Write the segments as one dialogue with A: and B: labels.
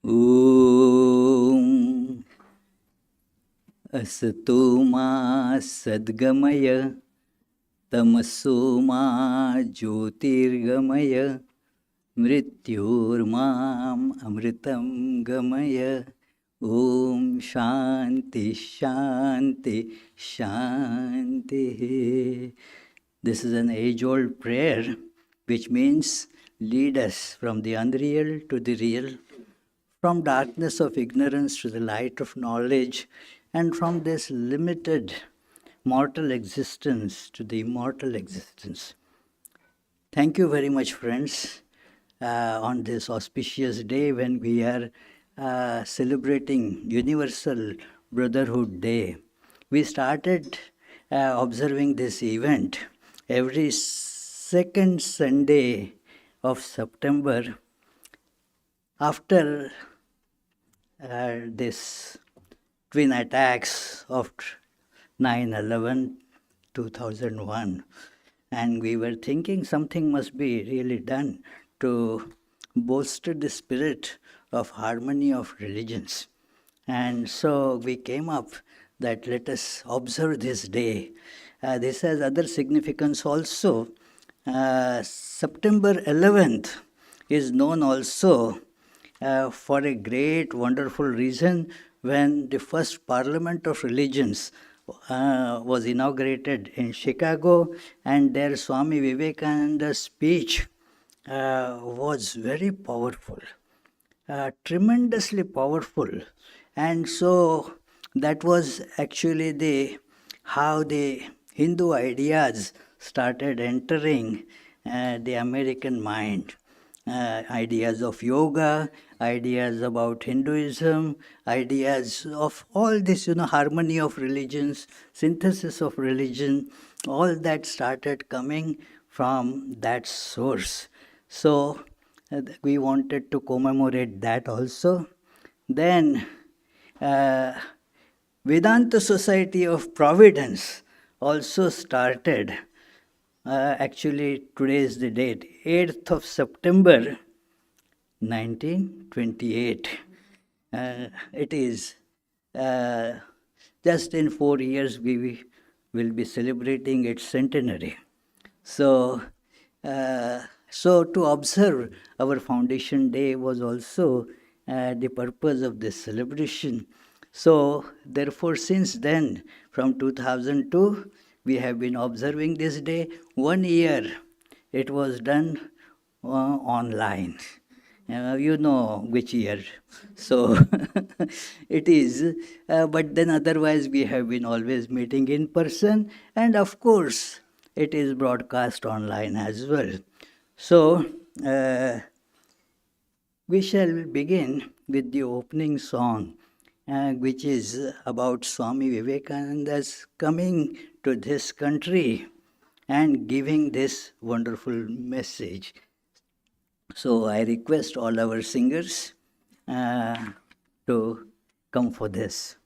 A: Om Asato Ma Sadgamaya Tamaso Ma Jyotirgamaya Mrityormam Amritam Gamaya. Om Shanti Shanti Shanti. This is an age-old prayer which means lead us from the unreal to the real, from darkness of ignorance to the light of knowledge, and from this limited mortal existence to the immortal existence. Thank you very much, friends, on this auspicious day when we are celebrating Universal Brotherhood Day. We started observing this event every second Sunday of September after this twin attacks of 9/11, 2001. And we were thinking something must be really done to bolster the spirit of harmony of religions. And so we came up that let us observe this day. This has other significance also. September 11th is known also for a great, wonderful reason when the first Parliament of Religions was inaugurated in Chicago, and there Swami Vivekananda's speech was very powerful, tremendously powerful. And so that was actually how the Hindu ideas started entering the American mind. Ideas of yoga, ideas about Hinduism, ideas of all this, harmony of religions, synthesis of religion, all that started coming from that source. So we wanted to commemorate that also. Then Vedanta Society of Providence also started. Actually, today is the date, 8th of September, 1928. It is just in 4 years we will be celebrating its centenary. So to observe our foundation day was also the purpose of this celebration. So therefore, since then, from 2002, we have been observing this day. 1 year it was done online. You know which year. So it is. But then otherwise we have been always meeting in person. And of course, it is broadcast online as well. So we shall begin with the opening song, which is about Swami Vivekananda's coming to this country and giving this wonderful message. So I request all our singers to come for this.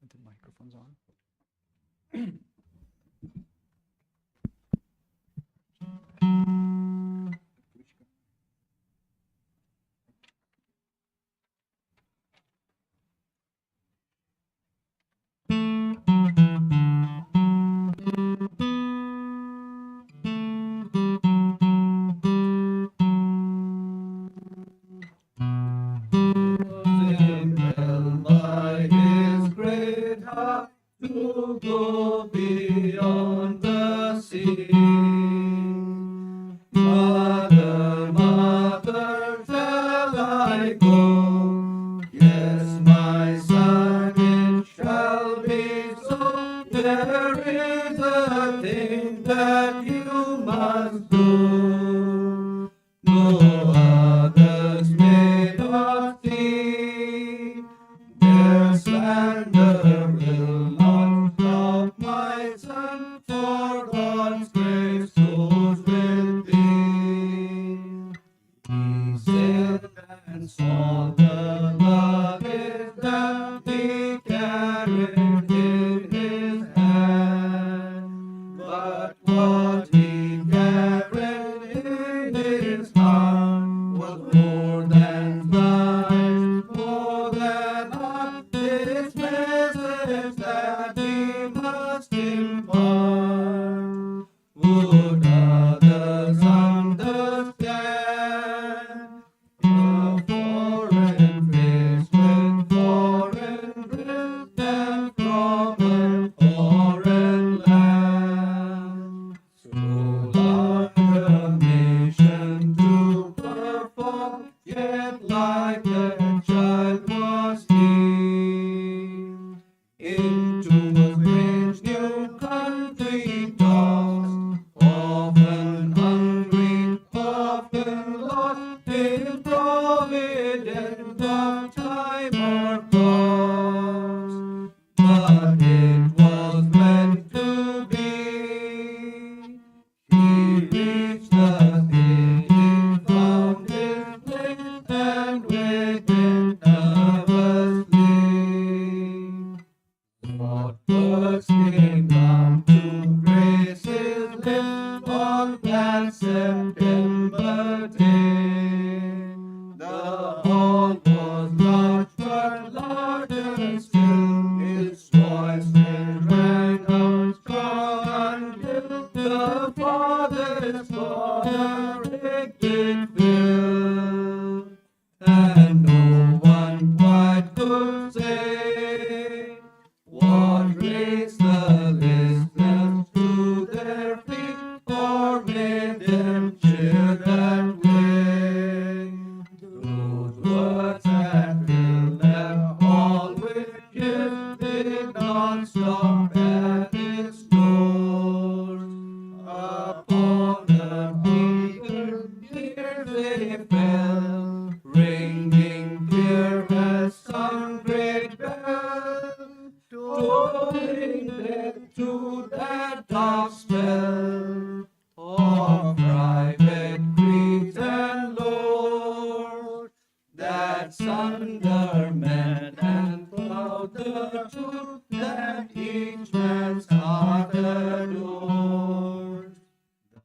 A: The microphone's on.
B: Providence, all the luggage that he carried in his hand. But what he carried in his heart was more than life, more than art, this message that he must impart. Would others understand the foreign face with foreign dress and from a foreign land? So like a nation to perform, yet like a child was he. Into a strange new country tossed, often hungry, often lost in providence of time or cost. But it was meant to be. He reached the city, found his place, and waited nervously. What words came down to grace his lips on that September day? The hall was large, but larger still. His voice rang out strong until the Father's corner it did fill. And no one quite could say what raised the listeners to their feet or made them cheer that way. Those words had filled their hall with gifts did not stop at its doors. Upon the eager ears they fell, ringing clear as some great bell, tolling death to that dark spell of private creeds and lords that sunder men and cloud the truth that each man's heart adores.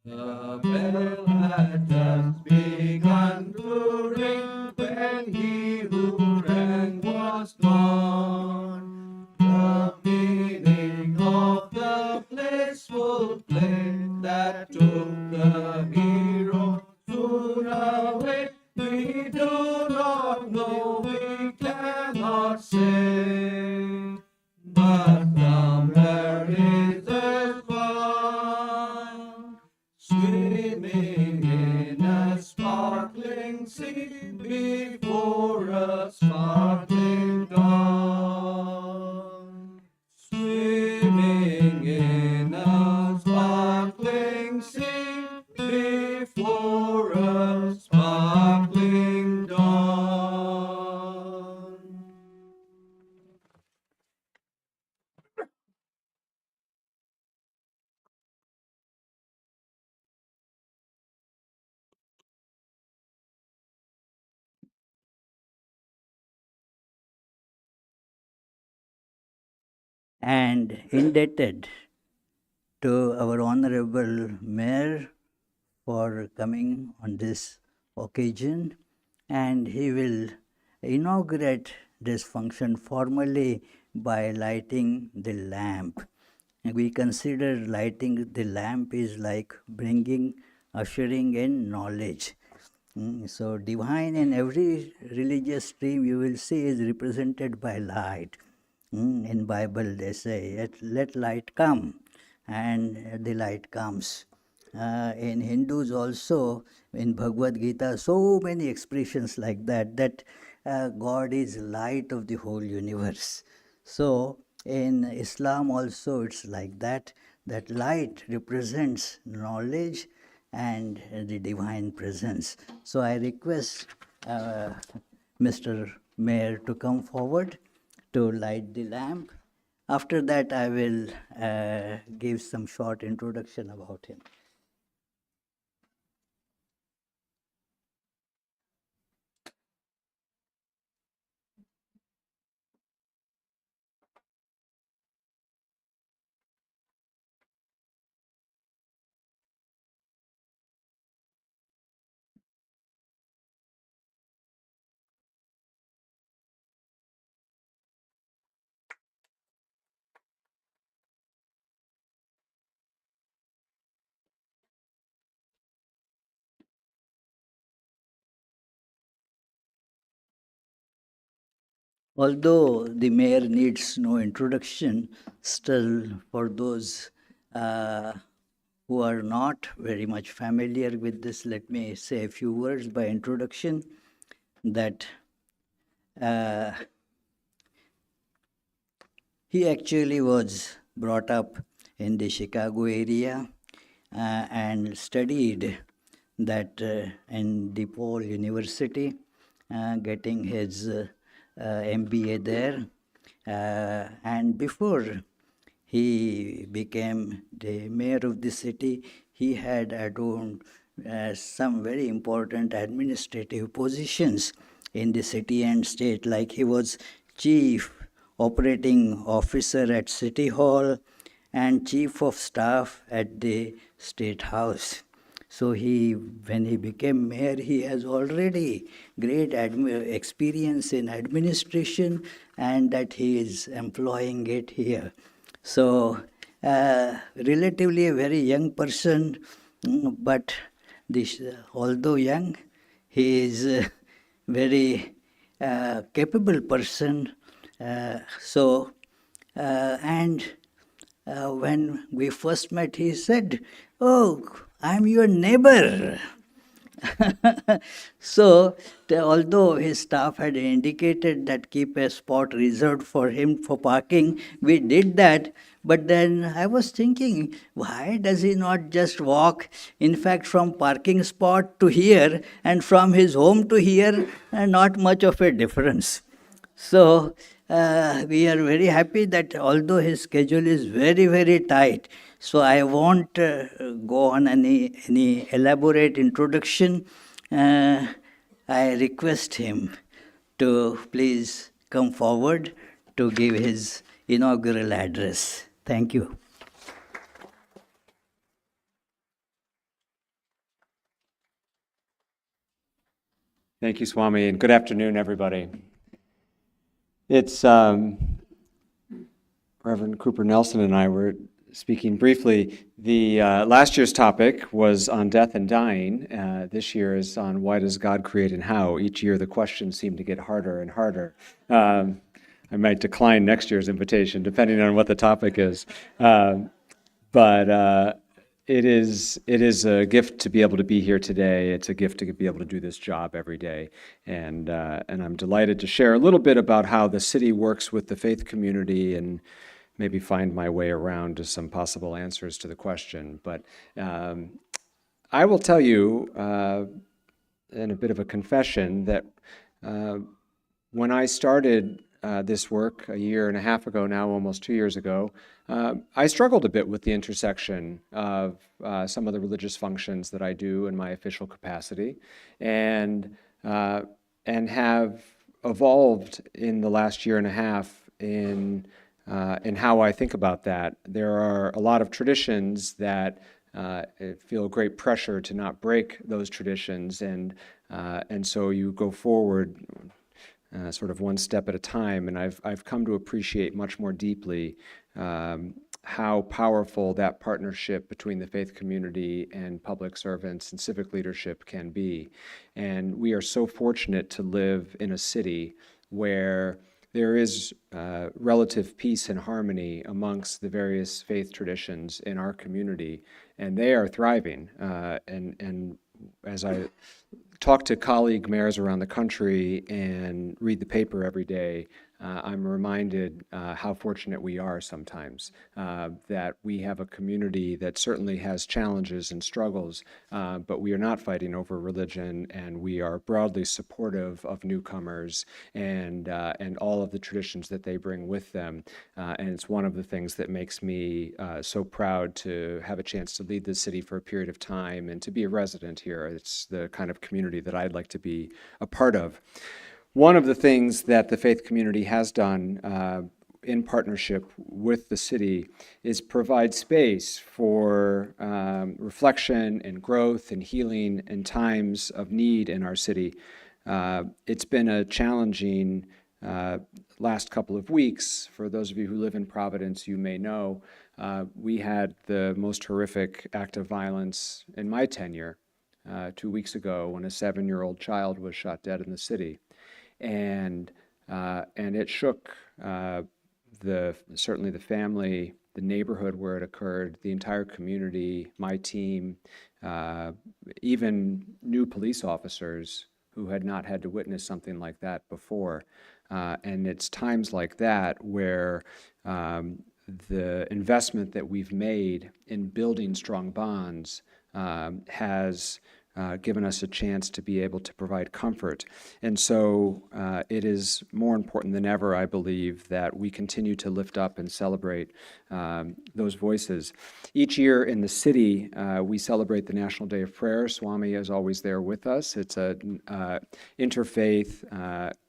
B: The bell had just begun to ring when he who rang was gone. The meaning of the blissful play that took the hero soon away, we do not know, we cannot say. But somewhere is a found, swimming in a sparkling sea before a sparkling dawn. Swimming in a sparkling sea before a sparkling dawn.
A: And indebted to our Honorable Mayor for coming on this occasion, and he will inaugurate this function formally by lighting the lamp. And we consider lighting the lamp is like ushering in knowledge. So, divine in every religious stream you will see is represented by light. In Bible they say, let light come, and the light comes. In Hindus also, in Bhagavad Gita, so many expressions like that, that God is light of the whole universe. So in Islam also it's like that, that light represents knowledge and the divine presence. So I request Mr. Mayor to come forward to light the lamp. After that, I will give some short introduction about him. although the mayor needs no introduction, still for those who are not very much familiar with this, let me say a few words by introduction that he actually was brought up in the Chicago area and studied that in DePaul University, getting his MBA there. And before he became the mayor of the city, he had adorned some very important administrative positions in the city and state, like he was chief operating officer at City Hall and chief of staff at the State House. So when he became mayor, he has already great experience in administration, and that he is employing it here. So, relatively a very young person, but although young, he is a very capable person. And when we first met, he said, "Oh, I'm your neighbor." So, although his staff had indicated that keep a spot reserved for him for parking, we did that. But then I was thinking, why does he not just walk, in fact, from parking spot to here and from his home to here, not much of a difference. So we are very happy that although his schedule is very, very tight, so I won't go on any elaborate introduction. I request him to please come forward to give his inaugural address. Thank you.
C: Thank you, Swami, and good afternoon, everybody. It's Reverend Cooper Nelson and I were speaking briefly. The last year's topic was on death and dying. This year is on why does God create and how. Each year the questions seem to get harder and harder. I might decline next year's invitation depending on what the topic is. But it is a gift to be able to be here today. It's a gift to be able to do this job every day. And I'm delighted to share a little bit about how the city works with the faith community and maybe find my way around to some possible answers to the question. But I will tell you, in a bit of a confession, that when I started this work a year and a half ago now, almost 2 years ago, I struggled a bit with the intersection of some of the religious functions that I do in my official capacity, and have evolved in the last year and a half in how I think about that. There are a lot of traditions that feel great pressure to not break those traditions, and so you go forward sort of one step at a time. And I've come to appreciate much more deeply how powerful that partnership between the faith community and public servants and civic leadership can be. And we are so fortunate to live in a city where there is relative peace and harmony amongst the various faith traditions in our community, and they are thriving. And as I talk to colleague mayors around the country and read the paper every day, I'm reminded how fortunate we are sometimes, that we have a community that certainly has challenges and struggles, but we are not fighting over religion, and we are broadly supportive of newcomers and all of the traditions that they bring with them. And it's one of the things that makes me so proud to have a chance to lead the city for a period of time and to be a resident here. It's the kind of community that I'd like to be a part of. One of the things that the faith community has done in partnership with the city is provide space for reflection and growth and healing in times of need in our city. It's been a challenging last couple of weeks. For those of you who live in Providence, you may know we had the most horrific act of violence in my tenure 2 weeks ago when a 7-year-old child was shot dead in the city. And And it shook certainly the family, the neighborhood where it occurred, the entire community, my team, even new police officers who had not had to witness something like that before. And it's times like that where the investment that we've made in building strong bonds has given us a chance to be able to provide comfort. And so it is more important than ever, I believe, that we continue to lift up and celebrate those voices. Each year in the city, we celebrate the National Day of Prayer. Swami is always there with us. It's an interfaith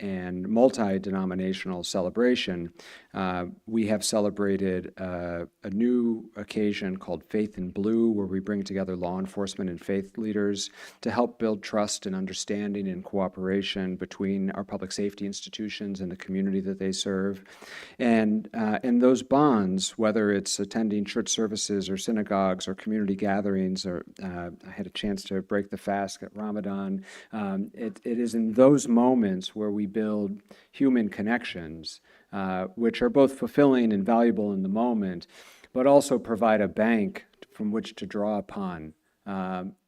C: and multi-denominational celebration. We have celebrated a new occasion called Faith in Blue, where we bring together law enforcement and faith leaders to help build trust and understanding and cooperation between our public safety institutions and the community that they serve. And those bonds, whether it's attending church services or synagogues or community gatherings, or I had a chance to break the fast at Ramadan, it is in those moments where we build human connections, which are both fulfilling and valuable in the moment, but also provide a bank from which to draw upon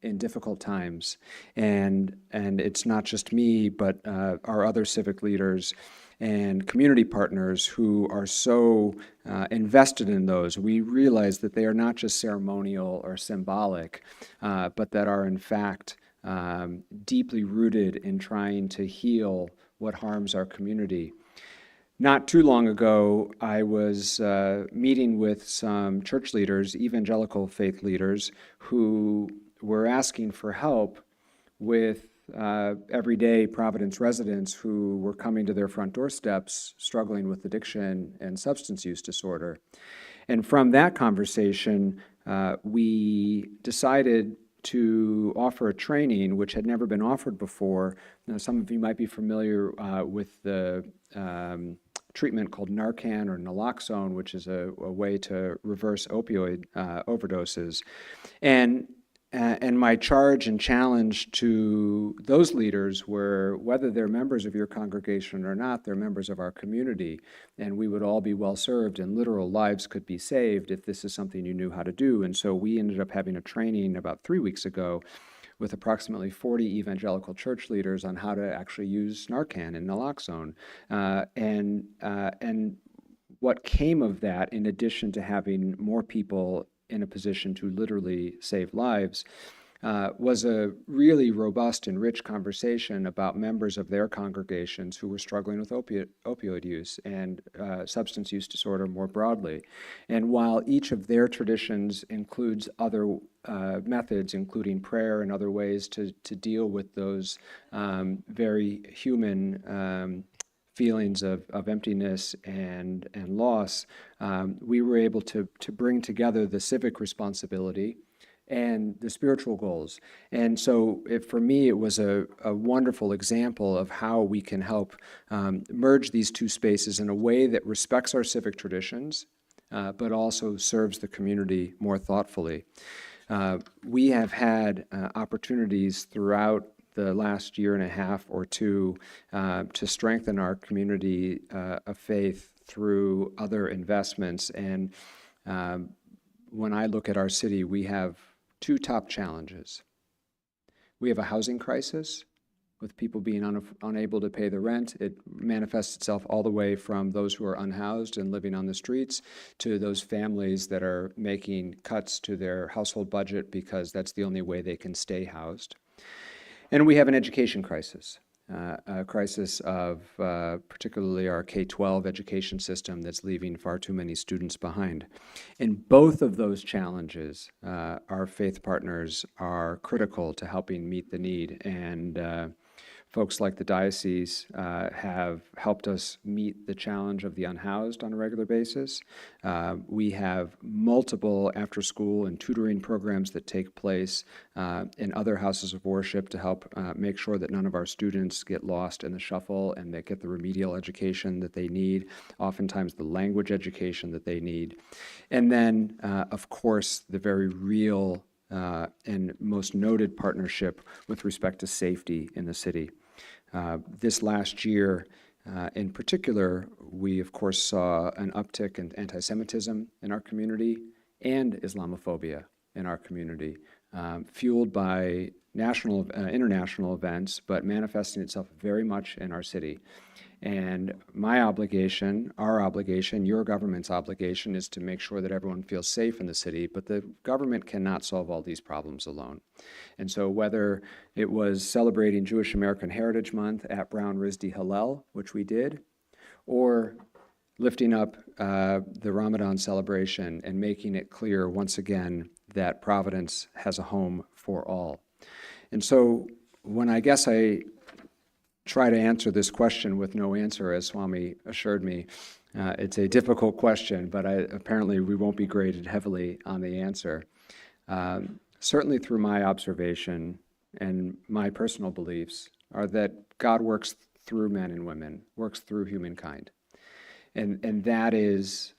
C: in difficult times. And it's not just me, but our other civic leaders and community partners who are so invested in those. We realize that they are not just ceremonial or symbolic, but that are in fact deeply rooted in trying to heal what harms our community. Not too long ago, I was meeting with some church leaders, evangelical faith leaders, who were asking for help with everyday Providence residents who were coming to their front doorsteps struggling with addiction and substance use disorder. And from that conversation, we decided to offer a training which had never been offered before. Now, some of you might be familiar with the treatment called Narcan or naloxone, which is a way to reverse opioid overdoses. And my charge and challenge to those leaders were, whether they're members of your congregation or not, they're members of our community, and we would all be well served and literal lives could be saved if this is something you knew how to do. And so we ended up having a training about 3 weeks ago with approximately 40 evangelical church leaders on how to actually use Narcan and naloxone. And what came of that, in addition to having more people in a position to literally save lives, was a really robust and rich conversation about members of their congregations who were struggling with opioid use and substance use disorder more broadly. And while each of their traditions includes other methods, including prayer and other ways to deal with those very human feelings of emptiness and loss, we were able to bring together the civic responsibility and the spiritual goals. And so for me, it was a wonderful example of how we can help merge these two spaces in a way that respects our civic traditions, but also serves the community more thoughtfully. We have had opportunities throughout the last year and a half or two to strengthen our community of faith through other investments. And when I look at our city, we have two top challenges. We have a housing crisis with people being unable to pay the rent. It manifests itself all the way from those who are unhoused and living on the streets to those families that are making cuts to their household budget because that's the only way they can stay housed. And we have an education crisis, a crisis of particularly our K-12 education system that's leaving far too many students behind. In both of those challenges, our faith partners are critical to helping meet the need. And folks like the diocese have helped us meet the challenge of the unhoused on a regular basis. We have multiple after-school and tutoring programs that take place in other houses of worship to help make sure that none of our students get lost in the shuffle and they get the remedial education that they need, oftentimes the language education that they need. And then, of course, the very real and most noted partnership with respect to safety in the city. This last year, In particular, we of course saw an uptick in anti-Semitism in our community and Islamophobia in our community, fueled by international events, but manifesting itself very much in our city. And my obligation, our obligation, your government's obligation is to make sure that everyone feels safe in the city, but the government cannot solve all these problems alone. And so whether it was celebrating Jewish American Heritage Month at Brown RISD Hillel, which we did, or lifting up the Ramadan celebration and making it clear once again that Providence has a home for all. And so when I guess I try to answer this question with no answer, as Swami assured me, it's a difficult question, but apparently we won't be graded heavily on the answer. Certainly through my observation and my personal beliefs are that God works through men and women, works through humankind. And that is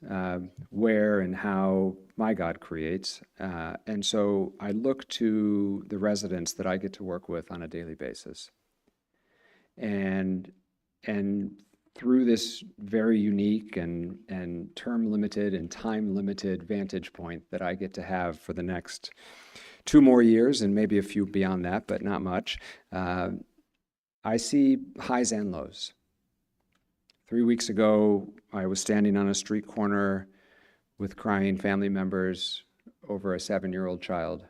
C: where and how my God creates. And so I look to the residents that I get to work with on a daily basis. And through this very unique and term-limited and time-limited vantage point that I get to have for the next 2 more years and maybe a few beyond that, but not much, I see highs and lows. 3 weeks ago, I was standing on a street corner with crying family members over a 7-year-old child.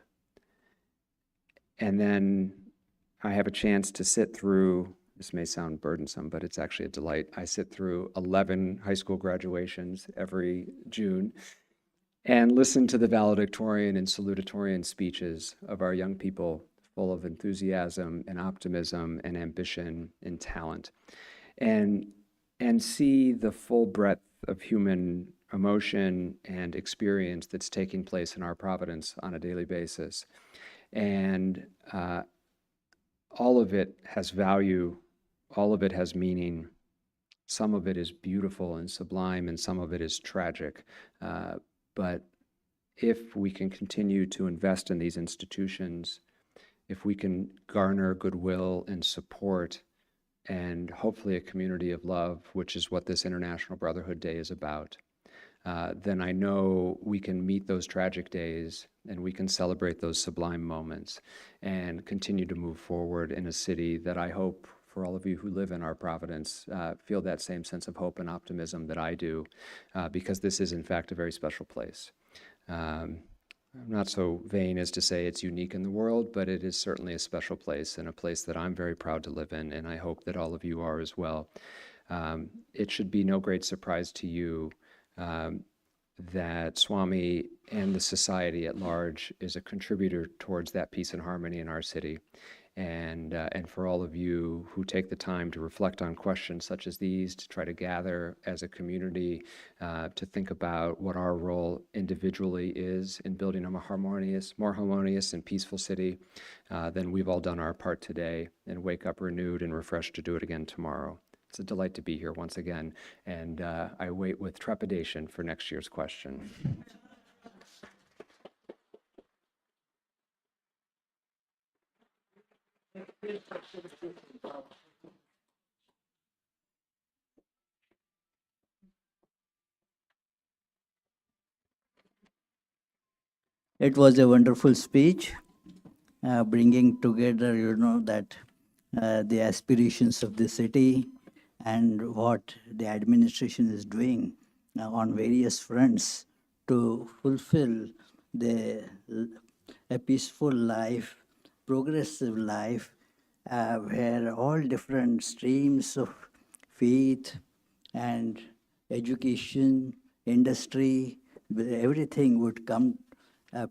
C: And then I have a chance to sit through, this may sound burdensome, but it's actually a delight. I sit through 11 high school graduations every June and listen to the valedictorian and salutatorian speeches of our young people, full of enthusiasm and optimism and ambition and talent. And see the full breadth of human emotion and experience that's taking place in our Providence on a daily basis. And all of it has value, all of it has meaning. Some of it is beautiful and sublime, and some of it is tragic. But if we can continue to invest in these institutions, if we can garner goodwill and support, and hopefully a community of love, which is what this International Brotherhood Day is about, then I know we can meet those tragic days and we can celebrate those sublime moments and continue to move forward in a city that I hope for all of you who live in our Providence feel that same sense of hope and optimism that I do, because this is in fact a very special place. I'm not so vain as to say it's unique in the world, but it is certainly a special place and a place that I'm very proud to live in, and I hope that all of you are as well. It should be no great surprise to you that Swami and the society at large is a contributor towards that peace and harmony in our city. And for all of you who take the time to reflect on questions such as these, to try to gather as a community, to think about what our role individually is in building a more harmonious and peaceful city, then we've all done our part today and wake up renewed and refreshed to do it again tomorrow. It's a delight to be here once again, and I wait with trepidation for next year's question.
A: It was a wonderful speech, bringing together, that the aspirations of the city and what the administration is doing on various fronts to fulfill a peaceful life, progressive life, where all different streams of faith and education, industry, everything would come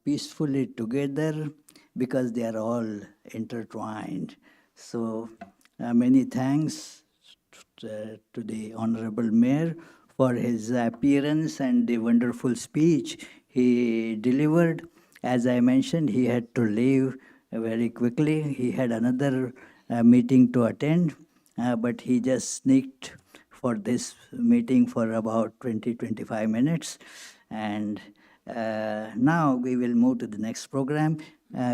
A: peacefully together because they are all intertwined. So many thanks to the Honorable Mayor for his appearance and the wonderful speech he delivered. As I mentioned, he had to leave very quickly. He had another meeting to attend, but he just sneaked for this meeting for about 20-25 minutes. And now we will move to the next program.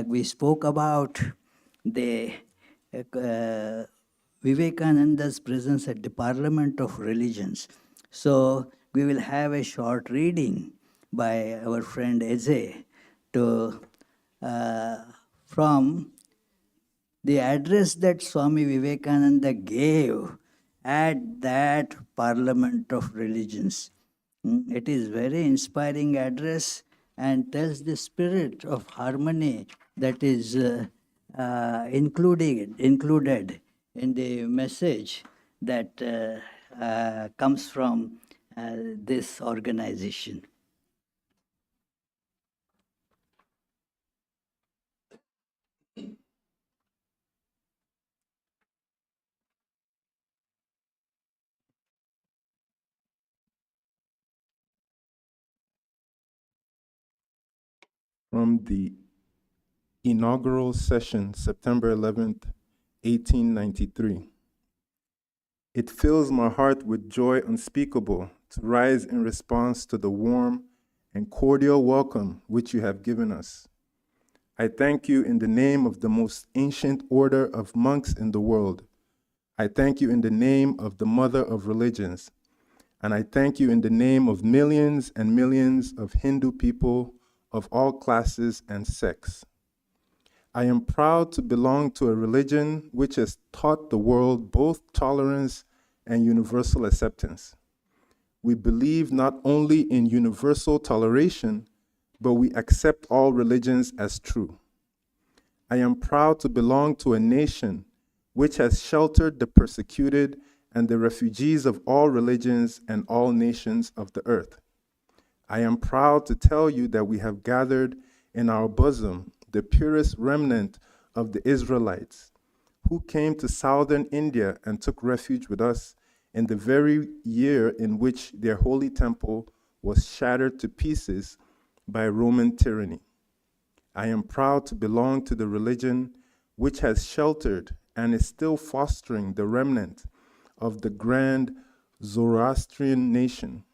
A: We spoke about the Vivekananda's presence at the Parliament of Religions. So we will have a short reading by our friend Eze to from the address that Swami Vivekananda gave at that Parliament of Religions. It is very inspiring address and tells the spirit of harmony that is included in the message that comes from this organization.
D: From the inaugural session, September 11th, 1893. It fills my heart with joy unspeakable to rise in response to the warm and cordial welcome which you have given us. I thank you in the name of the most ancient order of monks in the world. I thank you in the name of the mother of religions. And I thank you in the name of millions and millions of Hindu people of all classes and sects. I am proud to belong to a religion which has taught the world both tolerance and universal acceptance. We believe not only in universal toleration, but we accept all religions as true. I am proud to belong to a nation which has sheltered the persecuted and the refugees of all religions and all nations of the earth. I am proud to tell you that we have gathered in our bosom the purest remnant of the Israelites, who came to southern India and took refuge with us in the very year in which their holy temple was shattered to pieces by Roman tyranny. I am proud to belong to the religion which has sheltered and is still fostering the remnant of the grand Zoroastrian nation.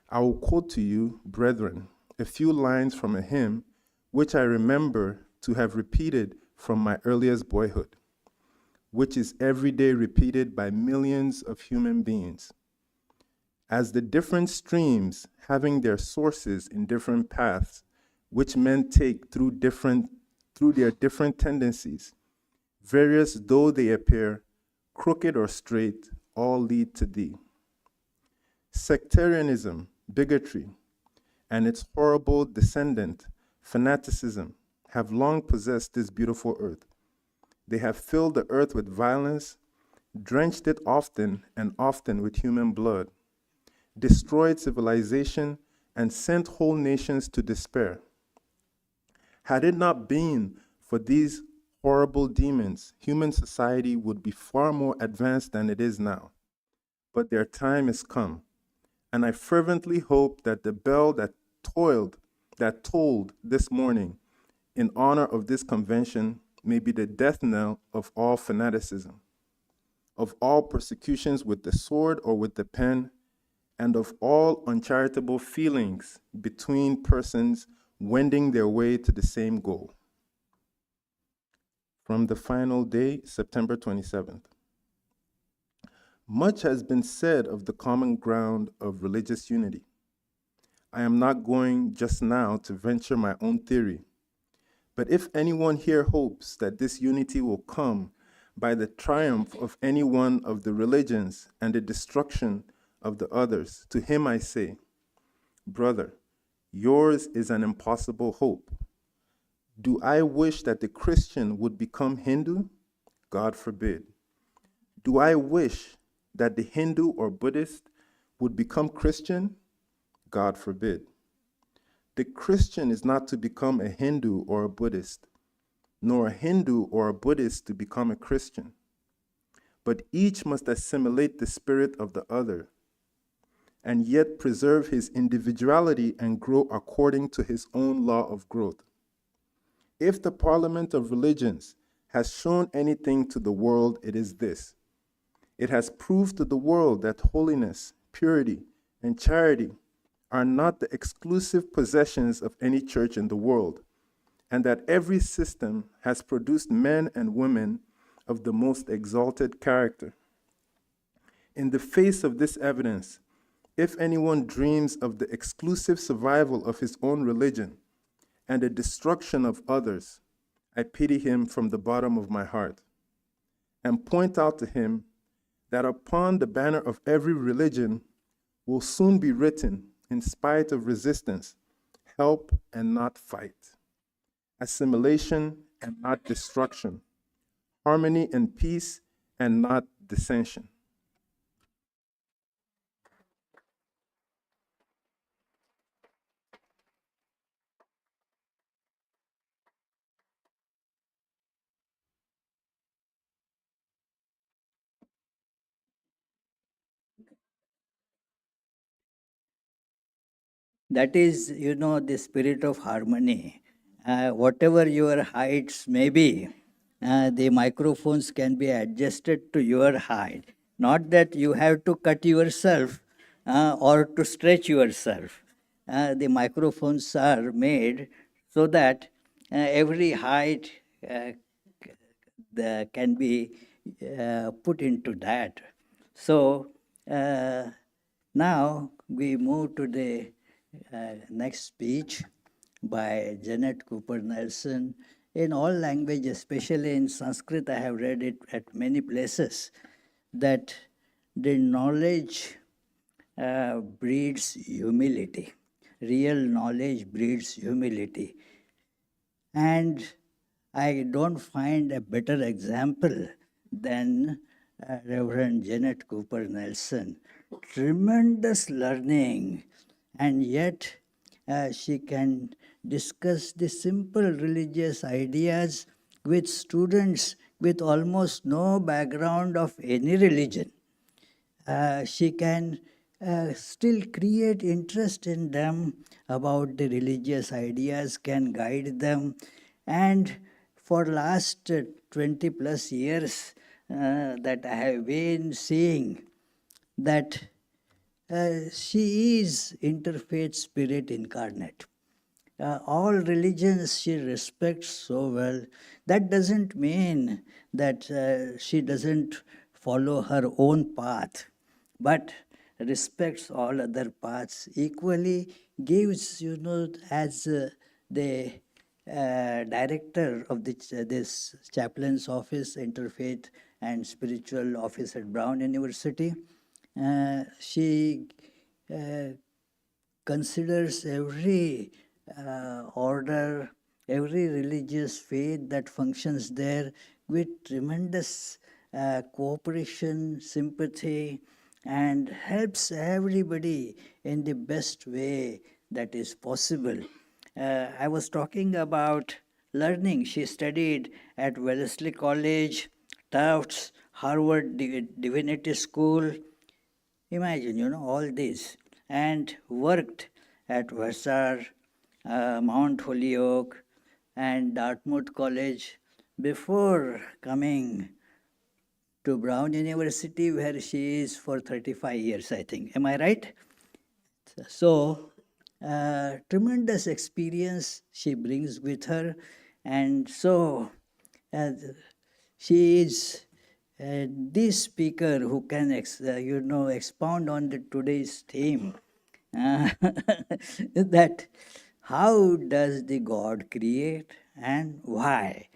D: I will quote to you, brethren, a few lines from a hymn which I remember to have repeated from my earliest boyhood, which is every day repeated by millions of human beings. As the different streams having their sources in different paths, which men take through their different tendencies, various though they appear, crooked or straight, all lead to thee. Sectarianism, bigotry, and its horrible descendant, fanaticism, have long possessed this beautiful earth. They have filled the earth with violence, drenched it often and often with human blood, destroyed civilization, and sent whole nations to despair. Had it not been for these horrible demons, human society would be far more advanced than it is now. But their time is come, and I fervently hope that the bell that tolled this morning in honor of this convention may be the death knell of all fanaticism, of all persecutions with the sword or with the pen, and of all uncharitable feelings between persons wending their way to the same goal. From the final day, September 27th. Much has been said of the common ground of religious unity. I am not going just now to venture my own theory, but if anyone here hopes that this unity will come by the triumph of any one of the religions and the destruction of the others, to him I say, brother, yours is an impossible hope. Do I wish that the Christian would become Hindu? God forbid. Do I wish that the Hindu or Buddhist would become Christian? God forbid. The Christian is not to become a Hindu or a Buddhist, nor a Hindu or a Buddhist to become a Christian. But each must assimilate the spirit of the other, and yet preserve his individuality and grow according to his own law of growth. If the Parliament of Religions has shown anything to the world, it is this. It has proved to the world that holiness, purity, and charity are not the exclusive possessions of any church in the world, and that every system has produced men and women of the most exalted character. In the face of this evidence, if anyone dreams of the exclusive survival of his own religion and the destruction of others, I pity him from the bottom of my heart and point out to him that upon the banner of every religion will soon be written, in spite of resistance, help and not fight, assimilation and not destruction, harmony and peace and not dissension.
A: That is, the spirit of harmony. Whatever your heights may be, the microphones can be adjusted to your height. Not that you have to cut yourself or to stretch yourself. The microphones are made so that every height can be put into that. So now we move to the next speech by Janet Cooper Nelson. In all languages, especially in Sanskrit, I have read it at many places, that the knowledge breeds humility. Real knowledge breeds humility. And I don't find a better example than Reverend Janet Cooper Nelson. Tremendous learning, and yet she can discuss the simple religious ideas with students with almost no background of any religion. She can still create interest in them about the religious ideas, can guide them. And for last 20 plus years that I have been seeing that she is interfaith spirit incarnate. All religions she respects so well. That doesn't mean that she doesn't follow her own path, but respects all other paths equally, gives, as the director of this chaplain's office, interfaith and spiritual office at Brown University, she considers every order, every religious faith that functions there with tremendous cooperation, sympathy, and helps everybody in the best way that is possible. I was talking about learning. She studied at Wellesley College, Tufts, Harvard Divinity School. Imagine, all this. And worked at Vassar, Mount Holyoke, and Dartmouth College before coming to Brown University, where she is for 35 years, I think. Am I right? So, tremendous experience she brings with her. And so, she is the speaker who can, expound on today's theme. That how does the God create and why?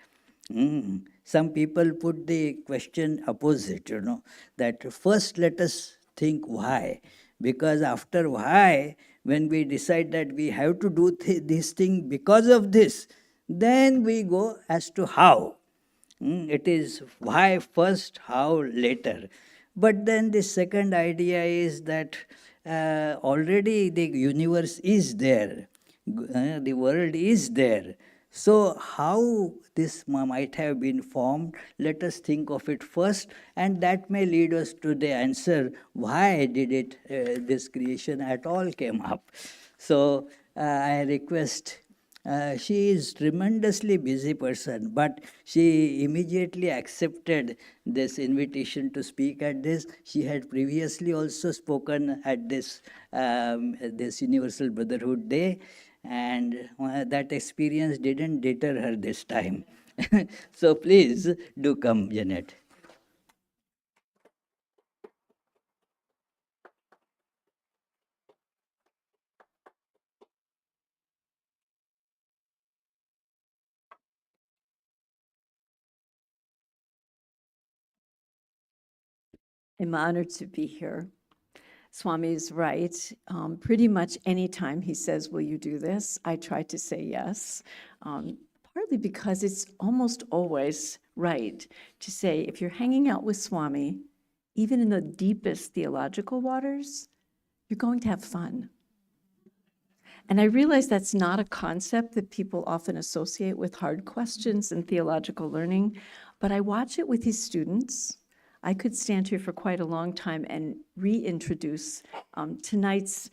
A: Some people put the question opposite, that first let us think why. Because after why, when we decide that we have to do this thing because of this, then we go as to how. It is why first, how later. But then the second idea is that already the universe is there, the world is there. So, how this might have been formed, let us think of it first, and that may lead us to the answer why did it this creation at all came up. So, I request. She is tremendously busy person, but she immediately accepted this invitation to speak at this. She had previously also spoken at this Universal Brotherhood Day, and that experience didn't deter her this time. So please do come, Janet.
E: I'm honored to be here. Swami is right. Pretty much anytime he says, will you do this? I try to say yes, partly because it's almost always right to say, if you're hanging out with Swami, even in the deepest theological waters, you're going to have fun. And I realize that's not a concept that people often associate with hard questions and theological learning, but I watch it with his students. I could stand here for quite a long time and reintroduce tonight's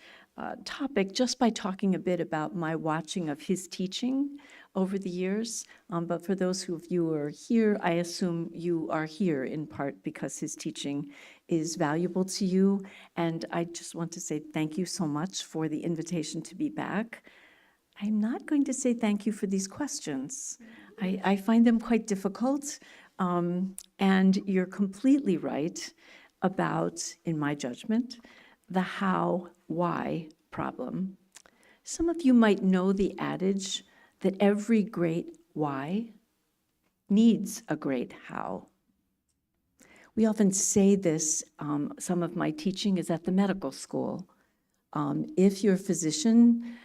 E: topic just by talking a bit about my watching of his teaching over the years. But for those of you who are here, I assume you are here in part because his teaching is valuable to you. And I just want to say thank you so much for the invitation to be back. I'm not going to say thank you for these questions. I find them quite difficult. And you're completely right about, in my judgment, the how, why problem. Some of you might know the adage that every great why needs a great how. We often say this, some of my teaching is at the medical school. If your physician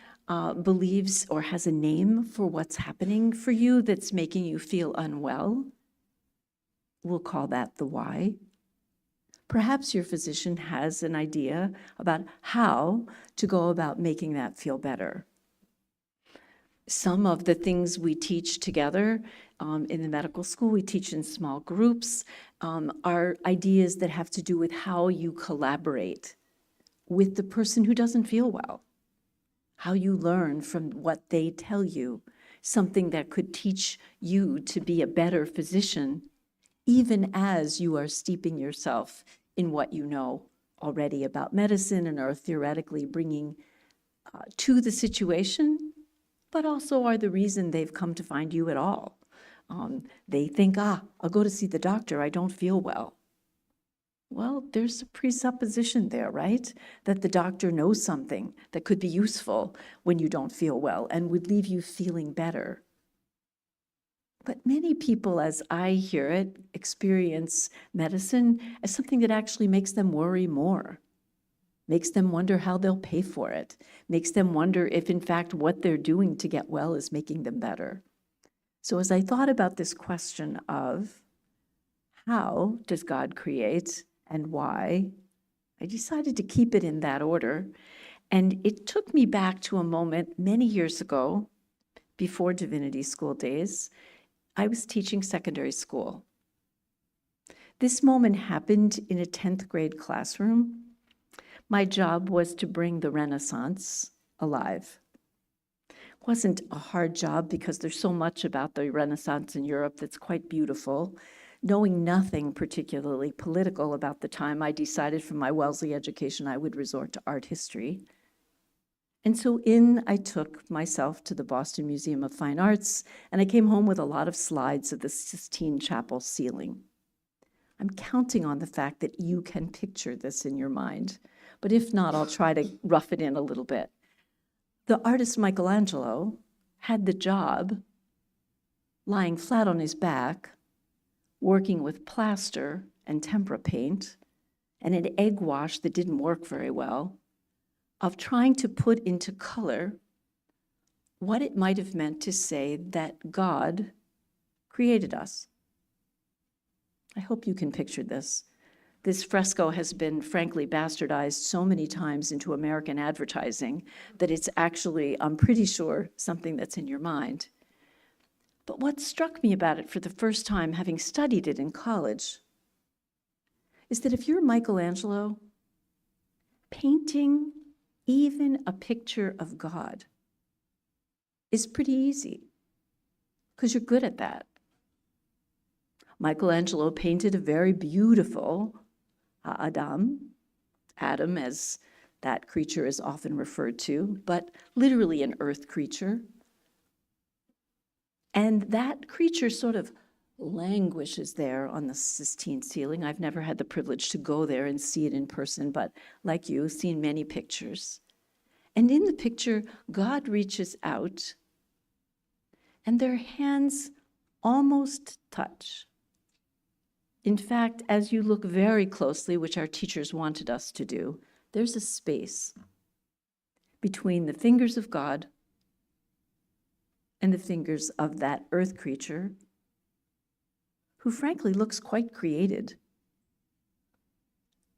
E: believes or has a name for what's happening for you that's making you feel unwell, we'll call that the why. Perhaps your physician has an idea about how to go about making that feel better. Some of the things we teach together in the medical school, we teach in small groups, are ideas that have to do with how you collaborate with the person who doesn't feel well, how you learn from what they tell you, something that could teach you to be a better physician, even as you are steeping yourself in what you know already about medicine and are theoretically bringing to the situation, but also are the reason they've come to find you at all. They think, I'll go to see the doctor, I don't feel well. Well, there's a presupposition there, right? That the doctor knows something that could be useful when you don't feel well and would leave you feeling better. But many people, as I hear it, experience medicine as something that actually makes them worry more, makes them wonder how they'll pay for it, makes them wonder if, in fact, what they're doing to get well is making them better. So as I thought about this question of how does God create and why, I decided to keep it in that order. And it took me back to a moment many years ago, before divinity school days. I was teaching secondary school. This moment happened in a 10th grade classroom. My job was to bring the Renaissance alive. It wasn't a hard job because there's so much about the Renaissance in Europe that's quite beautiful. Knowing nothing particularly political about the time, I decided from my Wellesley education I would resort to art history. And so I took myself to the Boston Museum of Fine Arts, and I came home with a lot of slides of the Sistine Chapel ceiling. I'm counting on the fact that you can picture this in your mind, but if not, I'll try to rough it in a little bit. The artist Michelangelo had the job, lying flat on his back, working with plaster and tempera paint, and an egg wash that didn't work very well, of trying to put into color what it might have meant to say that God created us. I hope you can picture this. This fresco has been frankly bastardized so many times into American advertising that it's actually, I'm pretty sure, something that's in your mind. But what struck me about it for the first time, having studied it in college, is that if you're Michelangelo, painting even a picture of God is pretty easy because you're good at that. Michelangelo painted a very beautiful Adam as that creature is often referred to, but literally an earth creature. And that creature sort of languishes there on the Sistine ceiling. I've never had the privilege to go there and see it in person, but like you, seen many pictures. And in the picture, God reaches out, and their hands almost touch. In fact, as you look very closely, which our teachers wanted us to do, there's a space between the fingers of God and the fingers of that earth creature, who frankly looks quite created.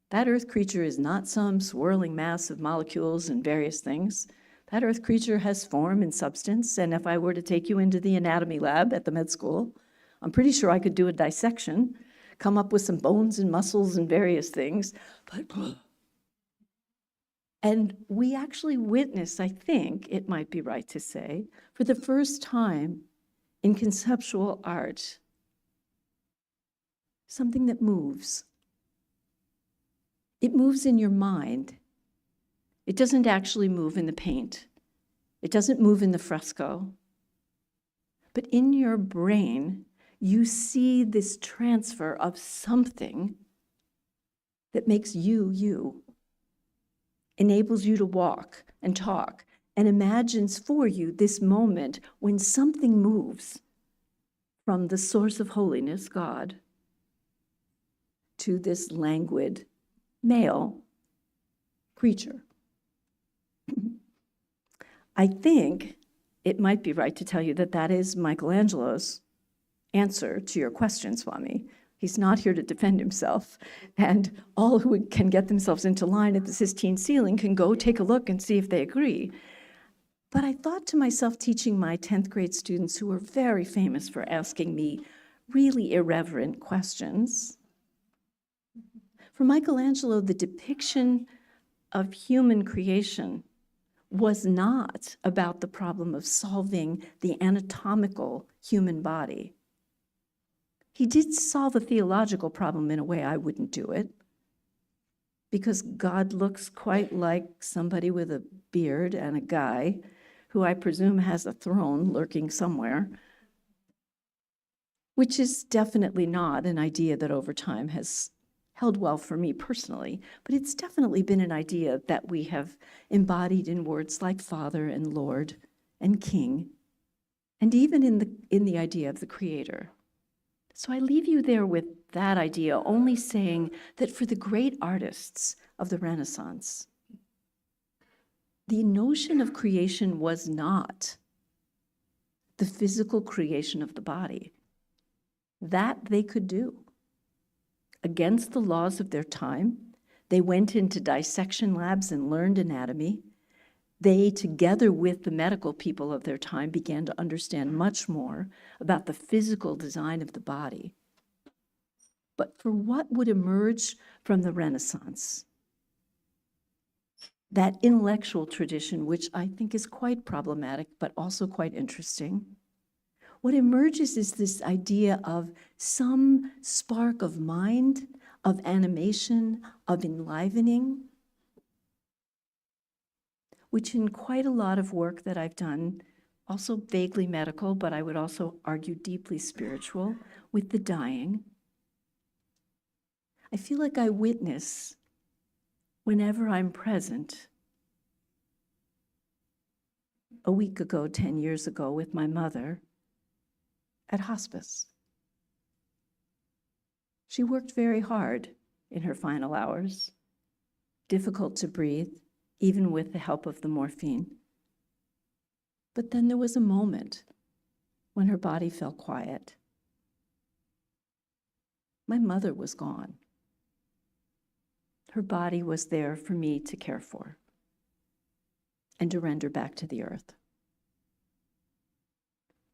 E: That earth creature is not some swirling mass of molecules and various things. That earth creature has form and substance, and if I were to take you into the anatomy lab at the med school, I'm pretty sure I could do a dissection, come up with some bones and muscles and various things, and we actually witnessed, I think it might be right to say, for the first time in conceptual art, something that moves. It moves in your mind. It doesn't actually move in the paint. It doesn't move in the fresco. But in your brain, you see this transfer of something that makes you, you, enables you to walk and talk, and imagines for you this moment when something moves from the source of holiness, God, to this languid male creature. I think it might be right to tell you that that is Michelangelo's answer to your question, Swami. He's not here to defend himself, and all who can get themselves into line at the Sistine ceiling can go take a look and see if they agree. But I thought to myself, teaching my 10th grade students who were very famous for asking me really irreverent questions, for Michelangelo, the depiction of human creation was not about the problem of solving the anatomical human body. He did solve a theological problem in a way I wouldn't do it, because God looks quite like somebody with a beard and a guy who I presume has a throne lurking somewhere, which is definitely not an idea that over time has held well for me personally, but it's definitely been an idea that we have embodied in words like Father and Lord and King, and even in the idea of the Creator. So I leave you there with that idea, only saying that for the great artists of the Renaissance, the notion of creation was not the physical creation of the body. That they could do. Against the laws of their time, they went into dissection labs and learned anatomy. They, together with the medical people of their time, began to understand much more about the physical design of the body. But for what would emerge from the Renaissance, that intellectual tradition, which I think is quite problematic, but also quite interesting, what emerges is this idea of some spark of mind, of animation, of enlivening, which in quite a lot of work that I've done, also vaguely medical, but I would also argue deeply spiritual, with the dying, I feel like I witness whenever I'm present. A week ago, 10 years ago, with my mother at hospice. She worked very hard in her final hours, difficult to breathe, even with the help of the morphine. But then there was a moment when her body fell quiet. My mother was gone. Her body was there for me to care for and to render back to the earth.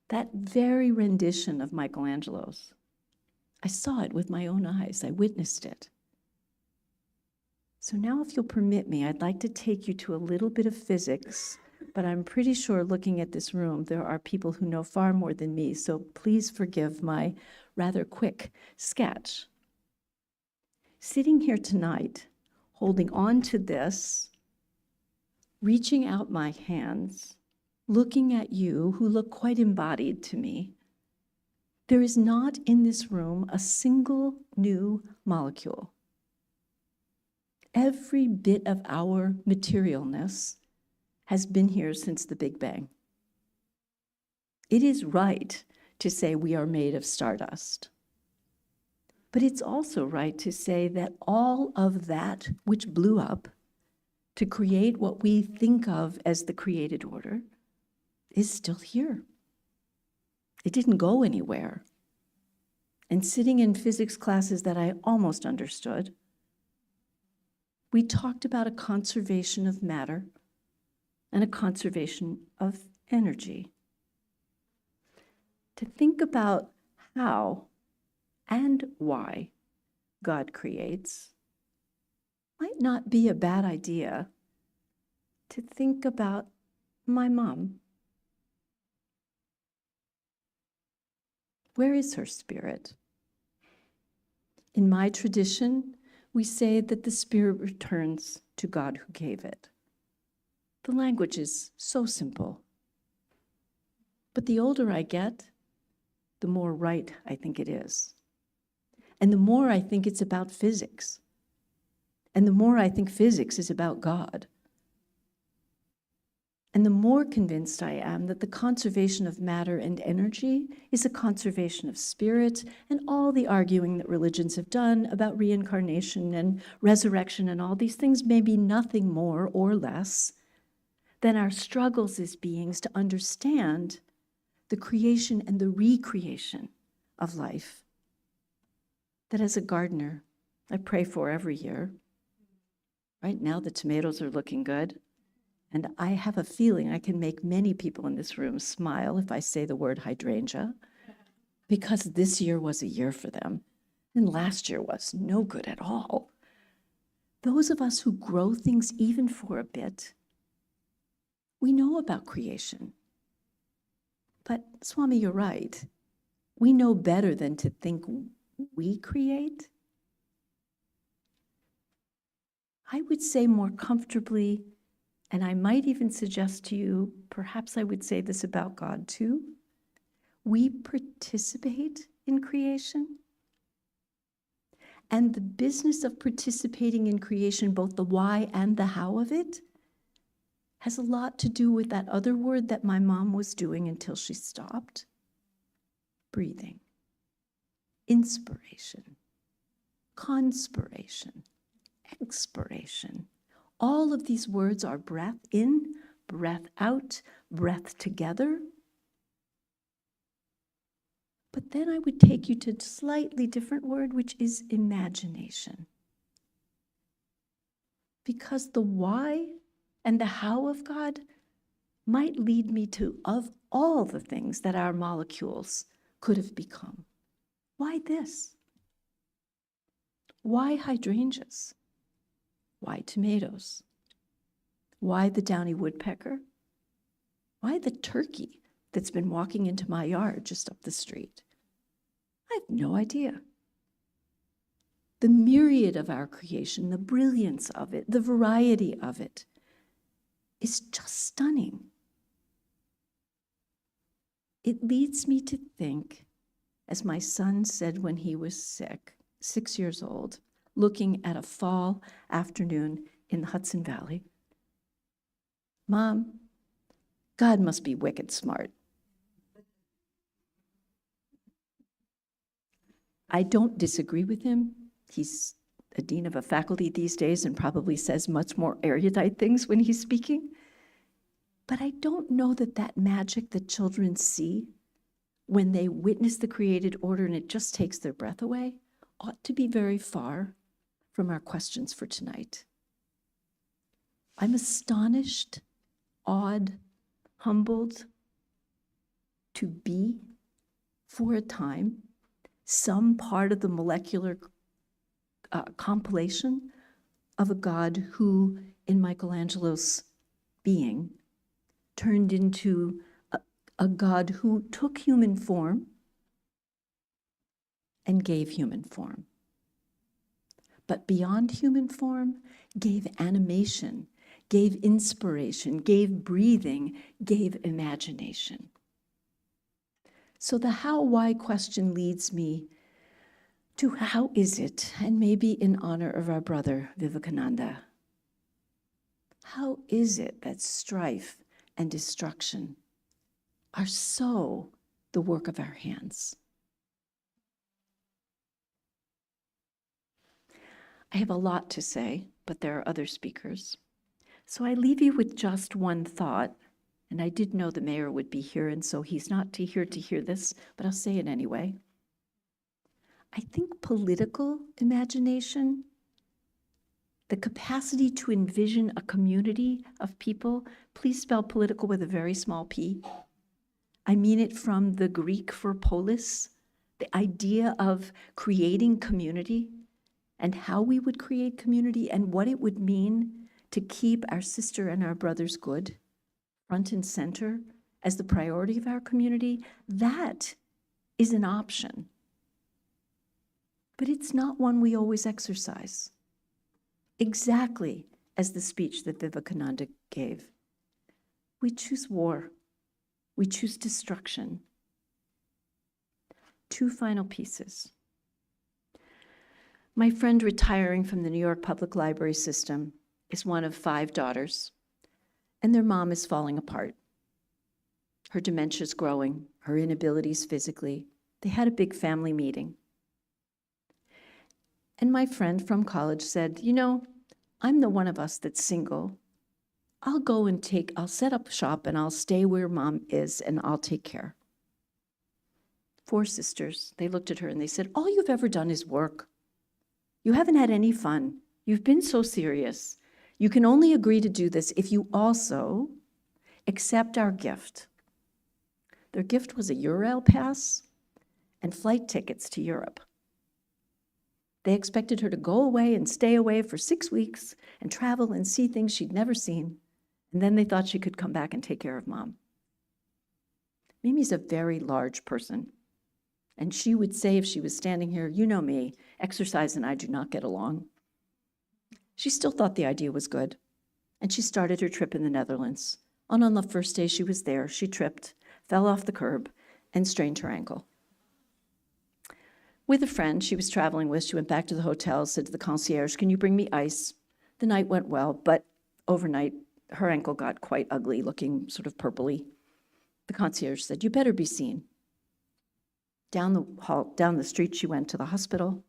E: That very rendition of Michelangelo's, I saw it with my own eyes. I witnessed it. So now, if you'll permit me, I'd like to take you to a little bit of physics, but I'm pretty sure looking at this room, there are people who know far more than me, so please forgive my rather quick sketch. Sitting here tonight, holding on to this, reaching out my hands, looking at you who look quite embodied to me, there is not in this room a single new molecule. Every bit of our materialness has been here since the Big Bang. It is right to say we are made of stardust. But it's also right to say that all of that which blew up to create what we think of as the created order is still here. It didn't go anywhere. And sitting in physics classes that I almost understood, we talked about a conservation of matter and a conservation of energy. To think about how and why God creates might not be a bad idea to think about my mom. Where is her spirit? In my tradition, we say that the spirit returns to God who gave it. The language is so simple. But the older I get, the more right I think it is. And the more I think it's about physics. And the more I think physics is about God. And the more convinced I am that the conservation of matter and energy is a conservation of spirit, and all the arguing that religions have done about reincarnation and resurrection and all these things may be nothing more or less than our struggles as beings to understand the creation and the recreation of life that as a gardener I pray for every year. Right now the tomatoes are looking good. And I have a feeling I can make many people in this room smile if I say the word hydrangea, because this year was a year for them, and last year was no good at all. Those of us who grow things even for a bit, we know about creation. But Swami, you're right. We know better than to think we create. I would say more comfortably, and I might even suggest to you, perhaps I would say this about God too, we participate in creation. And the business of participating in creation, both the why and the how of it, has a lot to do with that other word that my mom was doing until she stopped. Breathing. Inspiration. Conspiration. Expiration. All of these words are breath in, breath out, breath together. But then I would take you to a slightly different word, which is imagination. Because the why and the how of God might lead me to, of all the things that our molecules could have become, why this? Why hydrangeas? Why tomatoes? Why the downy woodpecker? Why the turkey that's been walking into my yard just up the street? I have no idea. The myriad of our creation, the brilliance of it, the variety of it is just stunning. It leads me to think, as my son said when he was sick, 6 years old, looking at a fall afternoon in the Hudson Valley, Mom, God must be wicked smart. I don't disagree with him. He's a dean of a faculty these days and probably says much more erudite things when he's speaking. But I don't know that that magic that children see when they witness the created order and it just takes their breath away ought to be very far from our questions for tonight. I'm astonished, awed, humbled to be, for a time, some part of the molecular compilation of a God who, in Michelangelo's being, turned into a God who took human form and gave human form. But beyond human form, gave animation, gave inspiration, gave breathing, gave imagination. So the how-why question leads me to how is it, and maybe in honor of our brother Vivekananda, how is it that strife and destruction are so the work of our hands? I have a lot to say, but there are other speakers. So I leave you with just one thought, and I did know the mayor would be here, and so he's not here to hear this, but I'll say it anyway. I think political imagination, the capacity to envision a community of people, please spell political with a very small p. I mean it from the Greek for polis, the idea of creating community and how we would create community and what it would mean to keep our sister and our brothers good front and center as the priority of our community. That is an option. But it's not one we always exercise. Exactly as the speech that Vivekananda gave. We choose war. We choose destruction. Two final pieces. My friend retiring from the New York Public Library system is one of 5 daughters, and their mom is falling apart. Her dementia is growing, her inabilities physically. They had a big family meeting. And my friend from college said, you know, I'm the one of us that's single. I'll set up shop and I'll stay where mom is and I'll take care. 4 sisters, they looked at her and they said, all you've ever done is work. You haven't had any fun. You've been so serious. You can only agree to do this if you also accept our gift. Their gift was a Eurail pass and flight tickets to Europe. They expected her to go away and stay away for 6 weeks and travel and see things she'd never seen. And then they thought she could come back and take care of mom. Mimi's a very large person. And she would say if she was standing here, you know me, exercise and I do not get along. She still thought the idea was good. And she started her trip in the Netherlands. And on the first day she was there, she tripped, fell off the curb, and strained her ankle. With a friend she was traveling with, she went back to the hotel, said to the concierge, can you bring me ice? The night went well, but overnight, her ankle got quite ugly, looking sort of purpley. The concierge said, you better be seen. Down the street she went to the hospital.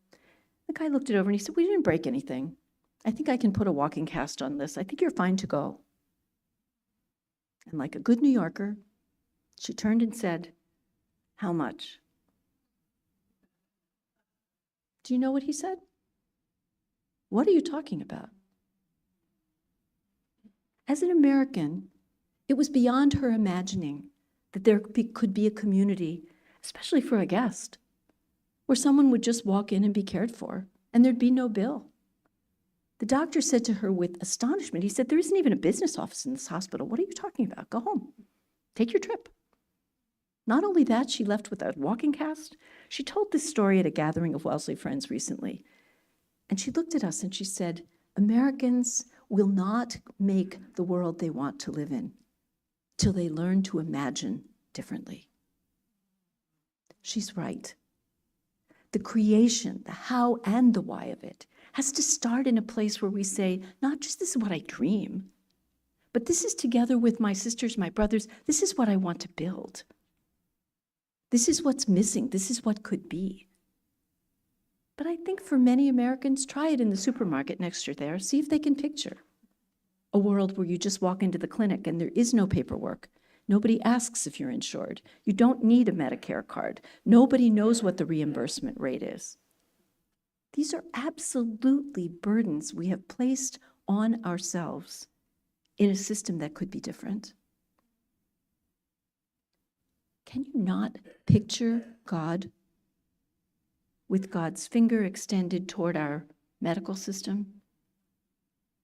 E: The guy looked it over and he said, we didn't break anything. I think I can put a walking cast on this. I think you're fine to go. And like a good New Yorker, she turned and said, how much? Do you know what he said? What are you talking about? As an American, it was beyond her imagining that there could be a community, especially for a guest, where someone would just walk in and be cared for, and there'd be no bill. The doctor said to her with astonishment, he said, there isn't even a business office in this hospital. What are you talking about? Go home. Take your trip. Not only that, she left with a walking cast. She told this story at a gathering of Wellesley friends recently. And she looked at us and she said, Americans will not make the world they want to live in till they learn to imagine differently. She's right. The creation, the how and the why of it has to start in a place where we say, not just this is what I dream, but this is together with my sisters, my brothers, this is what I want to build. This is what's missing. This is what could be. But I think for many Americans, try it in the supermarket next to there. See if they can picture a world where you just walk into the clinic and there is no paperwork. Nobody asks if you're insured. You don't need a Medicare card. Nobody knows what the reimbursement rate is. These are absolutely burdens we have placed on ourselves in a system that could be different. Can you not picture God with God's finger extended toward our medical system,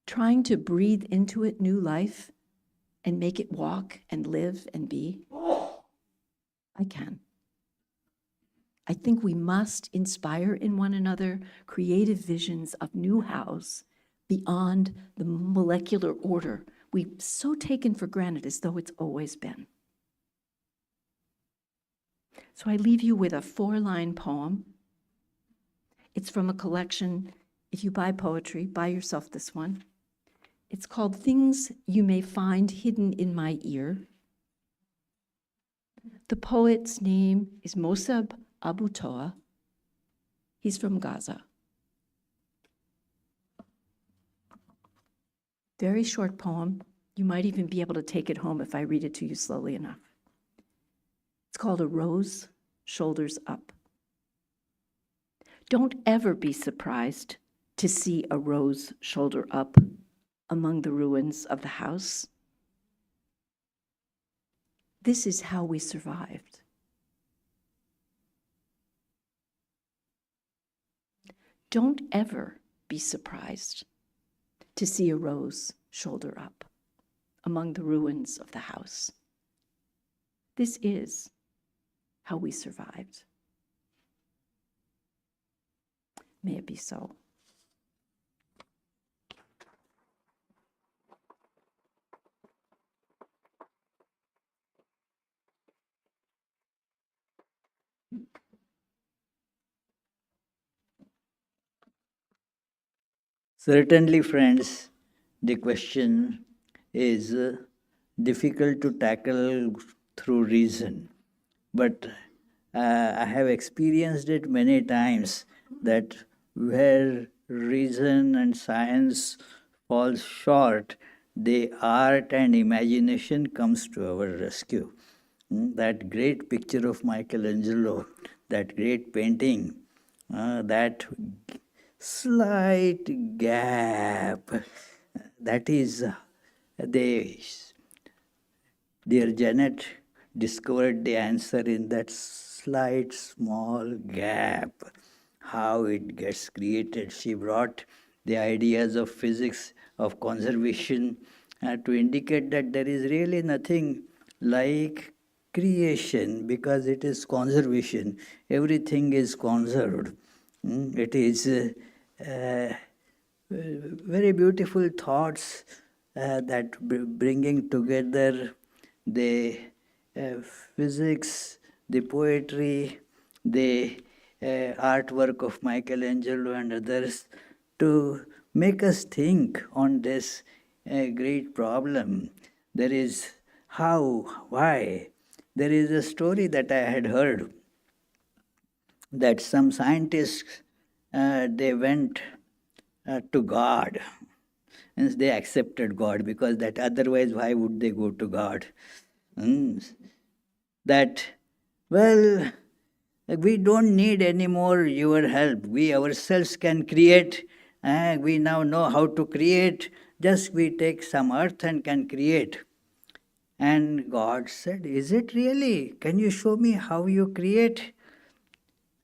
E: trying to breathe into it new life and make it walk and live and be? I can. I think we must inspire in one another creative visions of new hows, beyond the molecular order we've so taken for granted as though it's always been. So I leave you with a 4-line poem. It's from a collection. If you buy poetry, buy yourself this one. It's called Things You May Find Hidden in My Ear. The poet's name is Mosab Abu Toa. He's from Gaza. Very short poem. You might even be able to take it home if I read it to you slowly enough. It's called A Rose, Shoulders Up. Don't ever be surprised to see a rose shoulder up among the ruins of the house. This is how we survived. Don't ever be surprised to see a rose shoulder up among the ruins of the house. This is how we survived. May it be so.
A: Certainly, friends, the question is difficult to tackle through reason. But I have experienced it many times that where reason and science falls short, the art and imagination comes to our rescue. That great picture of Michelangelo, that great painting, that slight gap, that is dear Janet discovered the answer in that slight small gap, how it gets created. She brought the ideas of physics, of conservation, to indicate that there is really nothing like creation because it is conservation. Everything is conserved. It is very beautiful thoughts that bringing together the physics, the poetry, the artwork of Michelangelo and others to make us think on this great problem. There is how, why. There is a story that I had heard that some scientists, they went to God. And they accepted God because that otherwise why would they go to God? That, well, we don't need any more your help. We ourselves can create. We now know how to create. Just we take some earth and can create. And God said, is it really? Can you show me how you create?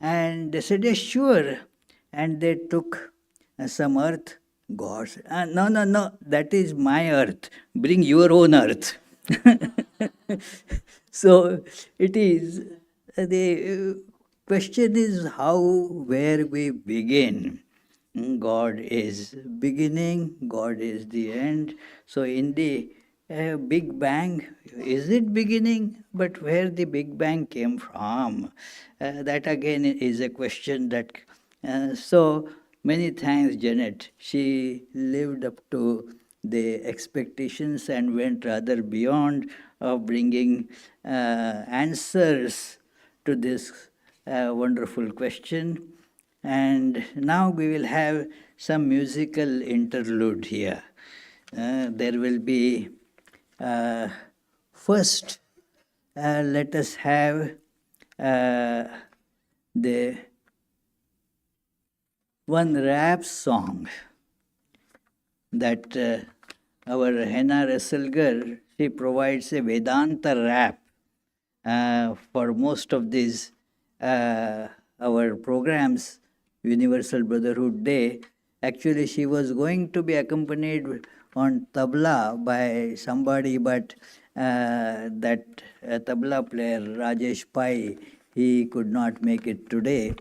A: And they said, yes, sure. And they took some earth. God said, no, that is my earth. Bring your own earth. So it is, the question is how, where we begin. God is beginning, God is the end. So in the Big Bang, is it beginning? But where the Big Bang came from, that again is a question that, so many thanks Janet. She lived up to the expectations and went rather beyond of bringing answers to this wonderful question. And now we will have some musical interlude here. There will be, first, let us have the one rap song that our Henna Resselgar, she provides a Vedanta rap for most of these our programs, Universal Brotherhood Day. Actually, she was going to be accompanied on tabla by somebody, but that tabla player, Rajesh Pai, he could not make it today.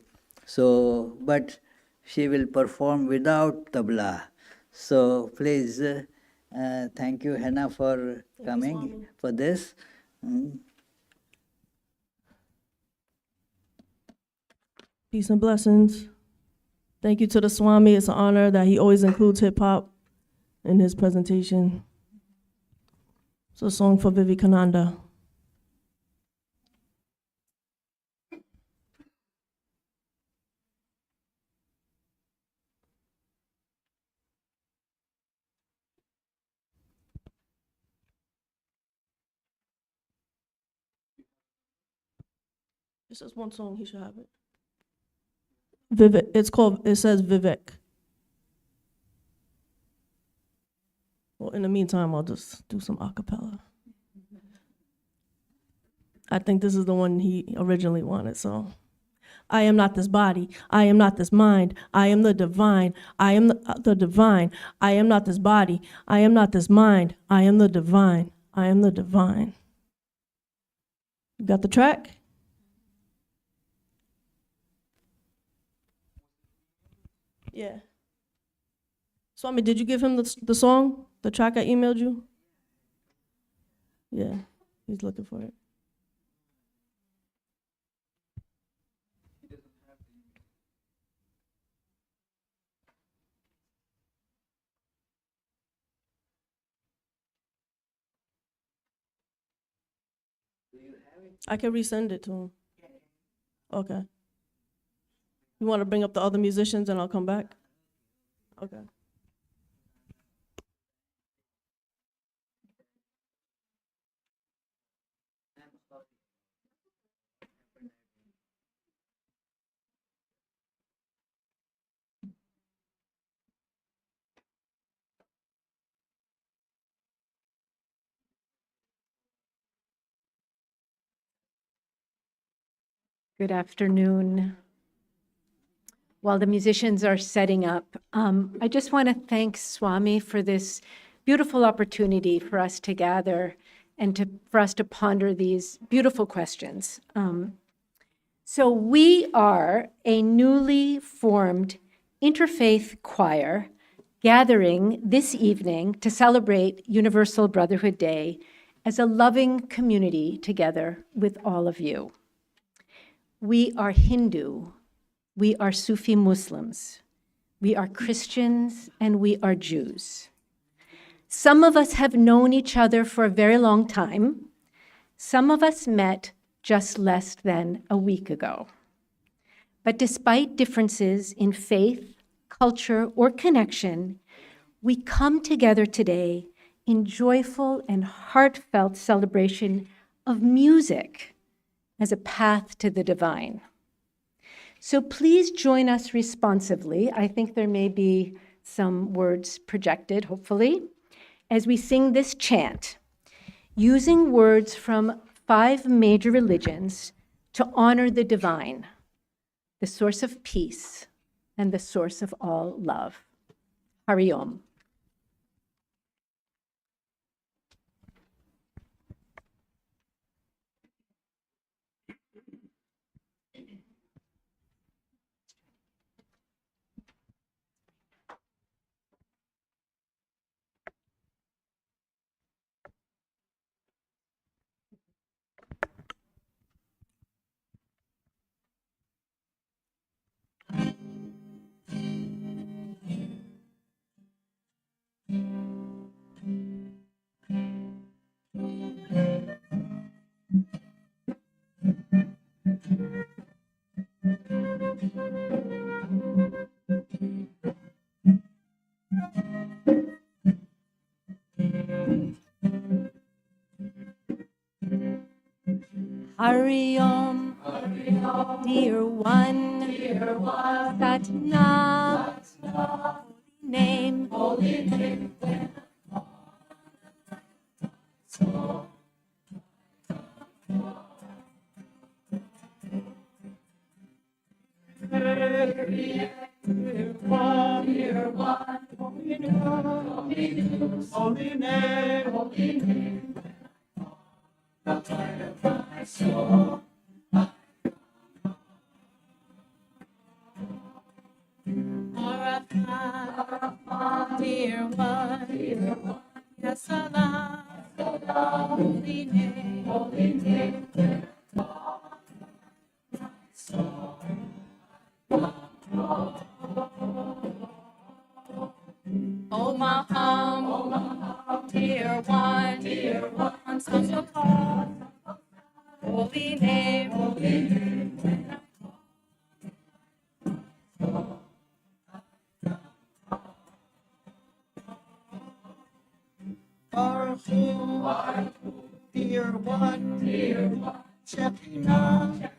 A: So, but she will perform without tabla. So please, thank you, Hannah, for coming for this.
F: Peace and blessings. Thank you to the Swami. It's an honor that he always includes hip hop in his presentation. It's a song for Vivekananda. It's just one song, he should have it. It says Vivek. Well, in the meantime, I'll just do some a cappella. I think this is the one he originally wanted, so. I am not this body. I am not this mind. I am the divine. I am the divine. I am not this body. I am not this mind. I am the divine. I am the divine. You got the track? Yeah. Swami, did you give him the song? The track I emailed you? Yeah, he's looking for it. I can resend it to him. Okay. You want to bring up the other musicians and I'll come back? Okay.
G: Good afternoon. While the musicians are setting up, I just want to thank Swami for this beautiful opportunity for us to gather and for us to ponder these beautiful questions. So we are a newly formed interfaith choir gathering this evening to celebrate Universal Brotherhood Day as a loving community together with all of you. We are Hindu, we are Sufi Muslims, we are Christians, and we are Jews. Some of us have known each other for a very long time. Some of us met just less than a week ago. But despite differences in faith, culture, or connection, we come together today in joyful and heartfelt celebration of music as a path to the divine. So please join us responsively. I think there may be some words projected, hopefully, as we sing this chant, using words from 5 major religions to honor the divine, the source of peace and the source of all love. Hari Om. Hari Om, dear one, Sat Nam, holy name,
F: dear one, yes, Allah, holy name, oh Muhammad, dear one, such a call, holy name,
B: Baruch, dear one, Shekinah,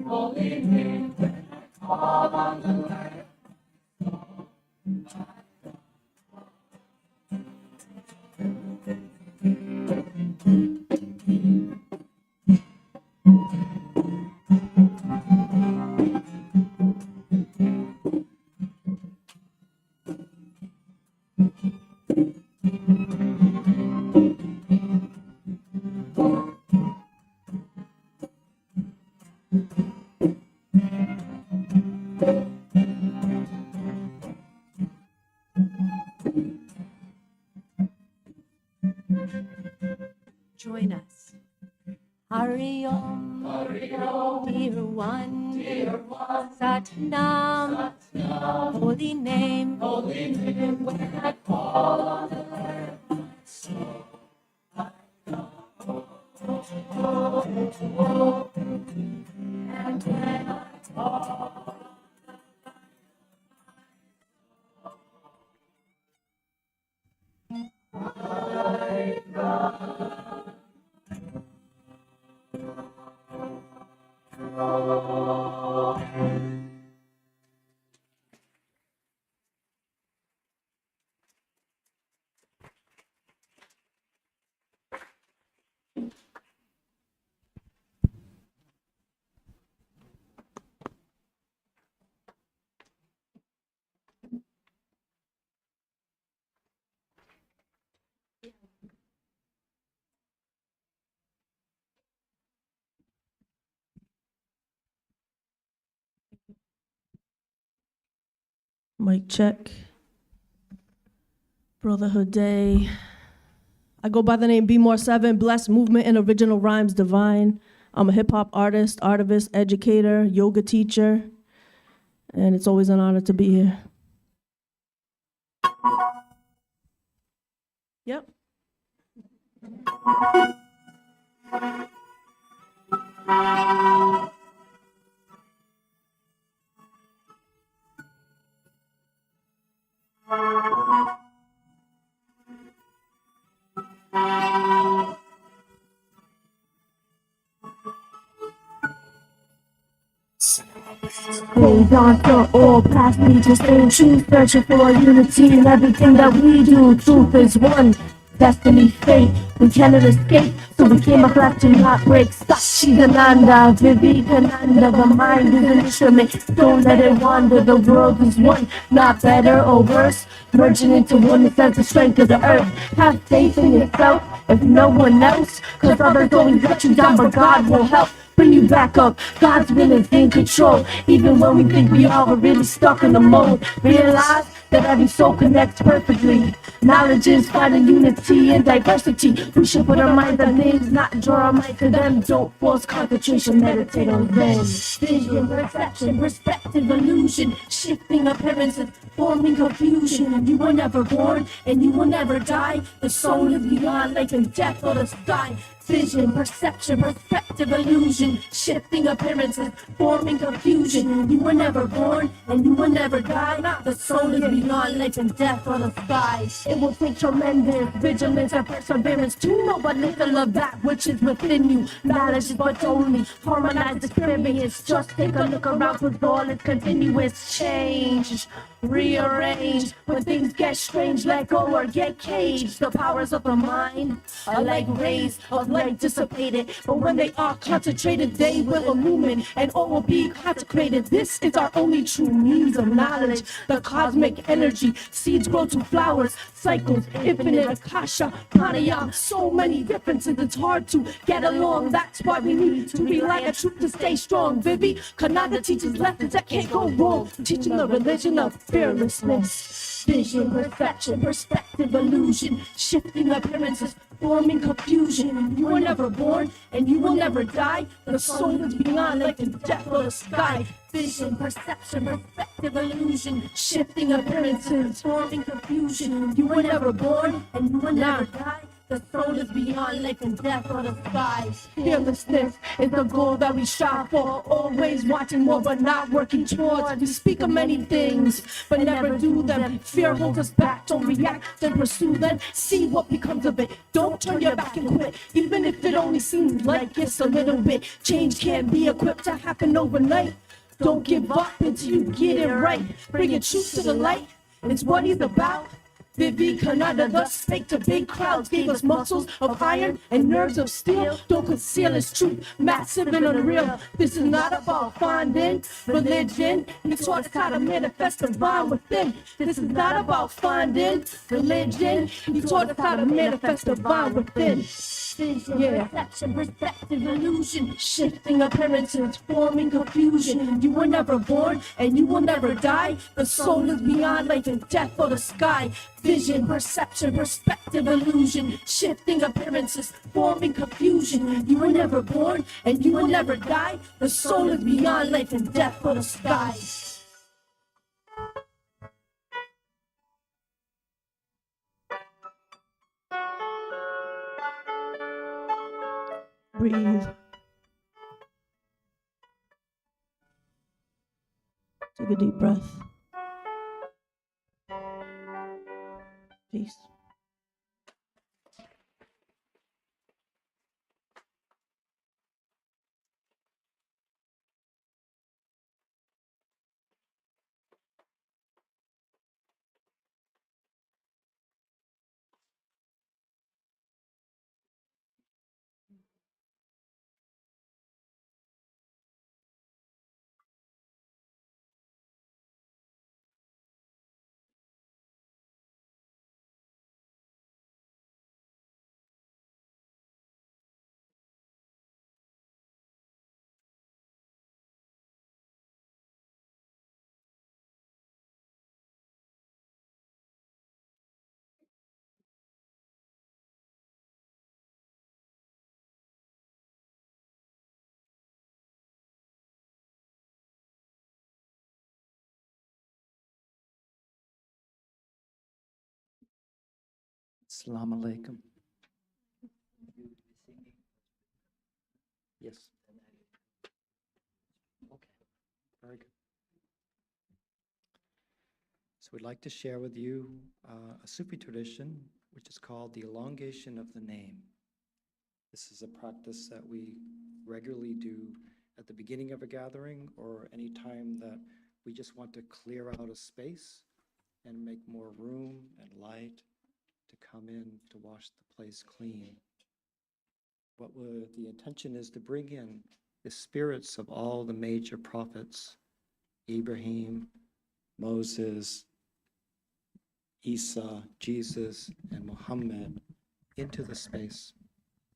B: holy name, all on the land.
E: Join us. Hari Om, dear one, Sat Nam, holy name, when I call on the land, and when I call.
F: Mic check. Brotherhood Day. I go by the name B-More7, Blessed Movement and Original Rhymes Divine. I'm a hip-hop artist, artivist, educator, yoga teacher, and it's always an honor to be here. Yep.
H: Hold on to all past me to stay true, searching for unity in everything that we do. Truth is one, destiny, fate, we cannot escape, so we came a class to not break. Vivekananda, Vivekananda, the mind is an instrument, don't let it wander. The world is one, not better or worse, merging into one that sense the strength of the earth. Have faith in yourself, if no one else, cause others always let you down, but God will help bring you back up. God's will is in control, even when we think we are really stuck in the mold. Realize that every soul connects perfectly. Knowledge is finding unity and diversity. We should put our minds on things, not draw our minds to them. Don't force concentration, meditate on them. Vision, perception, perspective, illusion, shifting appearances, forming confusion. You were never born and you will never die. The soul is beyond life and death or the sky. Vision, perception, perspective, illusion, shifting appearances, forming confusion. You were never born and you will never die. The soul is beyond life and death or the sky. It will take tremendous vigilance and perseverance to know but little of that which is within you. Knowledge is but only harmonized experience. Just take a look around, cause all is continuous change. Rearrange when things get strange, let go or get caged. The powers of the mind are like rays of light dissipated, but when they are concentrated, they will illumine and all will be consecrated. This is our only true means of knowledge. The cosmic energy, seeds grow to flowers, cycles, infinite akasha, pranayama. So many differences, it's hard to get along. That's why we need to rely on truth to stay strong. Vivekananda teaches lessons that can't go wrong, teaching the religion of fearlessness, vision, perfection, perspective, illusion, shifting appearances, forming confusion. You were never born and you will never die. The soul is beyond life and death or the sky. Vision, perception, perspective, illusion, shifting appearances, forming confusion. You were never born and you will never die. The soul is beyond life and death or the sky. Fearlessness is the goal that we strive for. Always watching more but not working towards. We speak of many things but never do them. Fear holds us back. Don't react, then pursue them. See what becomes of it. Don't turn your back and quit. Even if it only seems like it's a little bit. Change can't be equipped to happen overnight. Don't give up until you get it right. Bring your truth to the light. It's what he's about. Vivekananda thus spake to big crowds, gave us muscles of iron and nerves of steel. Don't conceal his truth, massive and unreal. This is not about finding religion. He taught us how to manifest the divine within. This is not about finding religion. He taught us how to manifest the divine within. Vision, perception, perspective, illusion, shifting appearances, forming confusion. You were never born and you will never die. The soul is beyond life and death or the sky. Vision, perception, perspective, illusion, shifting appearances, forming confusion. You were never born and you will never die. The soul is beyond life and death or the sky.
F: Breathe. Take a deep breath. Peace.
I: Assalamu alaikum. Yes. Okay, very good. So we'd like to share with you a Sufi tradition which is called the elongation of the name. This is a practice that we regularly do at the beginning of a gathering or any time that we just want to clear out a space and make more room and light to come in to wash the place clean. The intention is to bring in the spirits of all the major prophets, Ibrahim, Moses, Isa, Jesus, and Muhammad, into the space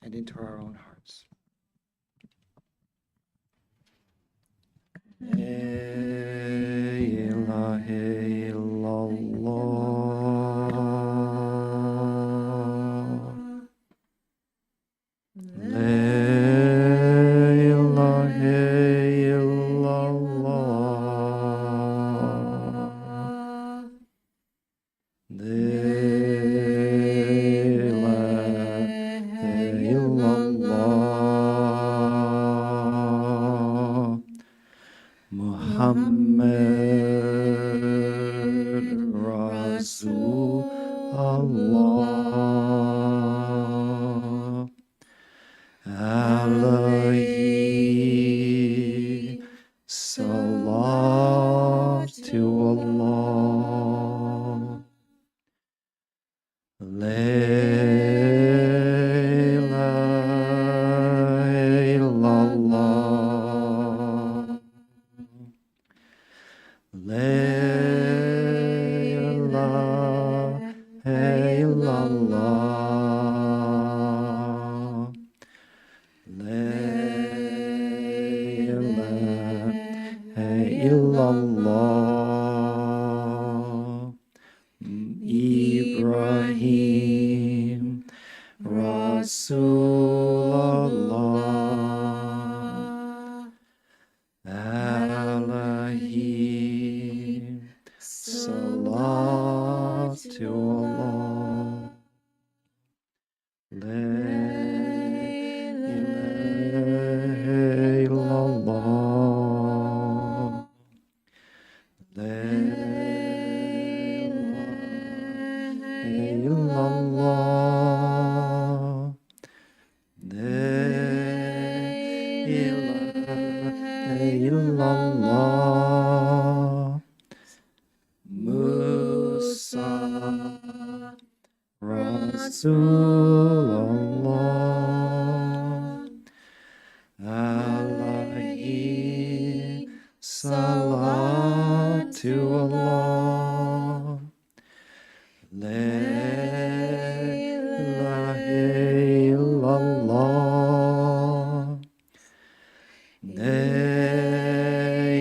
I: and into our own hearts. La ilaha illallah. La ilaha illallah. La ilaha illallah. Muhammad Rasul Allah. Alayhi salatu Allah. La ilaha illallah. La ilaha illallah. La ilaha illallah. Ibrahim, Rasulallah, Alahim, Salatullah, La ilaha illallah, La ilaha illallah, La ilaha illallah, Musa Rasulullah, Alaihi Salatullah, La ilaha illallah, La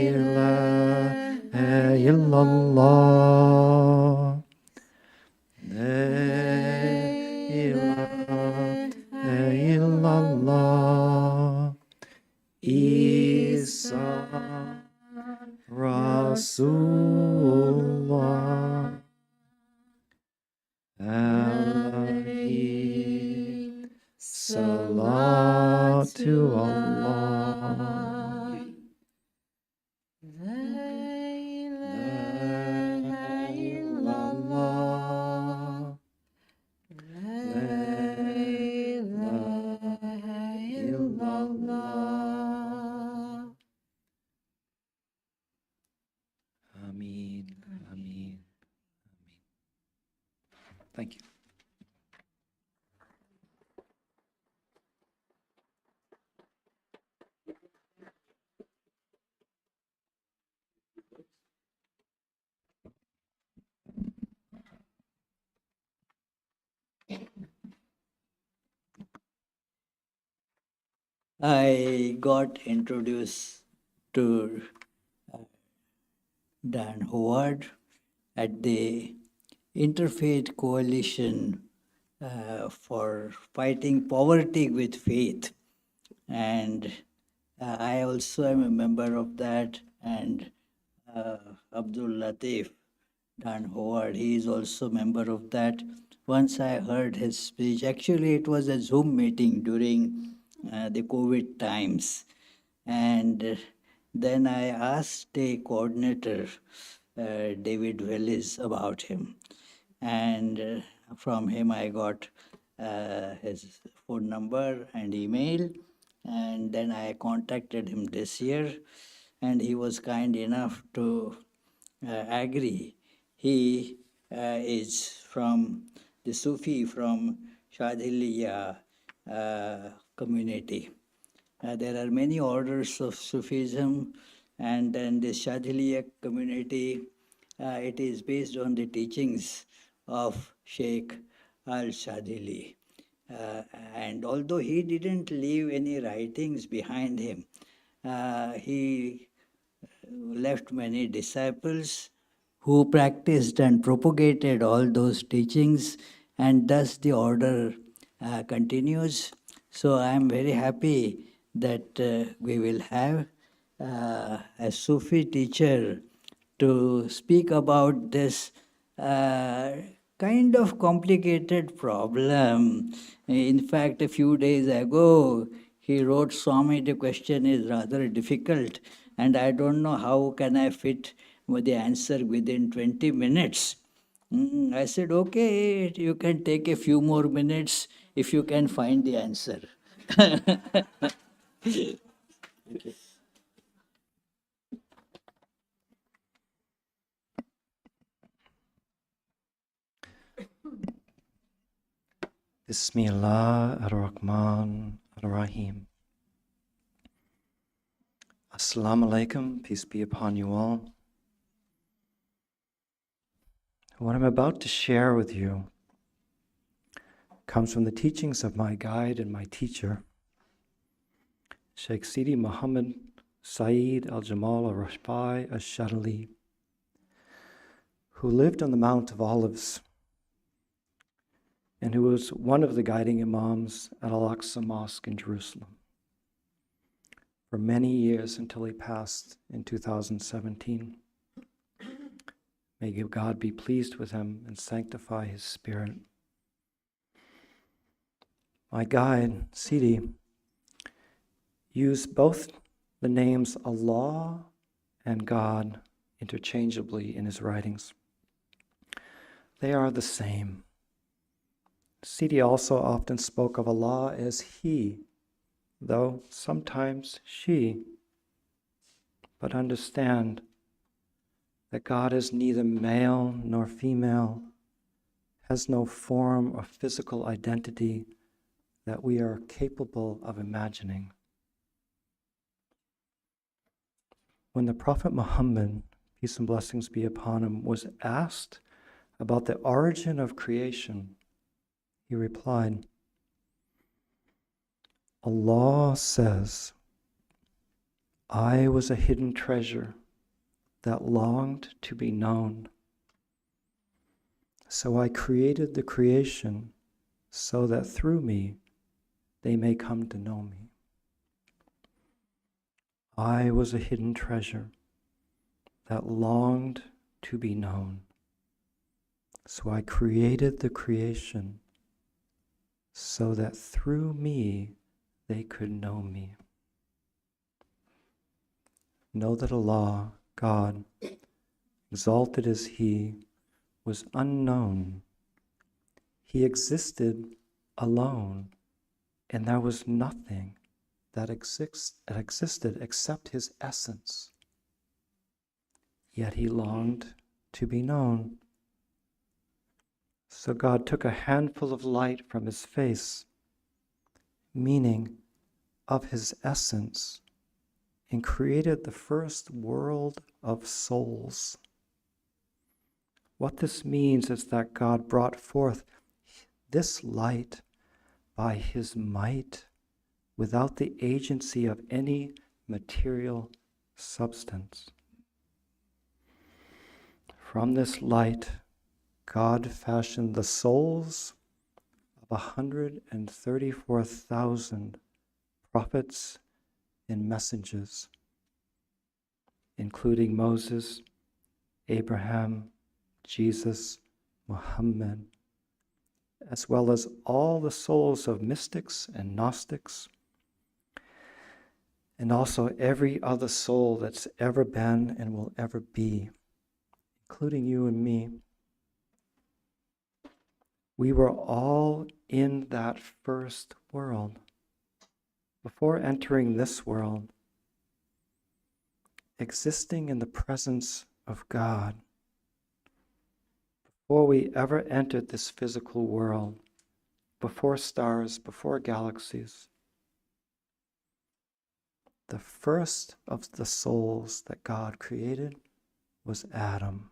I: ilaha illallah, La ilaha illallah, Isa Rasulullah, Alaihi Salatu Allah. La ilaha illallah, La ilaha illallah. Ameen, ameen, ameen. Thank you.
A: I got introduced to Dan Howard at the Interfaith Coalition for Fighting Poverty with Faith. And I also am a member of that. And Abdul Latif, Dan Howard, he is also a member of that. Once I heard his speech, actually it was a Zoom meeting during the COVID times. And then I asked the coordinator, David Willis, about him. And from him I got his phone number and email. And then I contacted him this year, and he was kind enough to agree. He is from the Sufi from Shadhiliya community. There are many orders of Sufism, and then the Shadhiliya community, it is based on the teachings of Sheikh al-Shadhili. And although he didn't leave any writings behind him, he left many disciples who practiced and propagated all those teachings, and thus the order continues. So I am very happy that we will have a Sufi teacher to speak about this kind of complicated problem. In fact, a few days ago, he wrote, Swami, the question is rather difficult, and I don't know how can I fit the answer within 20 minutes. I said, okay, you can take a few more minutes if you can find the answer.
I: Bismillah ar-Rahman ar-Rahim. Assalamu alaikum, peace be upon you all. What I'm about to share with you comes from the teachings of my guide and my teacher, Sheikh Sidi Muhammad Saeed al-Jamal al-Rashbai al-Shadhili, who lived on the Mount of Olives and who was one of the guiding imams at Al-Aqsa Mosque in Jerusalem for many years until he passed in 2017. May God be pleased with him and sanctify his spirit. My guide, Sidi, used both the names Allah and God interchangeably in his writings. They are the same. Sidi also often spoke of Allah as He, though sometimes She. But understand that God is neither male nor female, has no form or physical identity that we are capable of imagining. When the Prophet Muhammad, peace and blessings be upon him, was asked about the origin of creation, he replied, Allah says, I was a hidden treasure that longed to be known. So I created the creation so that through me they may come to know me. I was a hidden treasure that longed to be known. So I created the creation so that through me they could know me. Know that Allah, God, exalted as He, was unknown. He existed alone, and there was nothing that existed except His essence. Yet He longed to be known. So God took a handful of light from His face, meaning of His essence, and created the first world of souls. What this means is that God brought forth this light by His might without the agency of any material substance. From this light, God fashioned the souls of 134,000 prophets and messengers, including Moses, Abraham, Jesus, Muhammad, as well as all the souls of mystics and Gnostics, and also every other soul that's ever been and will ever be, including you and me. We were all in that first world. Before entering this world, existing in the presence of God, before we ever entered this physical world, before stars, before galaxies, the first of the souls that God created was Adam.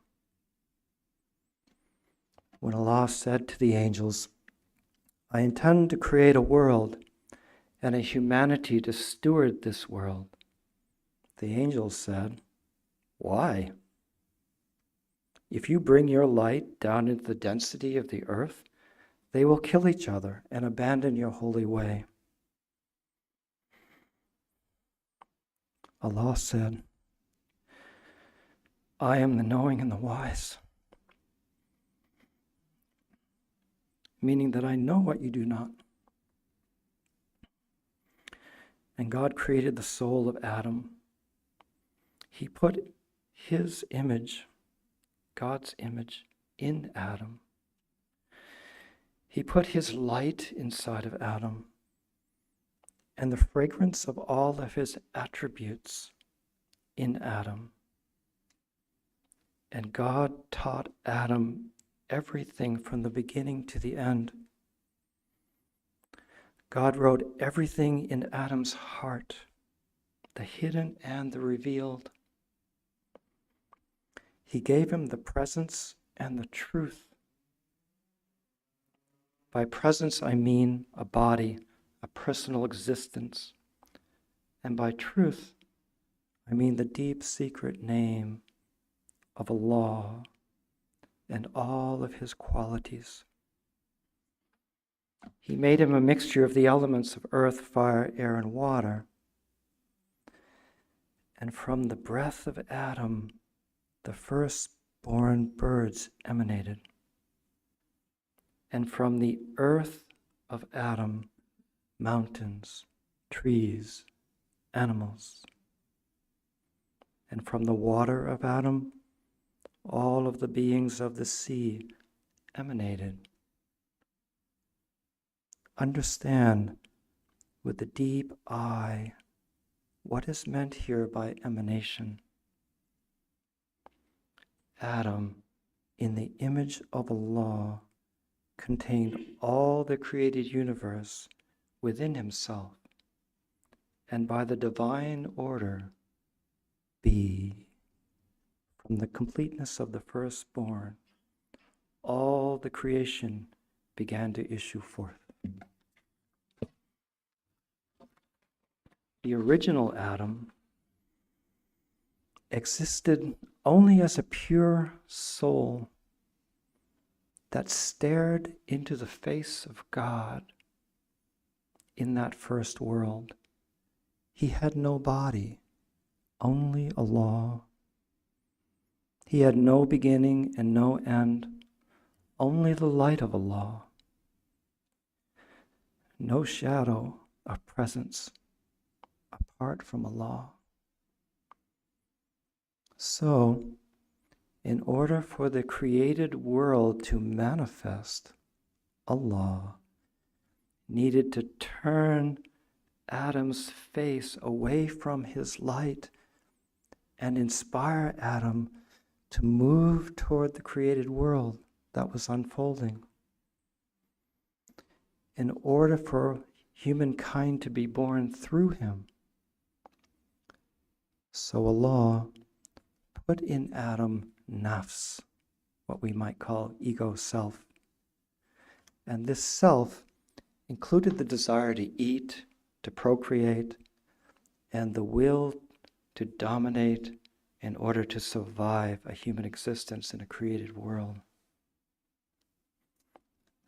I: When Allah said to the angels, I intend to create a world and a humanity to steward this world, the angels said, why? If you bring your light down into the density of the earth, they will kill each other and abandon your holy way. Allah said, I am the knowing and the wise, meaning that I know what you do not. And God created the soul of Adam. He put His image, God's image, in Adam. He put His light inside of Adam, and the fragrance of all of His attributes in Adam. And God taught Adam everything from the beginning to the end. God wrote everything in Adam's heart, the hidden and the revealed. He gave him the presence and the truth. By presence, I mean a body, a personal existence. And by truth, I mean the deep secret name of Allah and all of His qualities. He made him a mixture of the elements of earth, fire, air, and water. And from the breath of Adam, the firstborn birds emanated. And from the earth of Adam, mountains, trees, animals. And from the water of Adam, all of the beings of the sea emanated. Understand with the deep eye what is meant here by emanation. Adam, in the image of Allah, contained all the created universe within himself, and by the divine order, be. From the completeness of the firstborn, all the creation began to issue forth. The original Adam existed only as a pure soul that stared into the face of God in that first world. He had no body, only Allah. He had no beginning and no end, only the light of Allah. No shadow of presence apart from Allah. So, in order for the created world to manifest, Allah needed to turn Adam's face away from his light and inspire Adam to move toward the created world that was unfolding. In order for humankind to be born through him. So Allah put in Adam nafs, what we might call ego self. And this self included the desire to eat, to procreate, and the will to dominate in order to survive a human existence in a created world.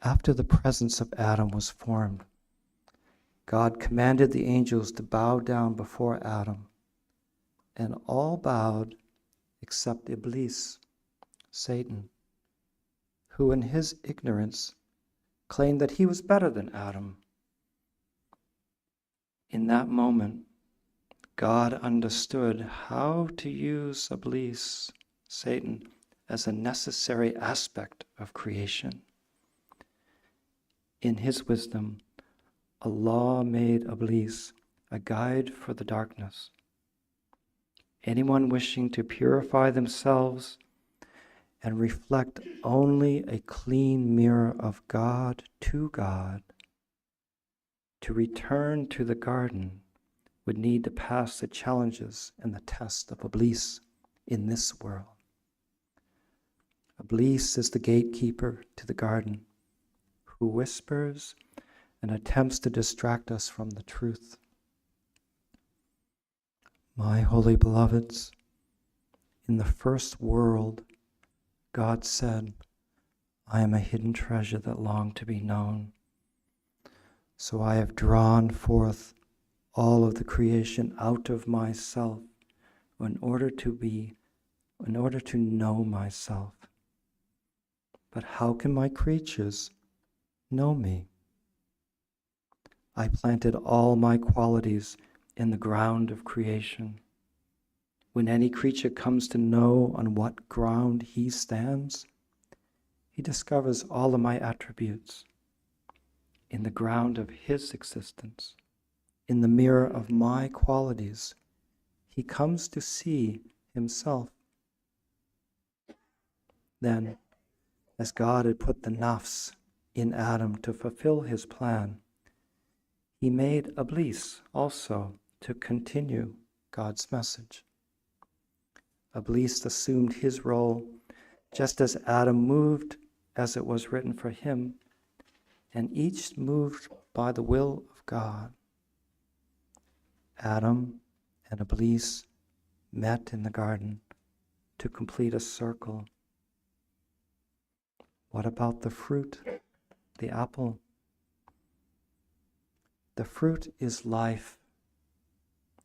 I: After the presence of Adam was formed, God commanded the angels to bow down before Adam, and all bowed except Iblis, Satan, who in his ignorance claimed that he was better than Adam. In that moment, God understood how to use Iblis, Satan, as a necessary aspect of creation. In his wisdom, Allah made Iblis a guide for the darkness. Anyone wishing to purify themselves and reflect only a clean mirror of God, to return to the garden, would need to pass the challenges and the test of Iblis in this world. Iblis is the gatekeeper to the garden, who whispers and attempts to distract us from the truth. My holy beloveds, in the first world, God said, I am a hidden treasure that longed to be known. So I have drawn forth all of the creation out of myself in order to know myself. But how can my creatures know me? I planted all my qualities in the ground of creation. When any creature comes to know on what ground he stands, he discovers all of my attributes in the ground of his existence. In the mirror of my qualities, he comes to see himself. Then, as God had put the nafs in Adam to fulfill his plan, he made Iblis also to continue God's message. Iblis assumed his role just as Adam moved as it was written for him, and each moved by the will of God. Adam and Iblis met in the garden to complete a circle. What about the fruit, the apple? The fruit is life,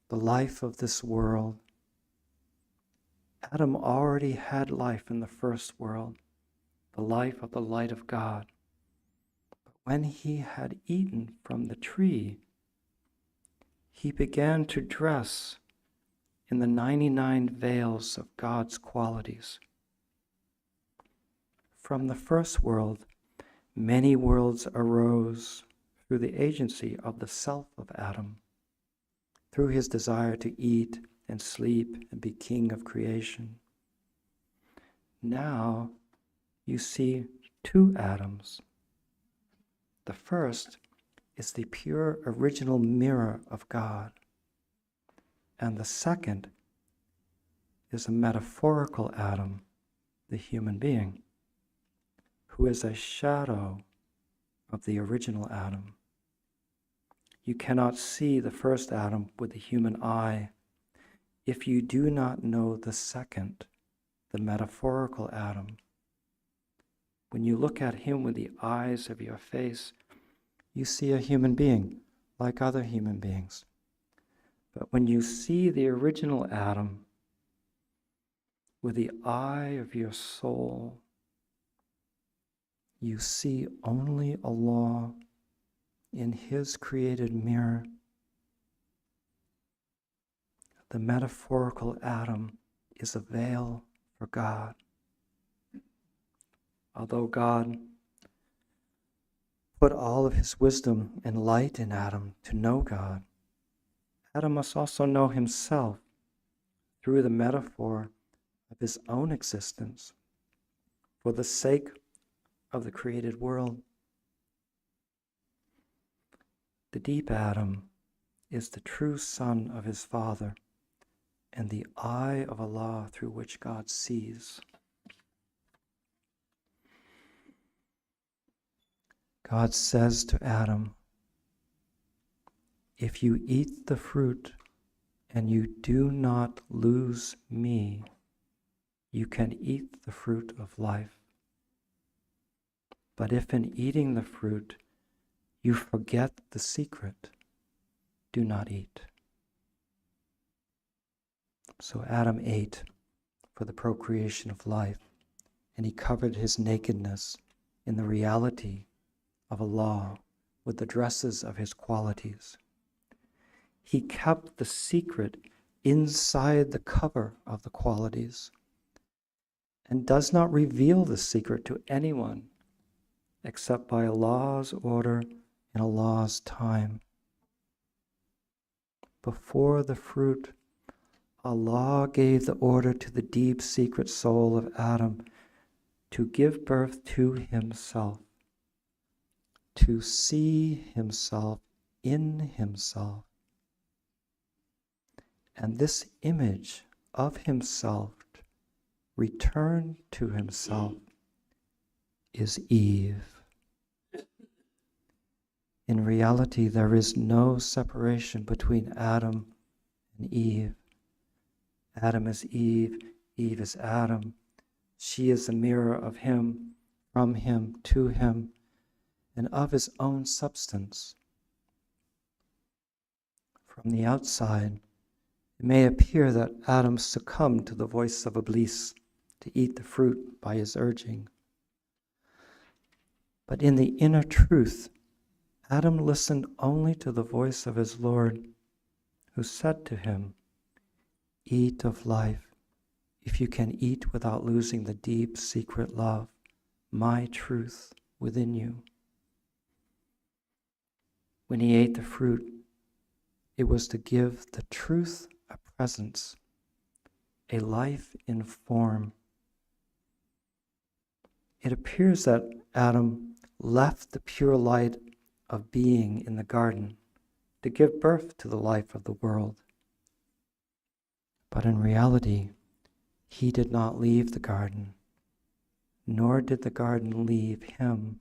I: the life of this world. Adam already had life in the first world, the life of the light of God. But when he had eaten from the tree, he began to dress in the 99 veils of God's qualities. From the first world, many worlds arose through the agency of the self of Adam, through his desire to eat and sleep and be king of creation. Now you see two Adams. The first is the pure original mirror of God, and the second is a metaphorical Adam, the human being, who is a shadow of the original Adam. You cannot see the first Adam with the human eye if you do not know the second, the metaphorical Adam. When you look at him with the eyes of your face, you see a human being like other human beings. But when you see the original Adam with the eye of your soul, you see only Allah in his created mirror. The metaphorical Adam is a veil for God. Although God put all of his wisdom and light in Adam to know God, Adam must also know himself through the metaphor of his own existence for the sake of the created world. The deep Adam is the true son of his father and the eye of Allah through which God sees. God says to Adam, if you eat the fruit and you do not lose me, you can eat the fruit of life. But if in eating the fruit you forget the secret, do not eat. So Adam ate for the procreation of life, and he covered his nakedness in the reality of Allah with the dresses of his qualities. He kept the secret inside the cover of the qualities and does not reveal the secret to anyone except by Allah's order in Allah's time. Before the fruit, Allah gave the order to the deep secret soul of Adam to give birth to himself, to see himself in himself. And this image of himself returned to himself is Eve. In reality, there is no separation between Adam and Eve. Adam is Eve, Eve is Adam. She is the mirror of him, from him, to him, and of his own substance. From the outside, it may appear that Adam succumbed to the voice of Iblis to eat the fruit by his urging. But in the inner truth, Adam listened only to the voice of his Lord, who said to him, "Eat of life, if you can eat without losing the deep secret love, my truth within you." When he ate the fruit, it was to give the truth a presence, a life in form. It appears that Adam left the pure light of being in the garden to give birth to the life of the world. But in reality, he did not leave the garden, nor did the garden leave him.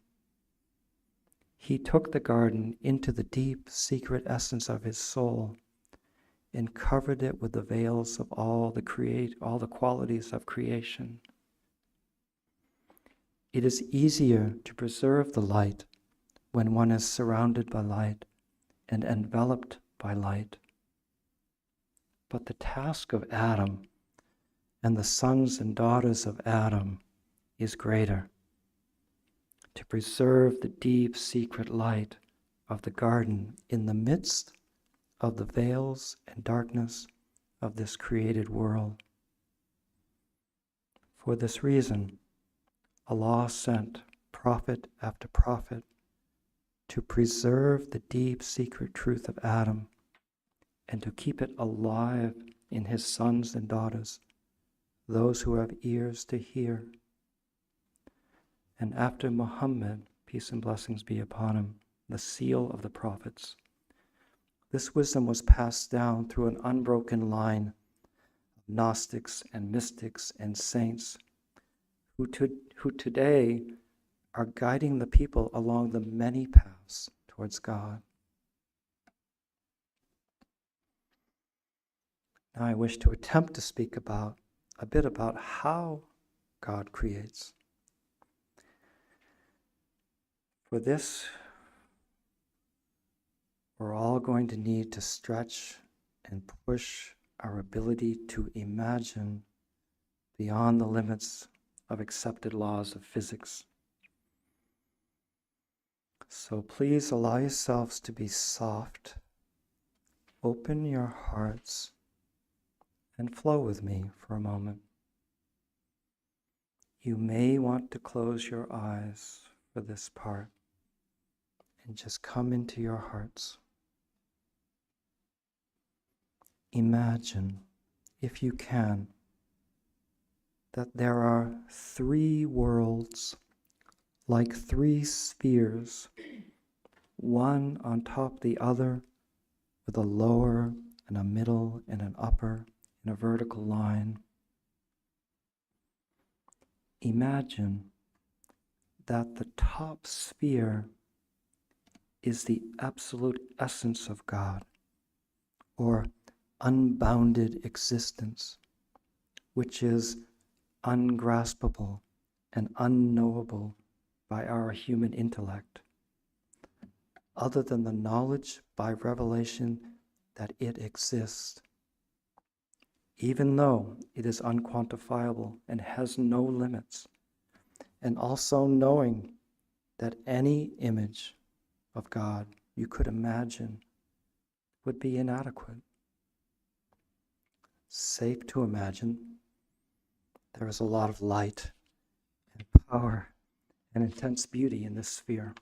I: He took the garden into the deep, secret essence of his soul and covered it with the veils of all the qualities of creation. It is easier to preserve the light when one is surrounded by light
J: and enveloped by light. But the task of Adam and the sons and daughters of Adam is greater: to preserve the deep secret light of the garden in the midst of the veils and darkness of this created world. For this reason, Allah sent prophet after prophet to preserve the deep secret truth of Adam and to keep it alive in his sons and daughters, those who have ears to hear. And after Muhammad, peace and blessings be upon him, the seal of the prophets, this wisdom was passed down through an unbroken line of Gnostics and mystics and saints who today are guiding the people along the many paths towards God. Now I wish to attempt to speak a bit about how God creates. For this, we're all going to need to stretch and push our ability to imagine beyond the limits of accepted laws of physics. So please allow yourselves to be soft, open your hearts, and flow with me for a moment. You may want to close your eyes for this part and just come into your hearts. Imagine, if you can, that there are 3 worlds, like 3 spheres, one on top of the other, with a lower and a middle and an upper in a vertical line. Imagine that the top sphere is the absolute essence of God, or unbounded existence, which is ungraspable and unknowable by our human intellect, other than the knowledge by revelation that it exists, even though it is unquantifiable and has no limits, and also knowing that any image of God you could imagine would be inadequate. Safe to imagine there is a lot of light and power and intense beauty in this sphere.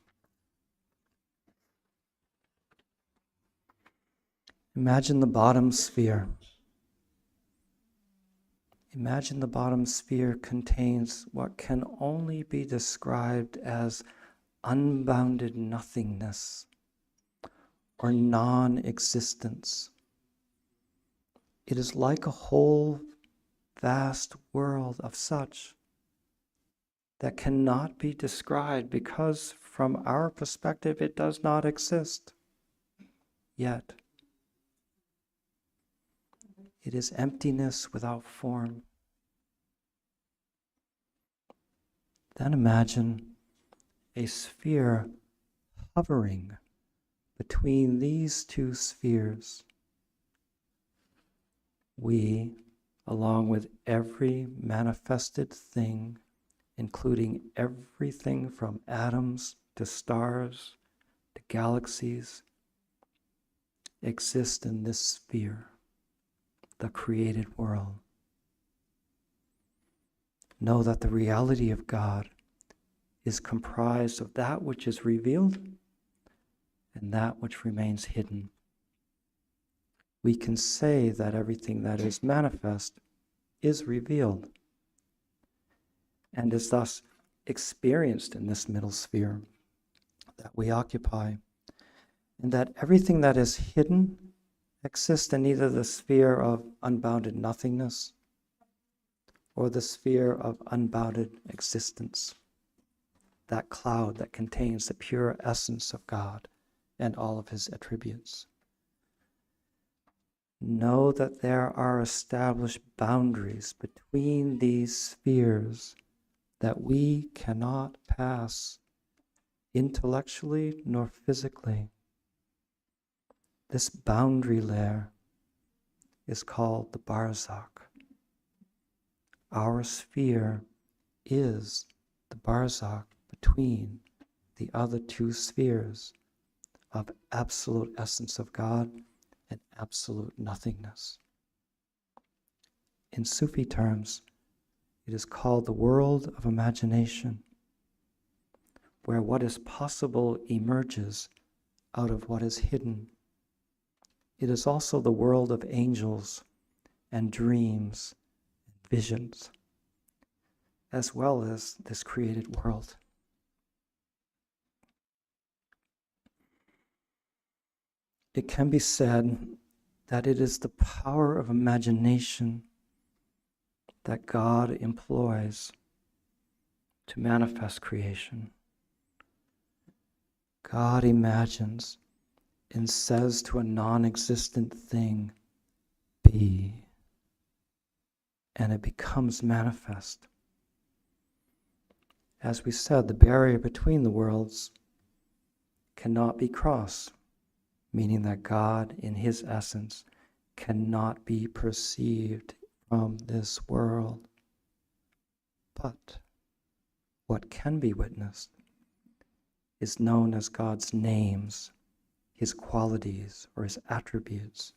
J: Imagine the bottom sphere. Imagine the bottom sphere contains what can only be described as unbounded nothingness or non-existence. It is like a whole vast world of such that cannot be described because from our perspective it does not exist yet. It is emptiness without form. Then imagine a sphere hovering between these 2 spheres. We, along with every manifested thing, including everything from atoms to stars to galaxies, exist in this sphere, the created world. Know that the reality of God is comprised of that which is revealed and that which remains hidden. We can say that everything that is manifest is revealed and is thus experienced in this middle sphere that we occupy, and that everything that is hidden exists in either the sphere of unbounded nothingness or the sphere of unbounded existence, that cloud that contains the pure essence of God and all of his attributes. Know that there are established boundaries between these spheres that we cannot pass intellectually nor physically. This boundary layer is called the barzakh. Our sphere is the barzakh between the other two spheres of absolute essence of God and absolute nothingness. In Sufi terms, it is called the world of imagination, where what is possible emerges out of what is hidden. It is also the world of angels and dreams and visions, as well as this created world. It can be said that it is the power of imagination that God employs to manifest creation. God imagines and says to a non-existent thing, be, and it becomes manifest. As we said, the barrier between the worlds cannot be crossed, meaning that God, in his essence, cannot be perceived from this world. But what can be witnessed is known as God's names, his qualities, or his attributes,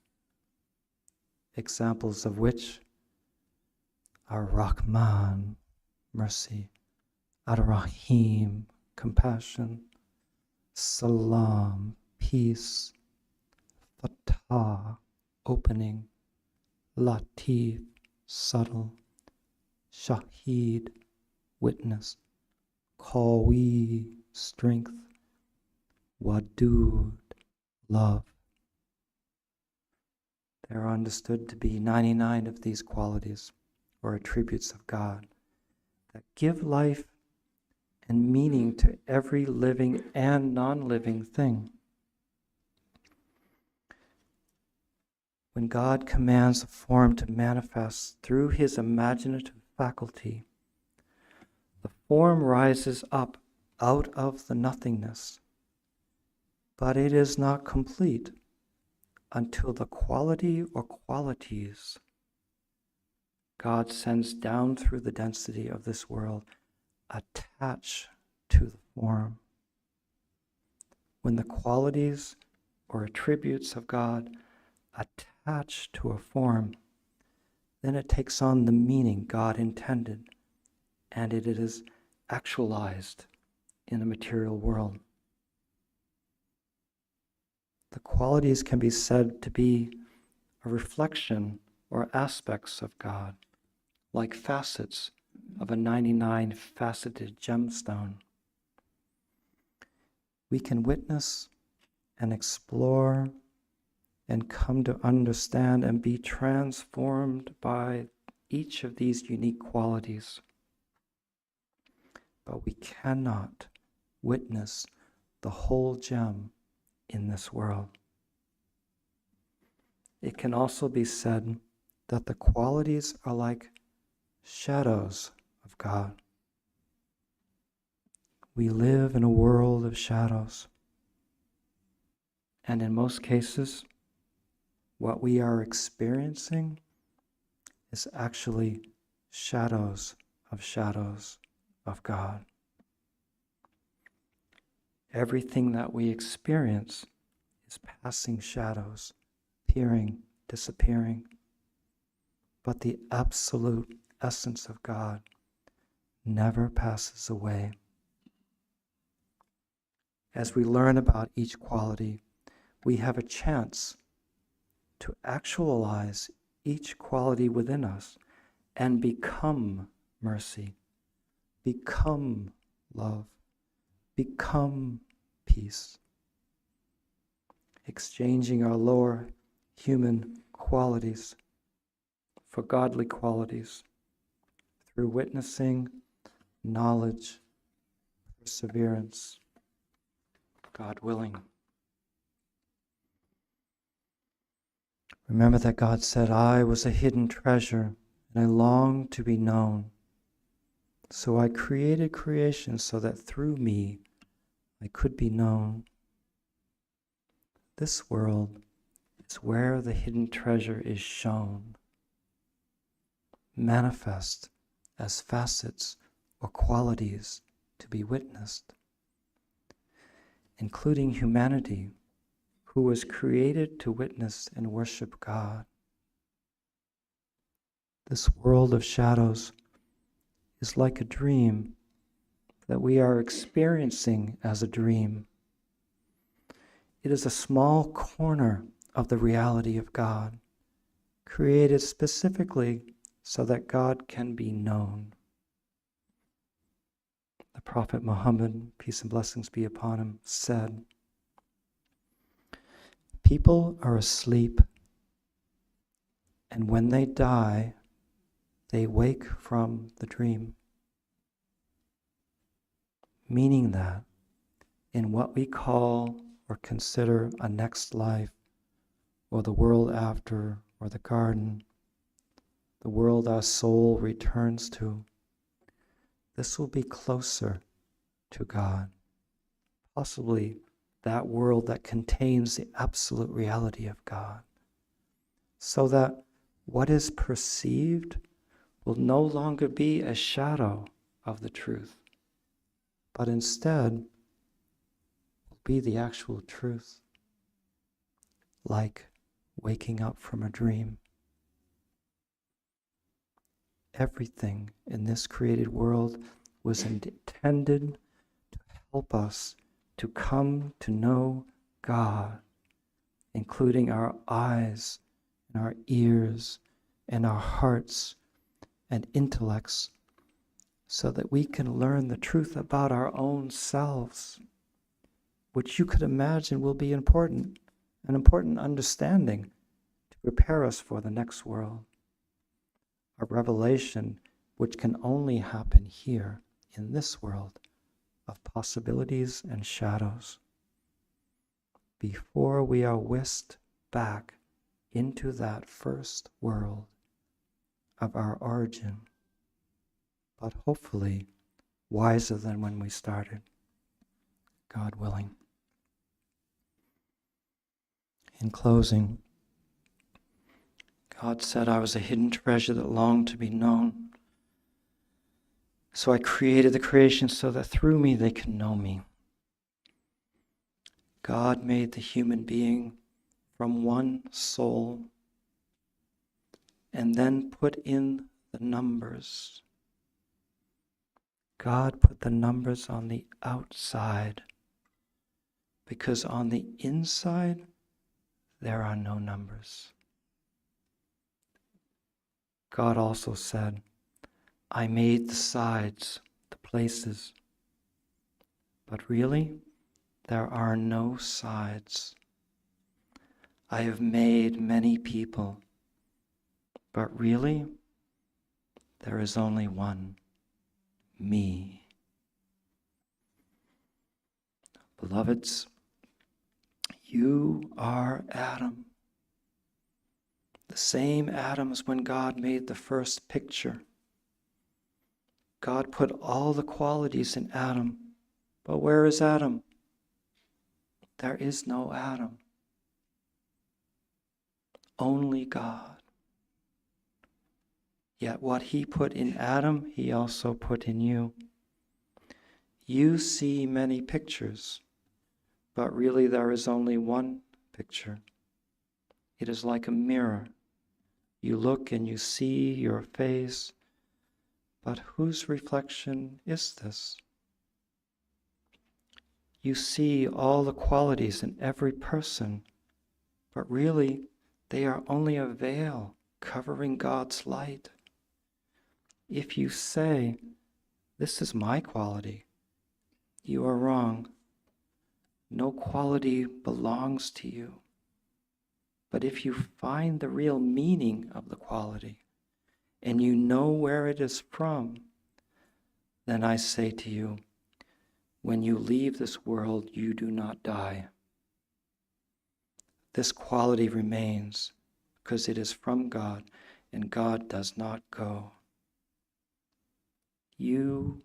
J: examples of which are Rahman, mercy, Ar-Rahim, compassion, Salam, peace, Fatah, opening, Latif, subtle, Shahid, witness, Qawi, strength, Wadud, love. There are understood to be 99 of these qualities or attributes of God that give life and meaning to every living and non-living thing. When God commands a form to manifest through his imaginative faculty, the form rises up out of the nothingness, but it is not complete until the quality or qualities God sends down through the density of this world attach to the form. When the qualities or attributes of God attach to a form, then it takes on the meaning God intended, and it is actualized in the material world. The qualities can be said to be a reflection or aspects of God, like facets of a 99-faceted gemstone. We can witness and explore and come to understand and be transformed by each of these unique qualities. But we cannot witness the whole gem in this world. It can also be said that the qualities are like shadows of God. We live in a world of shadows, and in most cases, what we are experiencing is actually shadows of God. Everything that we experience is passing shadows, appearing, disappearing. But the absolute essence of God never passes away. As we learn about each quality, we have a chance to actualize each quality within us and become mercy, become love, become peace, exchanging our lower human qualities for godly qualities through witnessing, knowledge, perseverance, God willing. Remember that God said, I was a hidden treasure and I longed to be known. So I created creation so that through me I could be known. This world is where the hidden treasure is shown, manifest as facets or qualities to be witnessed, including humanity, who was created to witness and worship God. This world of shadows is like a dream that we are experiencing as a dream. It is a small corner of the reality of God, created specifically so that God can be known. The Prophet Muhammad, peace and blessings be upon him, said, "People are asleep, and when they die, they wake from the dream." Meaning that in what we call or consider a next life, or the world after, or the garden, the world our soul returns to, this will be closer to God, possibly that world that contains the absolute reality of God, so that what is perceived will no longer be a shadow of the truth, but instead will be the actual truth, like waking up from a dream. Everything in this created world was intended to help us to come to know God, including our eyes and our ears and our hearts and intellects, so that we can learn the truth about our own selves, which you could imagine will be important, an important understanding to prepare us for the next world. A revelation which can only happen here in this world of possibilities and shadows, before we are whisked back into that first world of our origin, but hopefully wiser than when we started, God willing. In closing, God said I was a hidden treasure that longed to be known. So I created the creation so that through me they can know me. God made the human being from one soul and then put in the numbers. God put the numbers on the outside, because on the inside there are no numbers. God also said, I made the sides, the places, but really there are no sides. I have made many people, but really there is only one, me. Beloveds, you are Adam. The same Adam as when God made the first picture. God put all the qualities in Adam, but where is Adam? There is no Adam. Only God. Yet what he put in Adam, he also put in you. You see many pictures, but really there is only one picture. It is like a mirror. You look and you see your face, but whose reflection is this? You see all the qualities in every person, but really they are only a veil covering God's light. If you say, this is my quality, you are wrong. No quality belongs to you. But if you find the real meaning of the quality, and you know where it is from, then I say to you, when you leave this world, you do not die. This quality remains because it is from God, and God does not go. You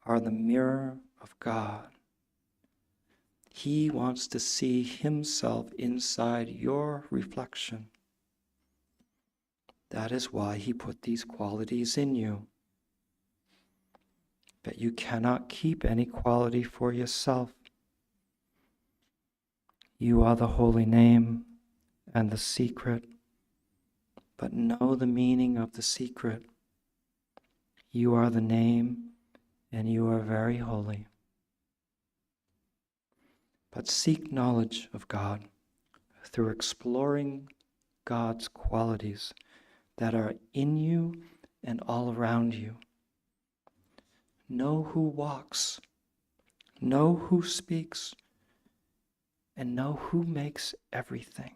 J: are the mirror of God. He wants to see himself inside your reflection. That is why he put these qualities in you. But you cannot keep any quality for yourself. You are the holy name and the secret, but know the meaning of the secret. You are the name and you are very holy. But seek knowledge of God through exploring God's qualities that are in you and all around you. Know who walks, know who speaks, and know who makes everything.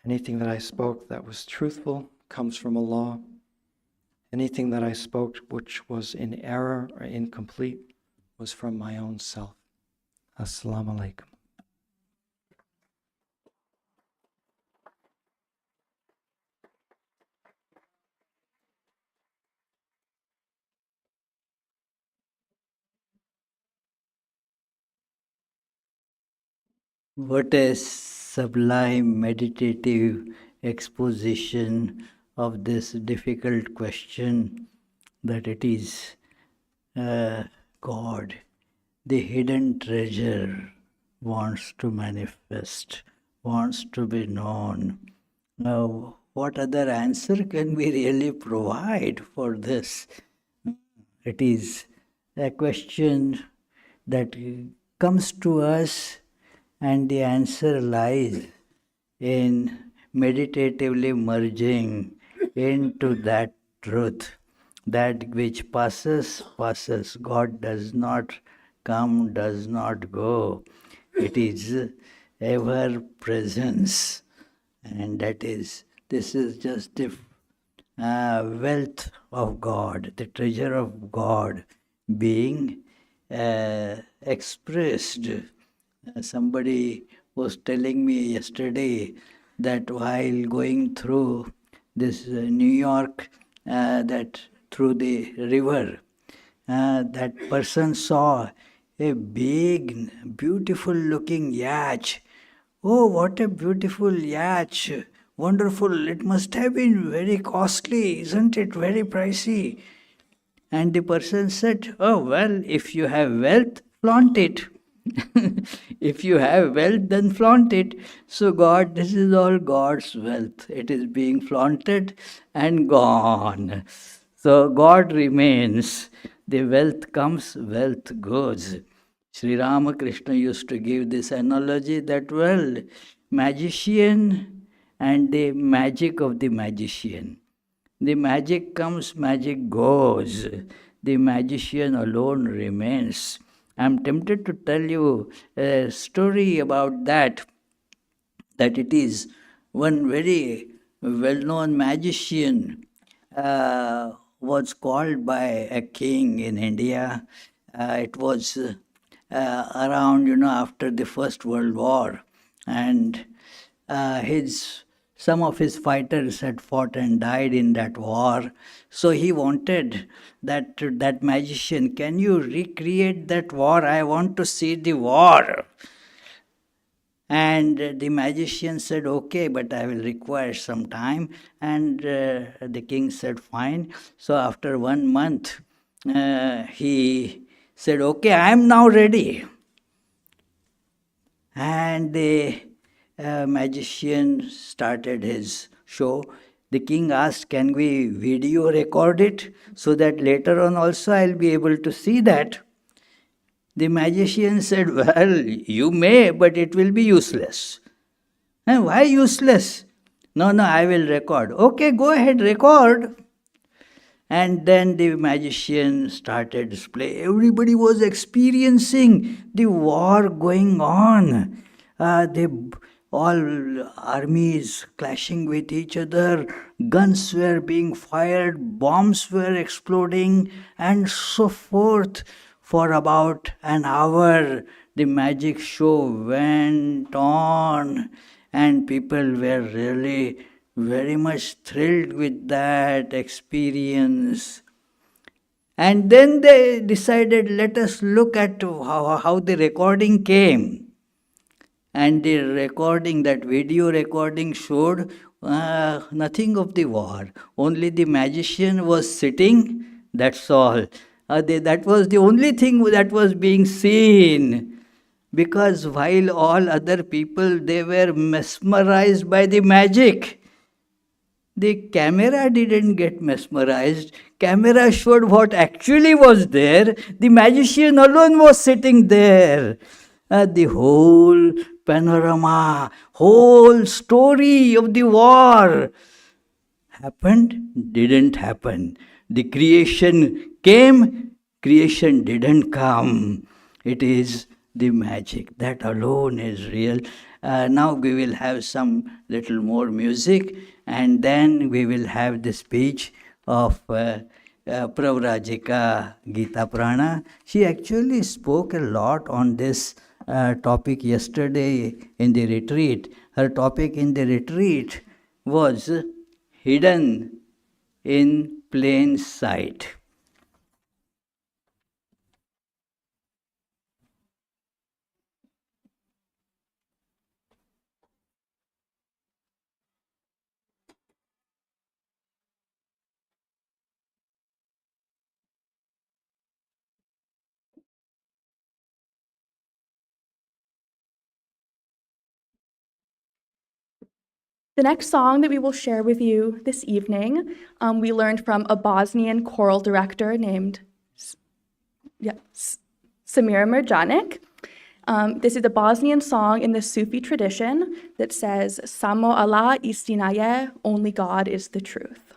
J: Anything that I spoke that was truthful comes from Allah. Anything that I spoke which was in error or incomplete was from my own self. Assalamu alaikum.
A: What a sublime meditative exposition of this difficult question, that it is God, the hidden treasure, wants to manifest, wants to be known. Now, what other answer can we really provide for this? It is a question that comes to us, and the answer lies in meditatively merging into that truth. That which passes, passes. God does not come, does not go. It is ever presence. And this is just the wealth of God, the treasure of God being expressed. Somebody was telling me yesterday that while going through this New York, that through the river, that person saw a big, beautiful looking yacht. Oh, what a beautiful yacht! Wonderful. It must have been very costly, isn't it? Very pricey. And the person said, oh, well, if you have wealth, flaunt it. If you have wealth, then flaunt it. So God, this is all God's wealth. It is being flaunted and gone. So God remains. The wealth comes, wealth goes. Sri Ramakrishna used to give this analogy that, well, magician and the magic of the magician. The magic comes, magic goes. The magician alone remains. I'm tempted to tell you a story about that it is one very well-known magician was called by a king in India. It was around, after the First World War. And some of his fighters had fought and died in that war. So he wanted that magician, can you recreate that war? I want to see the war. And the magician said, okay, but I will require some time. And the king said, fine. So after 1 month, he said, okay, I am now ready. And the magician started his show. The king asked, can we video record it so that later on also I'll be able to see that? The magician said, well, you may, but it will be useless. And why useless? No, I will record. Okay, go ahead, record. And then the magician started display. Everybody was experiencing the war going on. All armies clashing with each other, guns were being fired, bombs were exploding, and so forth. For about an hour, the magic show went on, and people were really very much thrilled with that experience. And then they decided, let us look at how the recording came. And the recording, that video recording, showed nothing of the war. Only the magician was sitting, that's all. That was the only thing that was being seen. Because while all other people, they were mesmerized by the magic, the camera didn't get mesmerized. Camera showed what actually was there. The magician alone was sitting there. The whole panorama, whole story of the war happened, didn't happen. The creation came, creation didn't come. It is the magic. That alone is real. Now we will have some little more music, and then we will have the speech of Pravrajika Gita Prana. She actually spoke a lot on this topic yesterday in the retreat. Her topic in the retreat was hidden in plain sight.
K: The next song that we will share with you this evening, we learned from a Bosnian choral director named Samira Mirjanic. This is a Bosnian song in the Sufi tradition that says, Samo Allah istinaye, only God is the truth.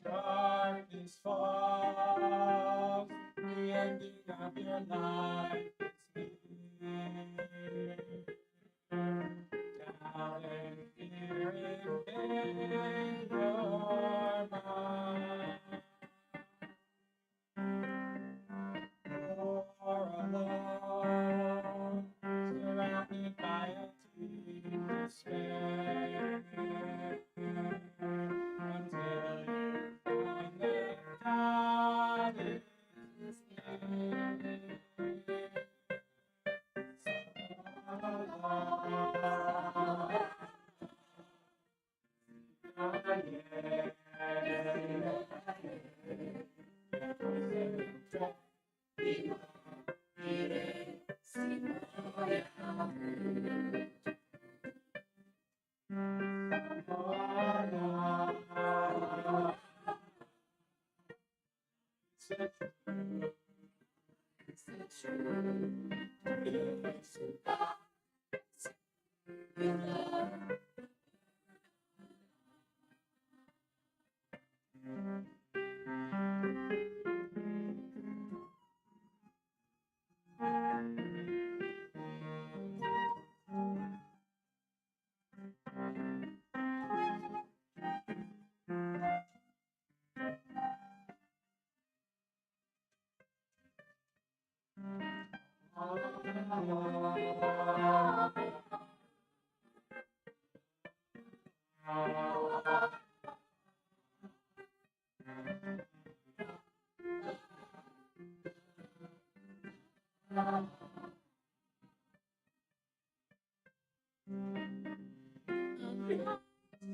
B: Darkness falls, the ending of your life is here.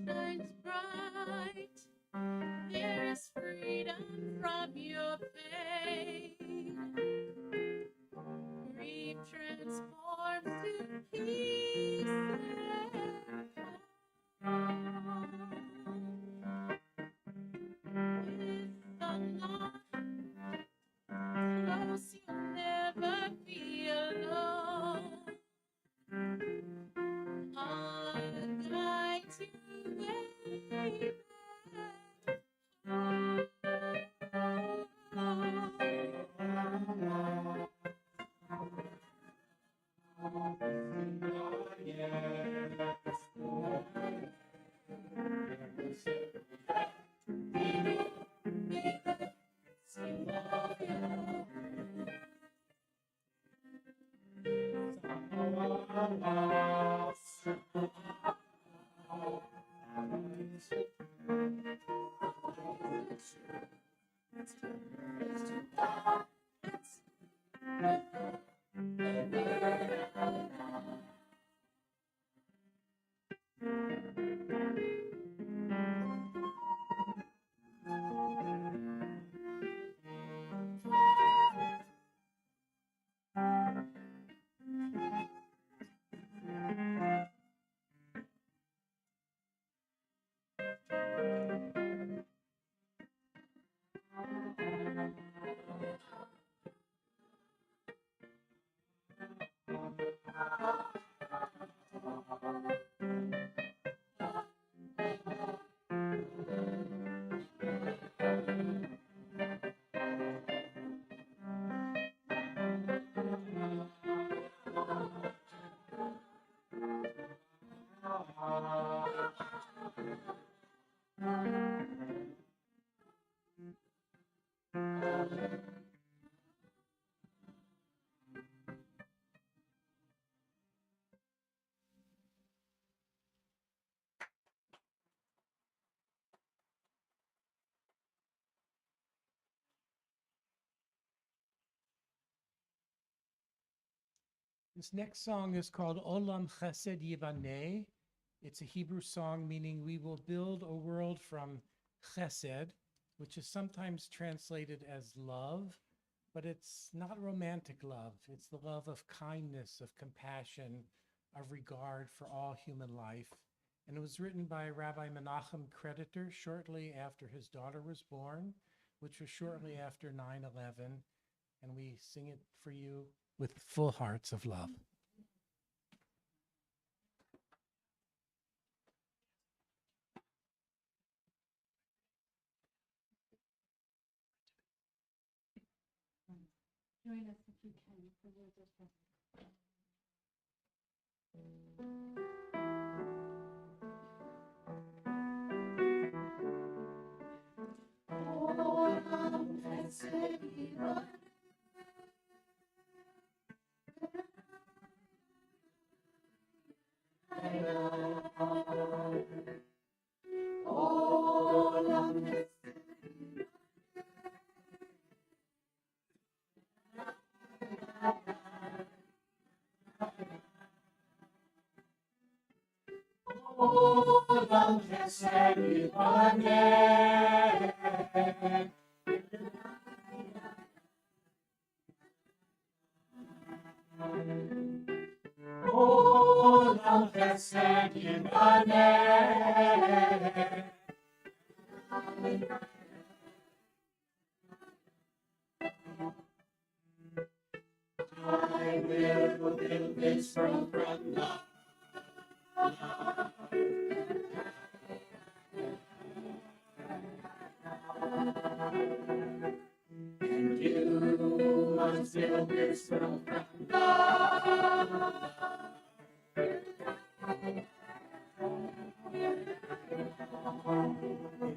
L: Shines bright. There is freedom from your pain. Grief transforms to peace and calm. With the Lord close, you'll never be alone. I'll guide you way
M: This next song is called Olam Chesed Yibaneh. It's a Hebrew song meaning we will build a world from chesed, which is sometimes translated as love, but it's not romantic love. It's the love of kindness, of compassion, of regard for all human life. And it was written by Rabbi Menachem Creditor shortly after his daughter was born, which was shortly after 9/11. And we sing it for you with full hearts of love.
L: Join us if you can for words of prayer.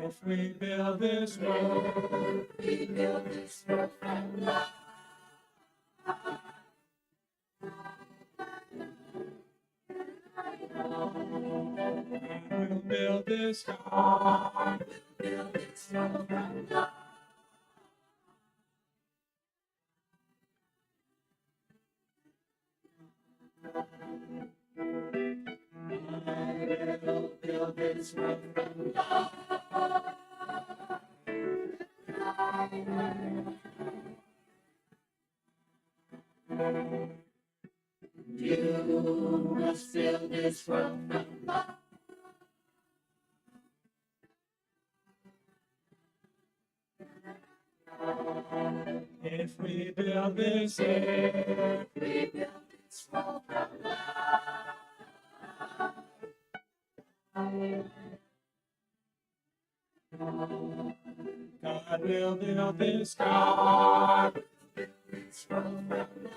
B: If we build this world, we build this world from love. build this God will build its throne from love. I will build its throne from love. You must build this throne from love. If we build this, if we build this throne from love, God will build this, God will build this throne from love.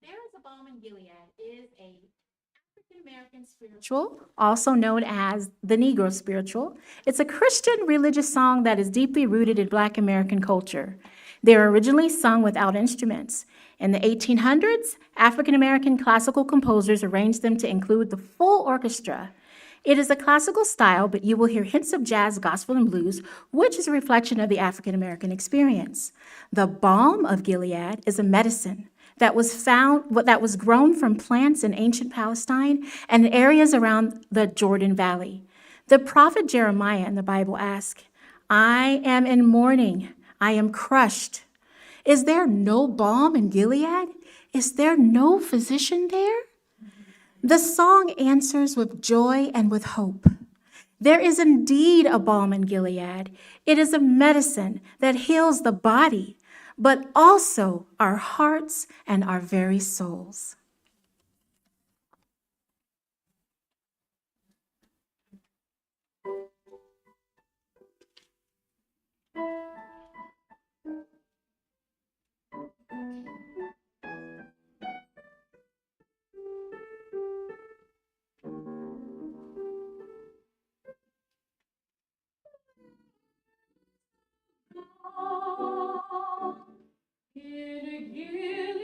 N: There is a Balm in Gilead is a African American spiritual, also known as the Negro spiritual. It's a Christian religious song that is deeply rooted in Black American culture. They were originally sung without instruments. In the 1800s, African American classical composers arranged them to include the full orchestra. It is a classical style, but you will hear hints of jazz, gospel, and blues, which is a reflection of the African American experience. The balm of Gilead is a medicine that was grown from plants in ancient Palestine and areas around the Jordan Valley. The prophet Jeremiah in the Bible asks, I am in mourning, I am crushed. Is there no balm in Gilead? Is there no physician there? The song answers with joy and with hope. There is indeed a balm in Gilead. It is a medicine that heals the body, but also our hearts and our very souls.
L: In Gilead,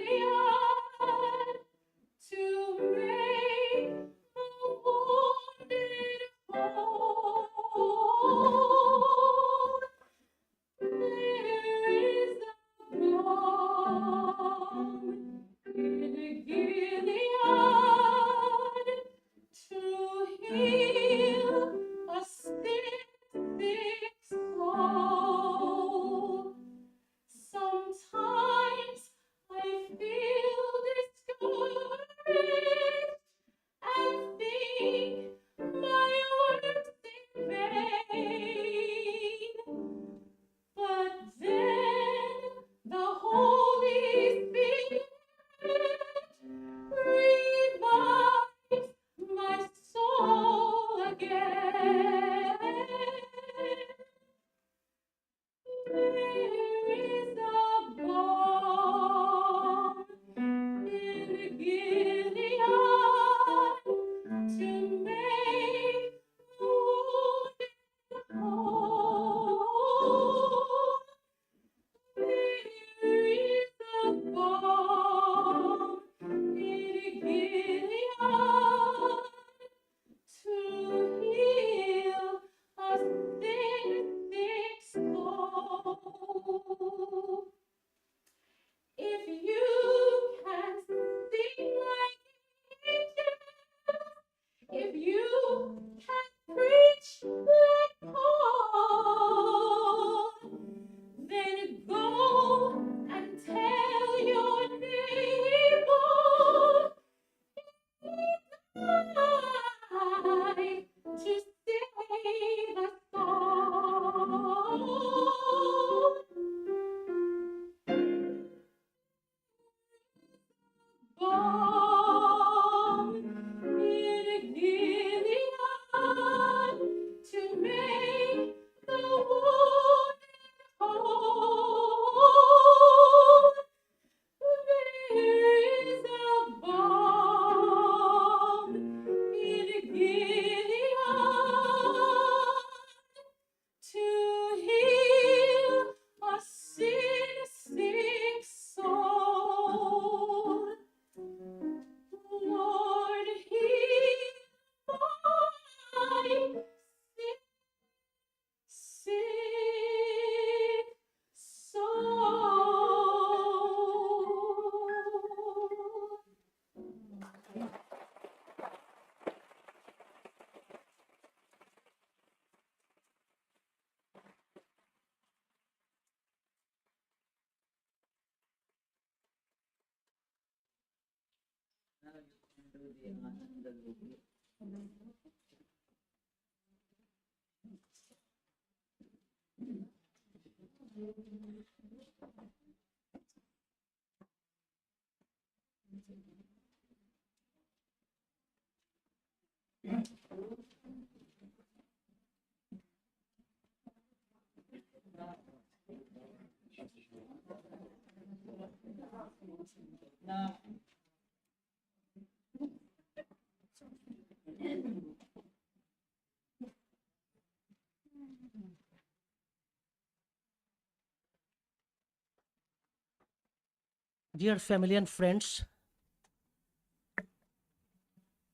O: Dear family and friends,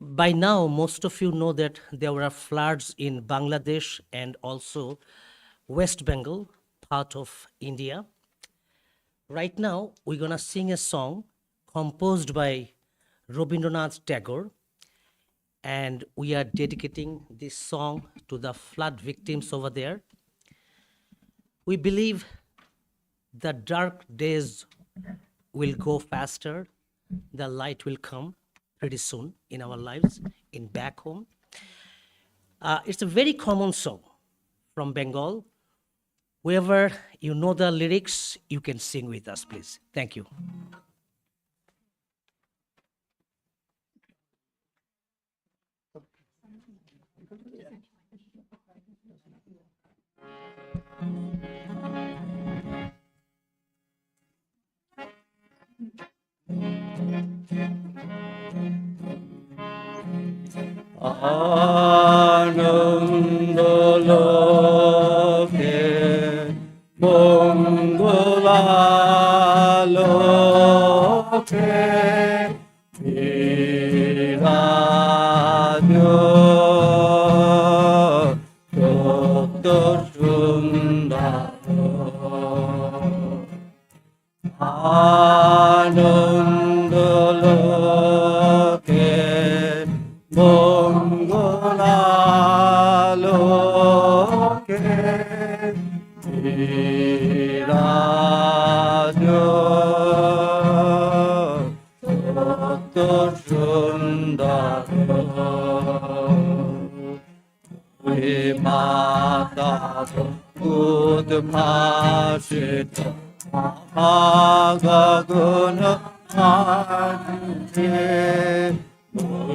O: by now most of you know that there were floods in Bangladesh and also West Bengal, part of India. Right now, we're gonna sing a song composed by Rabindranath Tagore, and we are dedicating this song to the flood victims over there. We believe the dark days will go faster, the light will come pretty soon in our lives, in back home. It's a very common song from Bengal. Whoever you know the lyrics, you can sing with us, please. Thank you.
B: Anandaloke Mongolaloke Viranyo Dr. Sundaro Anandaloke Mongolaloke Viranyo Dr. Sundaro Vimata Udbhashita Mahagaguna Mante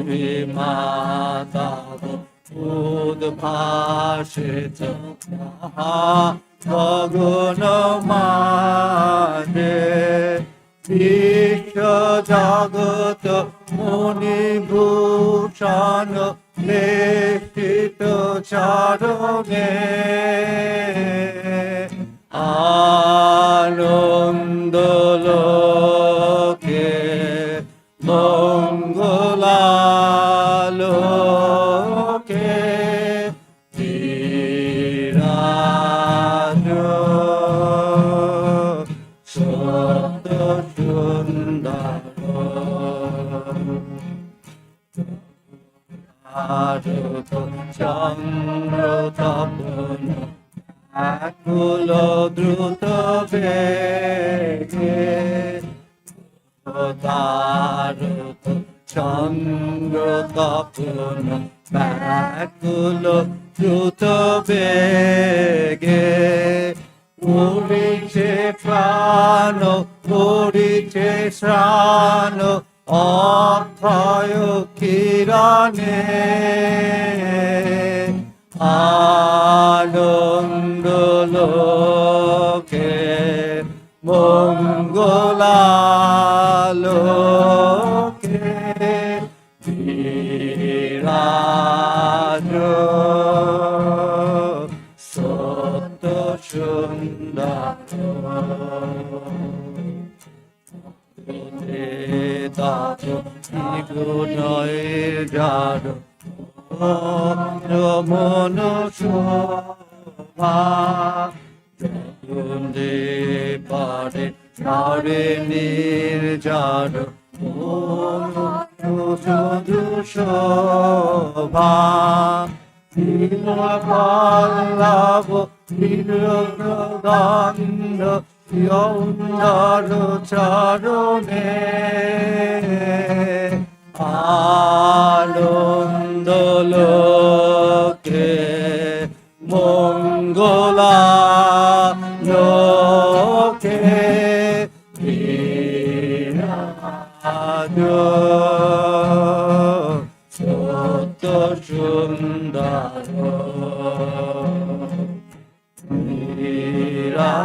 B: Vimata Udbhashita Mahagaguna Mante Vishwa Jagata Muni Bhushana Leshito Charone Anandaloke Mongolaloke Viranyo Satta Sundaro Adhuta Chandra Tapana Akulo Druta Vege Daruta Chandra Tapana Akulo Druta Vege Uriche Prano Uriche Srano Athayo Kirane Anandaloke Mongolaloke Viranyo Satta Sundaro Dato Igunoir Jado Ramono Shobha Jagunde Pade Jare Nirjado Sudhu Shobha Ilapallavo Ilaganda Yondaro Charone
J: আনন্দ লোকে মঙ্গলা লোকে বিরাজ সত্য সুন্দর বিরাজ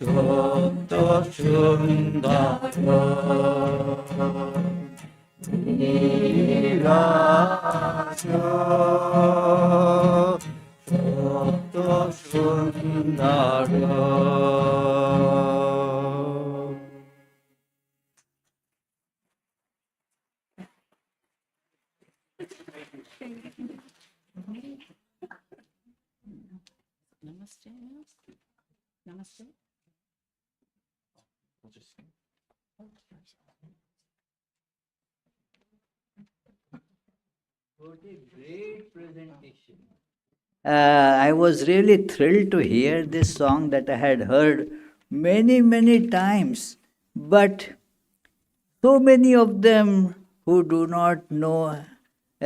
J: সত্য সুন্দর বিরাজ সত্য সুন্দর
E: Namaste. Namaste.
A: What a great presentation. I was really thrilled to hear this song that I had heard many, many times, but so many of them who do not know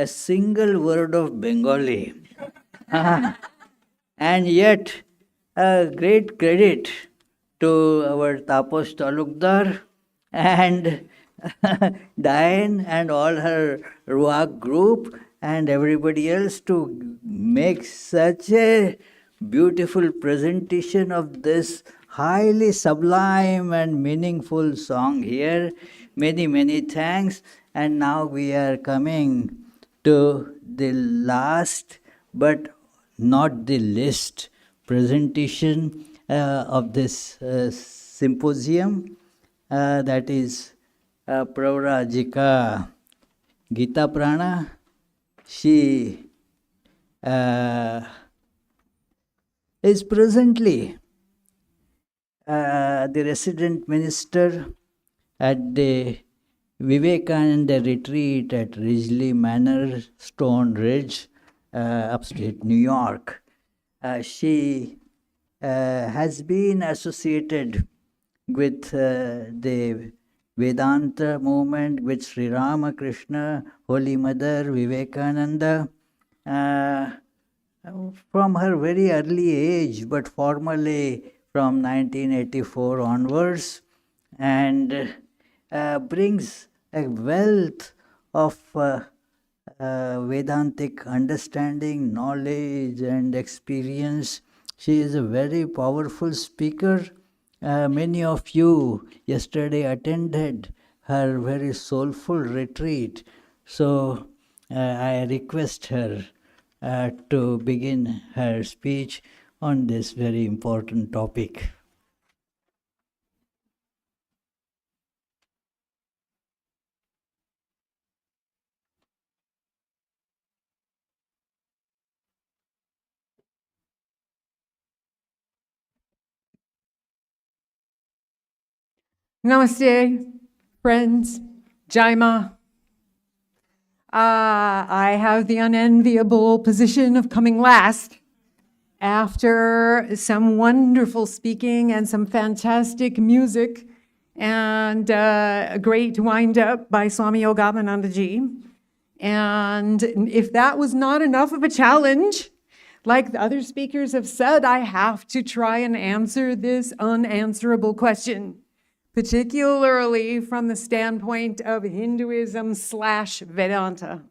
A: a single word of Bengali. And yet, great credit to our Tapos Talukdar and Diane and all her Ruak group and everybody else to make such a beautiful presentation of this highly sublime and meaningful song here. Many, many thanks. And now we are coming to the last but not the least presentation of this symposium, that is Pravrajika Gita Prana. She is presently the resident minister at the Vivekananda retreat at Ridgely Manor, Stone Ridge, upstate New York. She has been associated with the Vedanta movement, with Sri Ramakrishna, Holy Mother, Vivekananda, from her very early age, but formally from 1984 onwards, and brings a wealth of Vedantic understanding, knowledge, and experience. She is a very powerful speaker. Many of you yesterday attended her very soulful retreat. So I request her to begin her speech on this very important topic.
P: Namaste, friends. Jaima. I have the unenviable position of coming last after some wonderful speaking and some fantastic music and a great wind-up by Swami Yogavananda Ji. And if that was not enough of a challenge, like the other speakers have said, I have to try and answer this unanswerable question, particularly from the standpoint of Hinduism / Vedanta.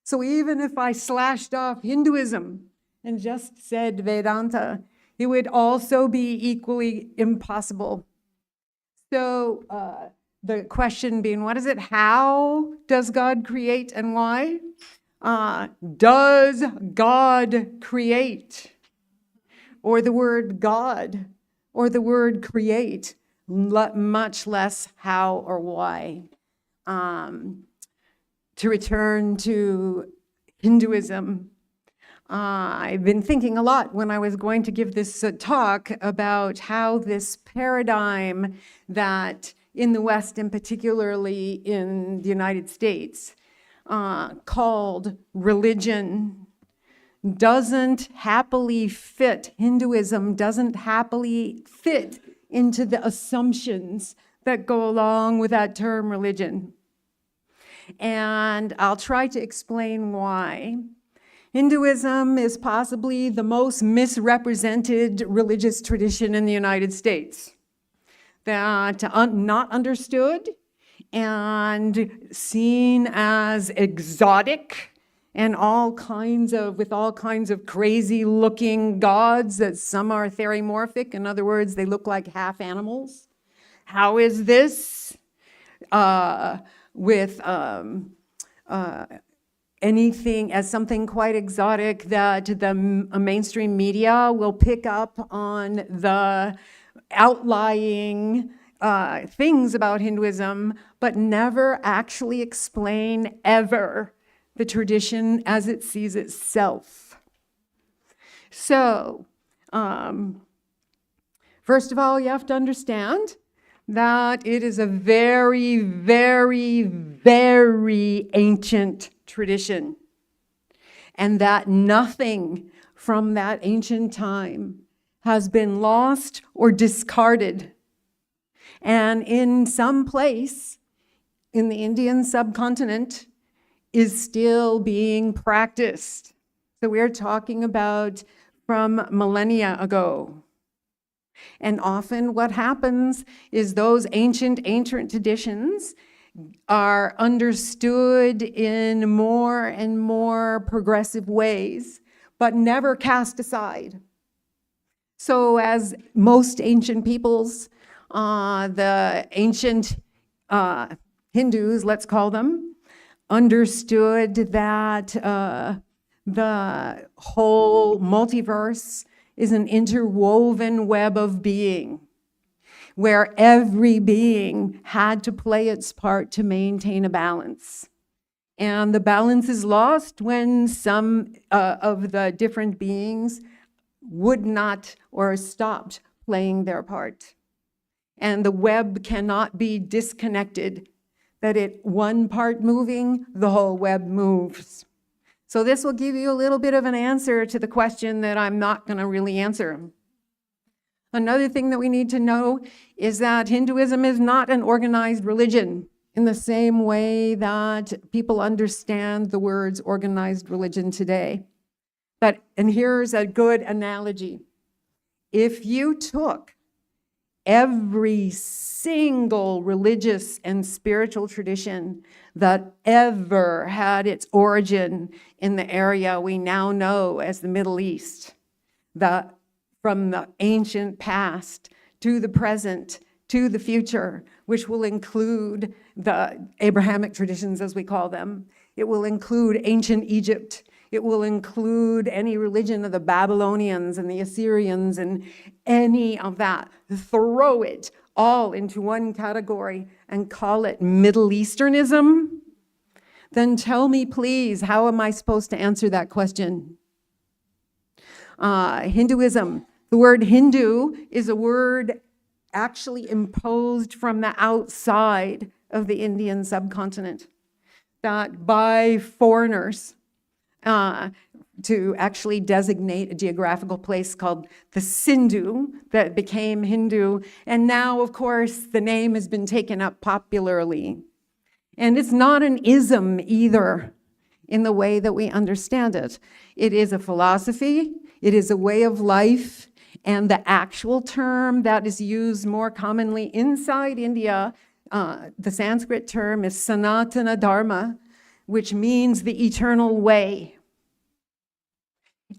P: So even if I slashed off Hinduism and just said Vedanta, it would also be equally impossible. So the question being, what is it? How does God create and why? Does God create? Or the word God, or the word create, much less how or why. To return to Hinduism, I've been thinking a lot when I was going to give this talk about how this paradigm that in the West and particularly in the United States called religion doesn't happily fit, Hinduism doesn't happily fit into the assumptions that go along with that term religion. And I'll try to explain why. Hinduism is possibly the most misrepresented religious tradition in the United States. That not understood and seen as exotic and with all kinds of crazy looking gods, that some are theromorphic. In other words, they look like half animals. How is this? With anything as something quite exotic that the mainstream media will pick up on the outlying things about Hinduism, but never actually explain ever the tradition as it sees itself. So, first of all, you have to understand that it is a very, very, very ancient tradition, and that nothing from that ancient time has been lost or discarded. And in some place in the Indian subcontinent is still being practiced. So we're talking about from millennia ago. And often what happens is those ancient traditions are understood in more and more progressive ways, but never cast aside. So as most ancient peoples, the ancient Hindus, let's call them, understood that the whole multiverse is an interwoven web of being, where every being had to play its part to maintain a balance. And the balance is lost when some of the different beings would not or stopped playing their part. And the web cannot be disconnected, that one part moving, the whole web moves. So this will give you a little bit of an answer to the question that I'm not going to really answer. Another thing that we need to know is that Hinduism is not an organized religion in the same way that people understand the words organized religion today. And here's a good analogy. If you took every single religious and spiritual tradition that ever had its origin in the area we now know as the Middle East, from the ancient past to the present to the future, which will include the Abrahamic traditions, as we call them. It will include ancient Egypt. It will include any religion of the Babylonians and the Assyrians and any of that. Throw it all into one category and call it Middle Easternism. Then tell me, please, how am I supposed to answer that question? Hinduism. The word Hindu is a word actually imposed from the outside of the Indian subcontinent, that by foreigners to actually designate a geographical place called the Sindhu that became Hindu. And now, of course, the name has been taken up popularly. And it's not an ism either in the way that we understand it. It is a philosophy, it is a way of life, and the actual term that is used more commonly inside India, the Sanskrit term is Sanatana Dharma, which means the eternal way.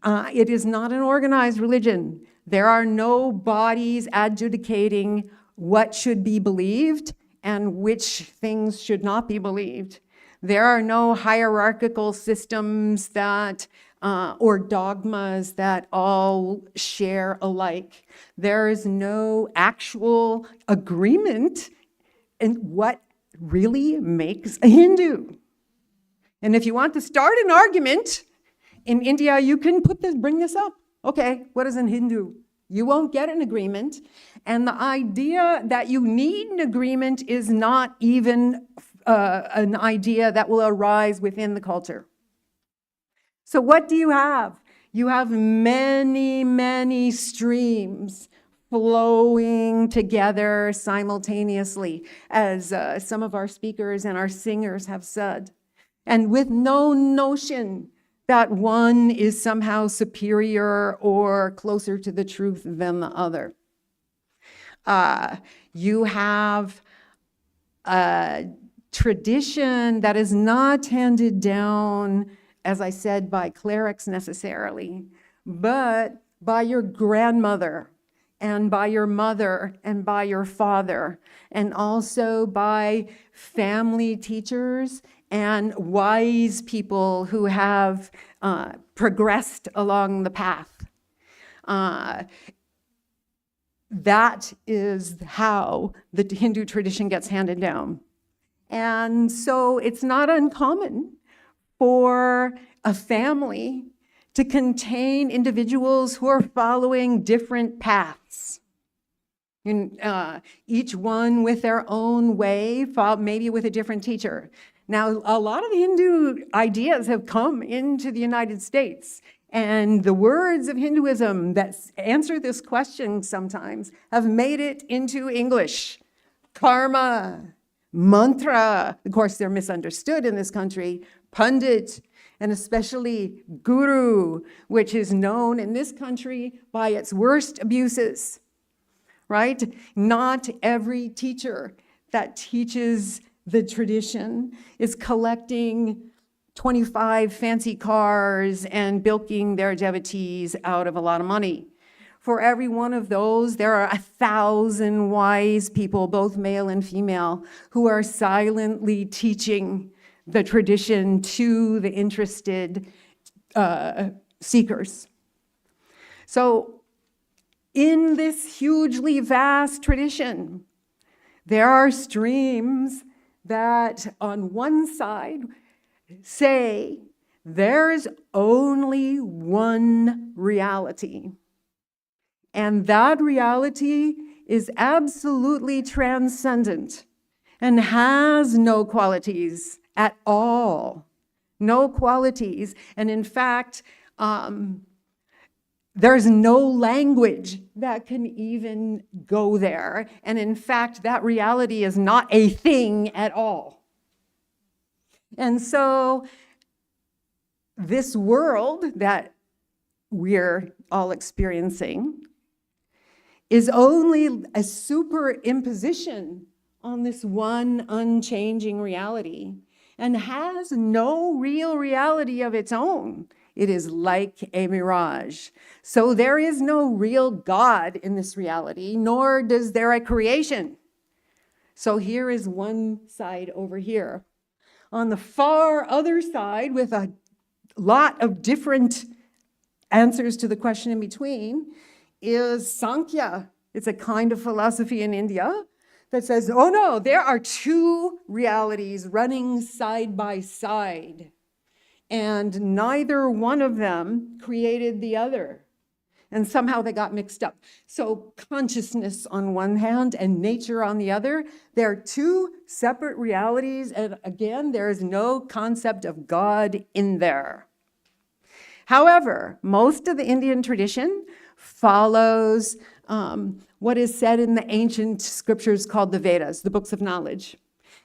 P: It is not an organized religion. There are no bodies adjudicating what should be believed and which things should not be believed. There are no hierarchical systems that or dogmas that all share alike. There is no actual agreement in what really makes a Hindu. And if you want to start an argument in India, you can bring this up. Okay, what is a Hindu? You won't get an agreement. And the idea that you need an agreement is not even an idea that will arise within the culture. So what do you have? You have many, many streams flowing together simultaneously, as some of our speakers and our singers have said, and with no notion that one is somehow superior or closer to the truth than the other. You have a tradition that is not handed down, as I said, by clerics necessarily, but by your grandmother and by your mother and by your father, and also by family teachers and wise people who have progressed along the path. That is how the Hindu tradition gets handed down. And so it's not uncommon for a family to contain individuals who are following different paths. Each one with their own way, maybe with a different teacher. Now, a lot of the Hindu ideas have come into the United States, and the words of Hinduism that answer this question sometimes have made it into English. Karma, mantra, of course they're misunderstood in this country, pandit, and especially guru, which is known in this country by its worst abuses, right? Not every teacher that teaches the tradition is collecting 25 fancy cars and bilking their devotees out of a lot of money. For every one of those, there are 1,000 wise people, both male and female, who are silently teaching the tradition to the interested seekers. So in this hugely vast tradition, there are streams that on one side say there's only one reality. And that reality is absolutely transcendent and has no qualities at all. No qualities. And in fact, there's no language that can even go there. And in fact, that reality is not a thing at all. And so this world that we're all experiencing is only a superimposition on this one unchanging reality and has no real reality of its own. It is like a mirage. So there is no real God in this reality, nor does there a creation. So here is one side over here. On the far other side, with a lot of different answers to the question in between, is Sankhya. It's a kind of philosophy in India that says, oh no, there are two realities running side by side, and neither one of them created the other. And somehow they got mixed up. So consciousness on one hand and nature on the other, they're two separate realities. And again, there is no concept of God in there. However, most of the Indian tradition follows what is said in the ancient scriptures called the Vedas, the books of knowledge.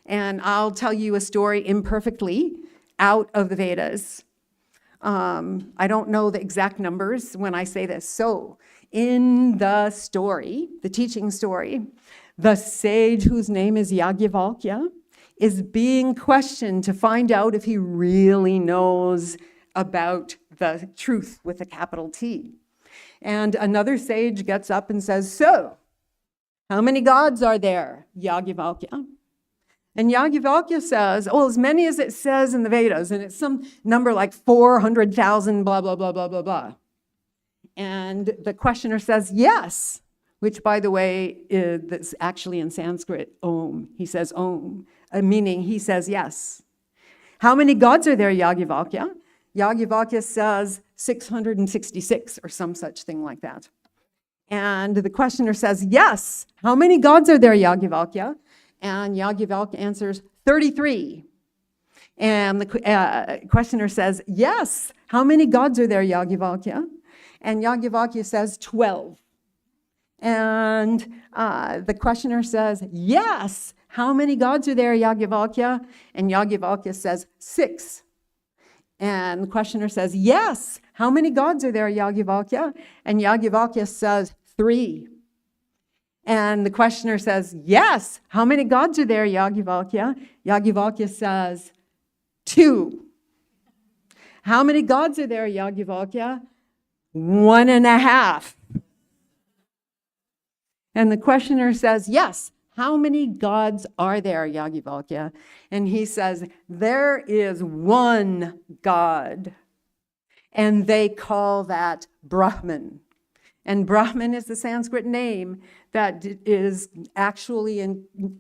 P: And I'll tell you a story imperfectly out of the Vedas. I don't know the exact numbers when I say this. So in the story, the teaching story, the sage whose name is Yajnavalkya is being questioned to find out if he really knows about the truth with a capital T. And another sage gets up and says, so, how many gods are there, Yajnavalkya? And Yajnavalkya says, oh, as many as it says in the Vedas, and it's some number like 400,000, blah, blah, blah, blah, blah, blah. And the questioner says, yes, which, by the way, is actually in Sanskrit, om. He says om, meaning he says yes. How many gods are there, Yajnavalkya? Yajnavalkya says 666 or some such thing like that. And the questioner says, yes. How many gods are there, Yajnavalkya? And Yajnavalkya answers 33. And the questioner says, yes. How many gods are there, Yajnavalkya? And Yajnavalkya says 12. And the questioner says, yes. How many gods are there, Yajnavalkya? And Yajnavalkya says, 6. And the questioner says, yes. How many gods are there, Yajnavalkya? And Yajnavalkya says, 3. And the questioner says, yes. How many gods are there, Yajnavalkya? Yajnavalkya says, 2. How many gods are there, Yajnavalkya? 1.5. And the questioner says, yes. How many gods are there, Yajnavalkya? And he says, there is one God. And they call that Brahman. And Brahman is the Sanskrit name that is actually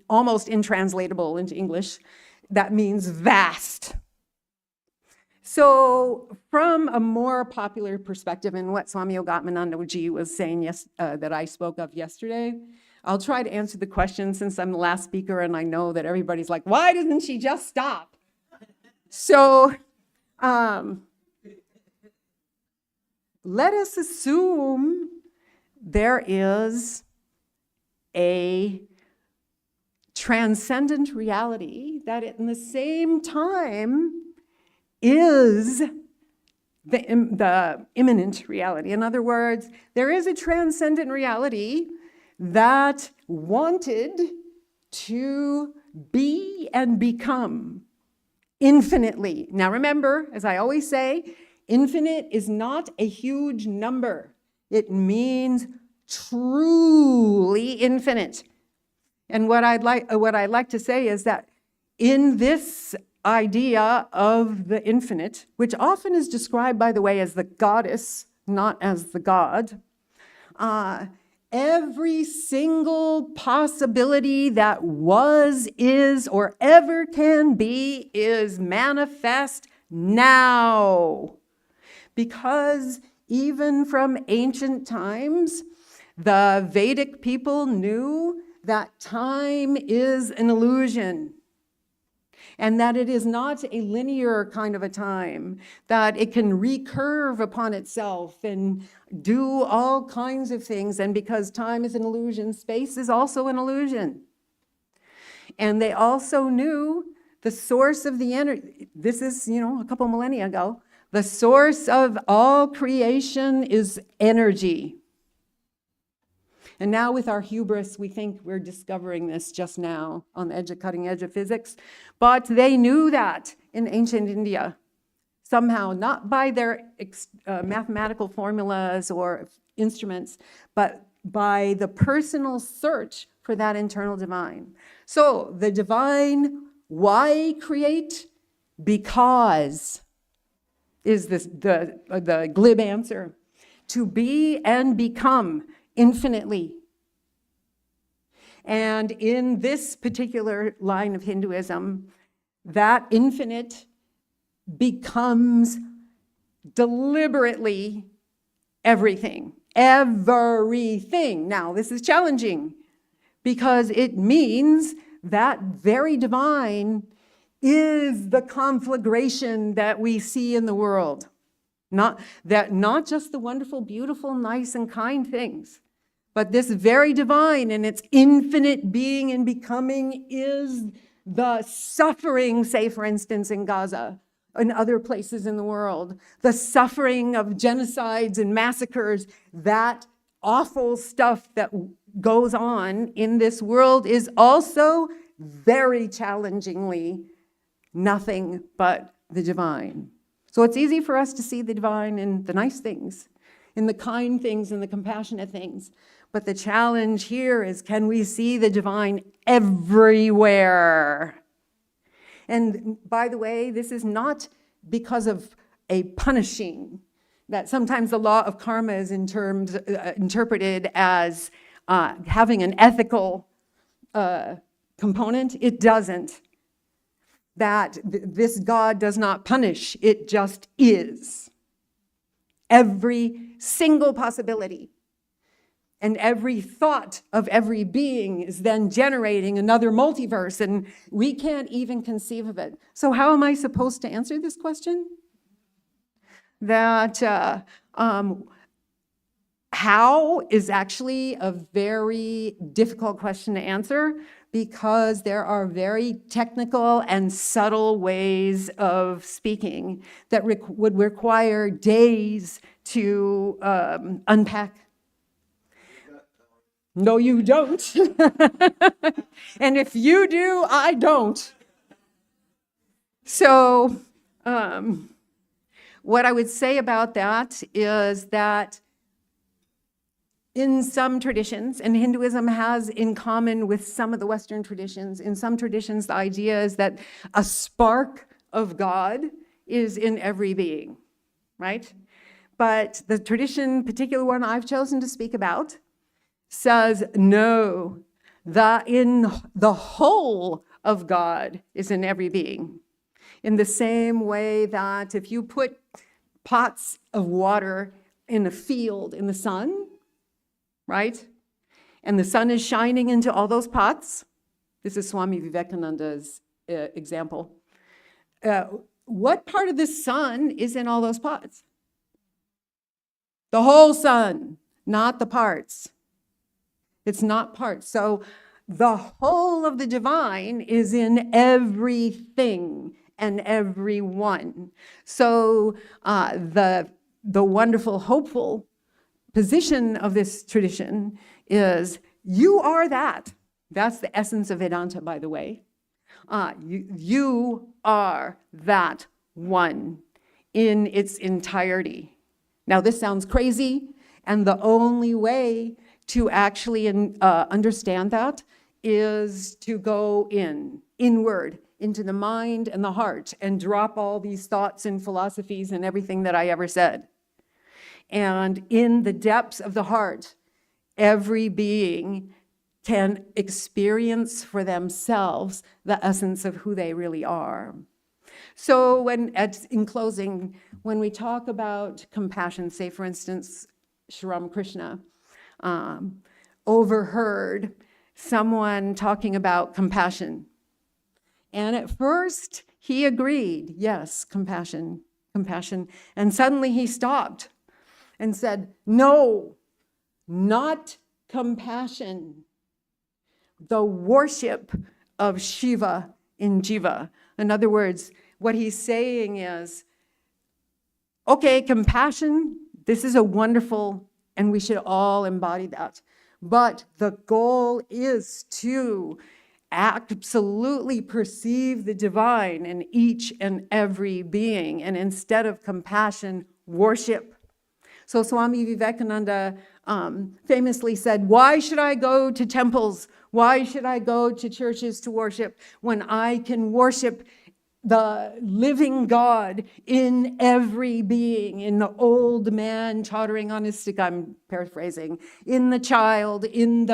P: almost intranslatable into English. That means vast. So from a more popular perspective, and what Swami Yogatmananda Ji was saying that I spoke of yesterday, I'll try to answer the question since I'm the last speaker and I know that everybody's like, why doesn't she just stop? So let us assume there is a transcendent reality that at the same time is the immanent reality. In other words, there is a transcendent reality that wanted to be and become infinitely. Now remember, as I always say, infinite is not a huge number. It means truly infinite. And what I'd like to say is that in this idea of the infinite, which often is described, by the way, as the goddess, not as the god, every single possibility that was, is, or ever can be is manifest now. Because even from ancient times, the Vedic people knew that time is an illusion. And that it is not a linear kind of a time, that it can recurve upon itself and do all kinds of things. And because time is an illusion, space is also an illusion. And they also knew the source of the energy. This is, a couple millennia ago. The source of all creation is energy. And now with our hubris, we think we're discovering this just now on the cutting edge of physics. But they knew that in ancient India, somehow, not by their mathematical formulas or instruments, but by the personal search for that internal divine. So the divine, why create? Because is the glib answer. To be and become infinitely. And in this particular line of Hinduism, that infinite becomes deliberately everything. Everything. Now, this is challenging because it means that very divine is the conflagration that we see in the world. Not just the wonderful, beautiful, nice, and kind things, but this very divine and its infinite being and becoming is the suffering, say, for instance, in Gaza and other places in the world, the suffering of genocides and massacres, that awful stuff that goes on in this world is also very challengingly nothing but the divine. So it's easy for us to see the divine in the nice things, in the kind things, and the compassionate things. But the challenge here is, can we see the divine everywhere? And by the way, this is not because of a punishing, that sometimes the law of karma is interpreted as having an ethical component. It doesn't. That this God does not punish, it just is. Every single possibility and every thought of every being is then generating another multiverse, and we can't even conceive of it. So how am I supposed to answer this question? That How is actually a very difficult question to answer because there are very technical and subtle ways of speaking that would require days to unpack. No, you don't. And if you do, I don't. So what I would say about that is that in some traditions, and Hinduism has in common with some of the Western traditions, in some traditions, the idea is that a spark of God is in every being, right? But the tradition, particular one I've chosen to speak about, says no, the whole of God is in every being. In the same way that if you put pots of water in a field in the sun, right? And the sun is shining into all those pots. This is Swami Vivekananda's example. What part of the sun is in all those pots? The whole sun, not the parts. It's not parts. So the whole of the divine is in everything and everyone. So the wonderful, hopeful position of this tradition is you are that. That's the essence of Vedanta, by the way. You are that one in its entirety. Now, this sounds crazy, and the only way to actually understand that is to go inward, into the mind and the heart, and drop all these thoughts and philosophies and everything that I ever said. And in the depths of the heart, every being can experience for themselves the essence of who they really are. So in closing, when we talk about compassion, say for instance, Sri Ramakrishna overheard someone talking about compassion. And at first he agreed, yes, compassion. And suddenly he stopped and said, no, not compassion. The worship of Shiva in Jiva. In other words, what he's saying is, okay, compassion, this is a wonderful, and we should all embody that. But the goal is to absolutely perceive the divine in each and every being, and instead of compassion, worship. So Swami Vivekananda famously said, why should I go to temples? Why should I go to churches to worship when I can worship the living God in every being, in the old man tottering on his stick, I'm paraphrasing, in the child, and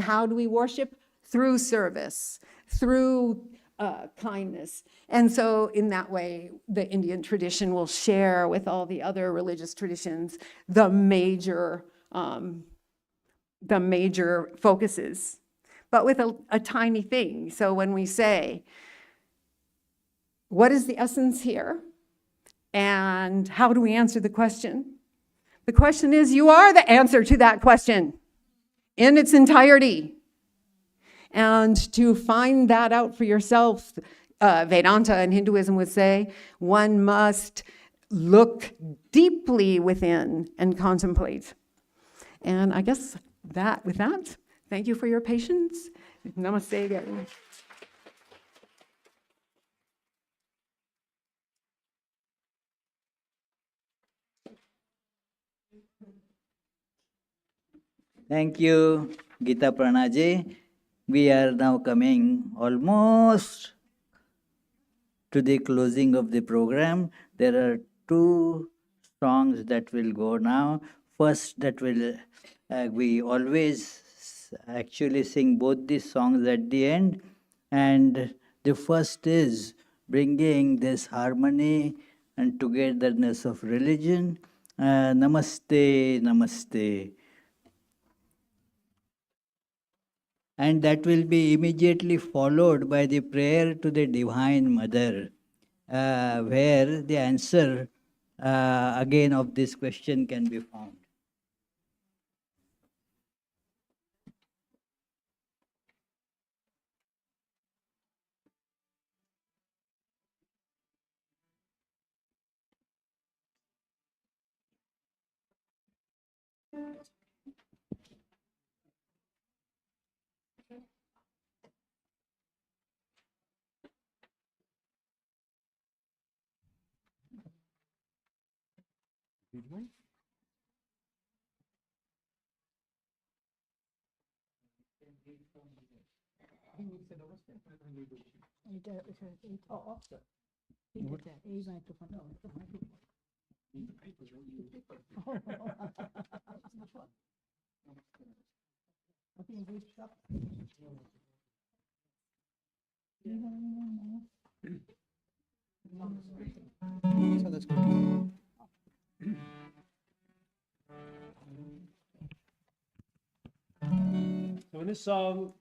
P: how do we worship? Through service, through kindness. And so in that way, the Indian tradition will share with all the other religious traditions the major focuses, but with a tiny thing. So when we say, what is the essence here? And how do we answer the question? The question is, you are the answer to that question in its entirety. And to find that out for yourself, Vedanta and Hinduism would say, one must look deeply within and contemplate. And I guess with that, thank you for your patience. Namaste again.
A: Thank you, Gita Pranaji. We are now coming almost to the closing of the program. There are two songs that will go now. First, that will we always actually sing both these songs at the end. And the first is bringing this harmony and togetherness of religion. Namaste, Namaste. And that will be immediately followed by the prayer to the Divine Mother, where the answer again of this question can be found.
B: So in this song,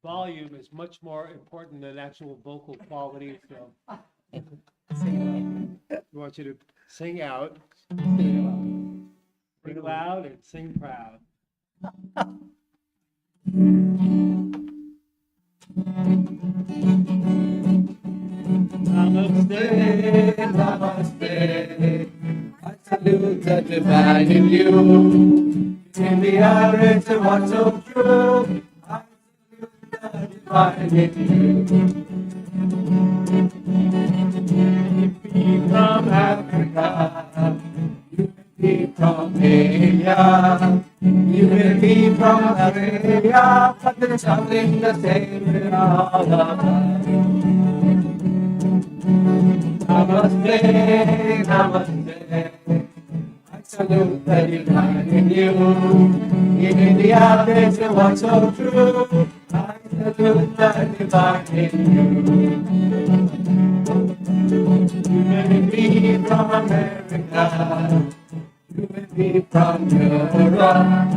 B: volume is much more important than actual vocal quality. So we want you to sing out, sing loud, and sing proud. Namaste, namaste. I salute the divine in you. In the hours of what's so true, I salute the divine in you. You be from Africa, you be from Asia, you may be from Australia, but there's something the same in all of us. Namaste, namaste. I salute the divine in you. In the hours of what's so true, I salute the divine in you. You may be from America, you may be from Europe,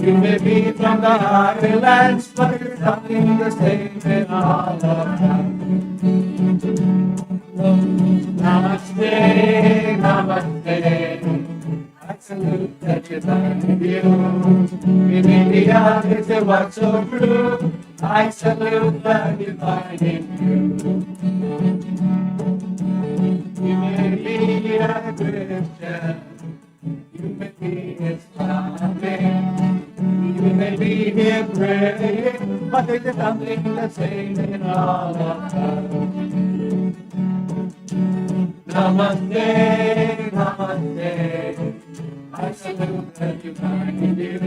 B: you may be from the islands, but there's nothing the same in all of them. Namaste, namaste. I salute the divine in you. In India, is it what's so true? I salute the divine in you. You may be a Christian, you may be Islamic, you may be Hebrew, but there's something the same in all of us. Namaste, namaste. I salute the divine in you.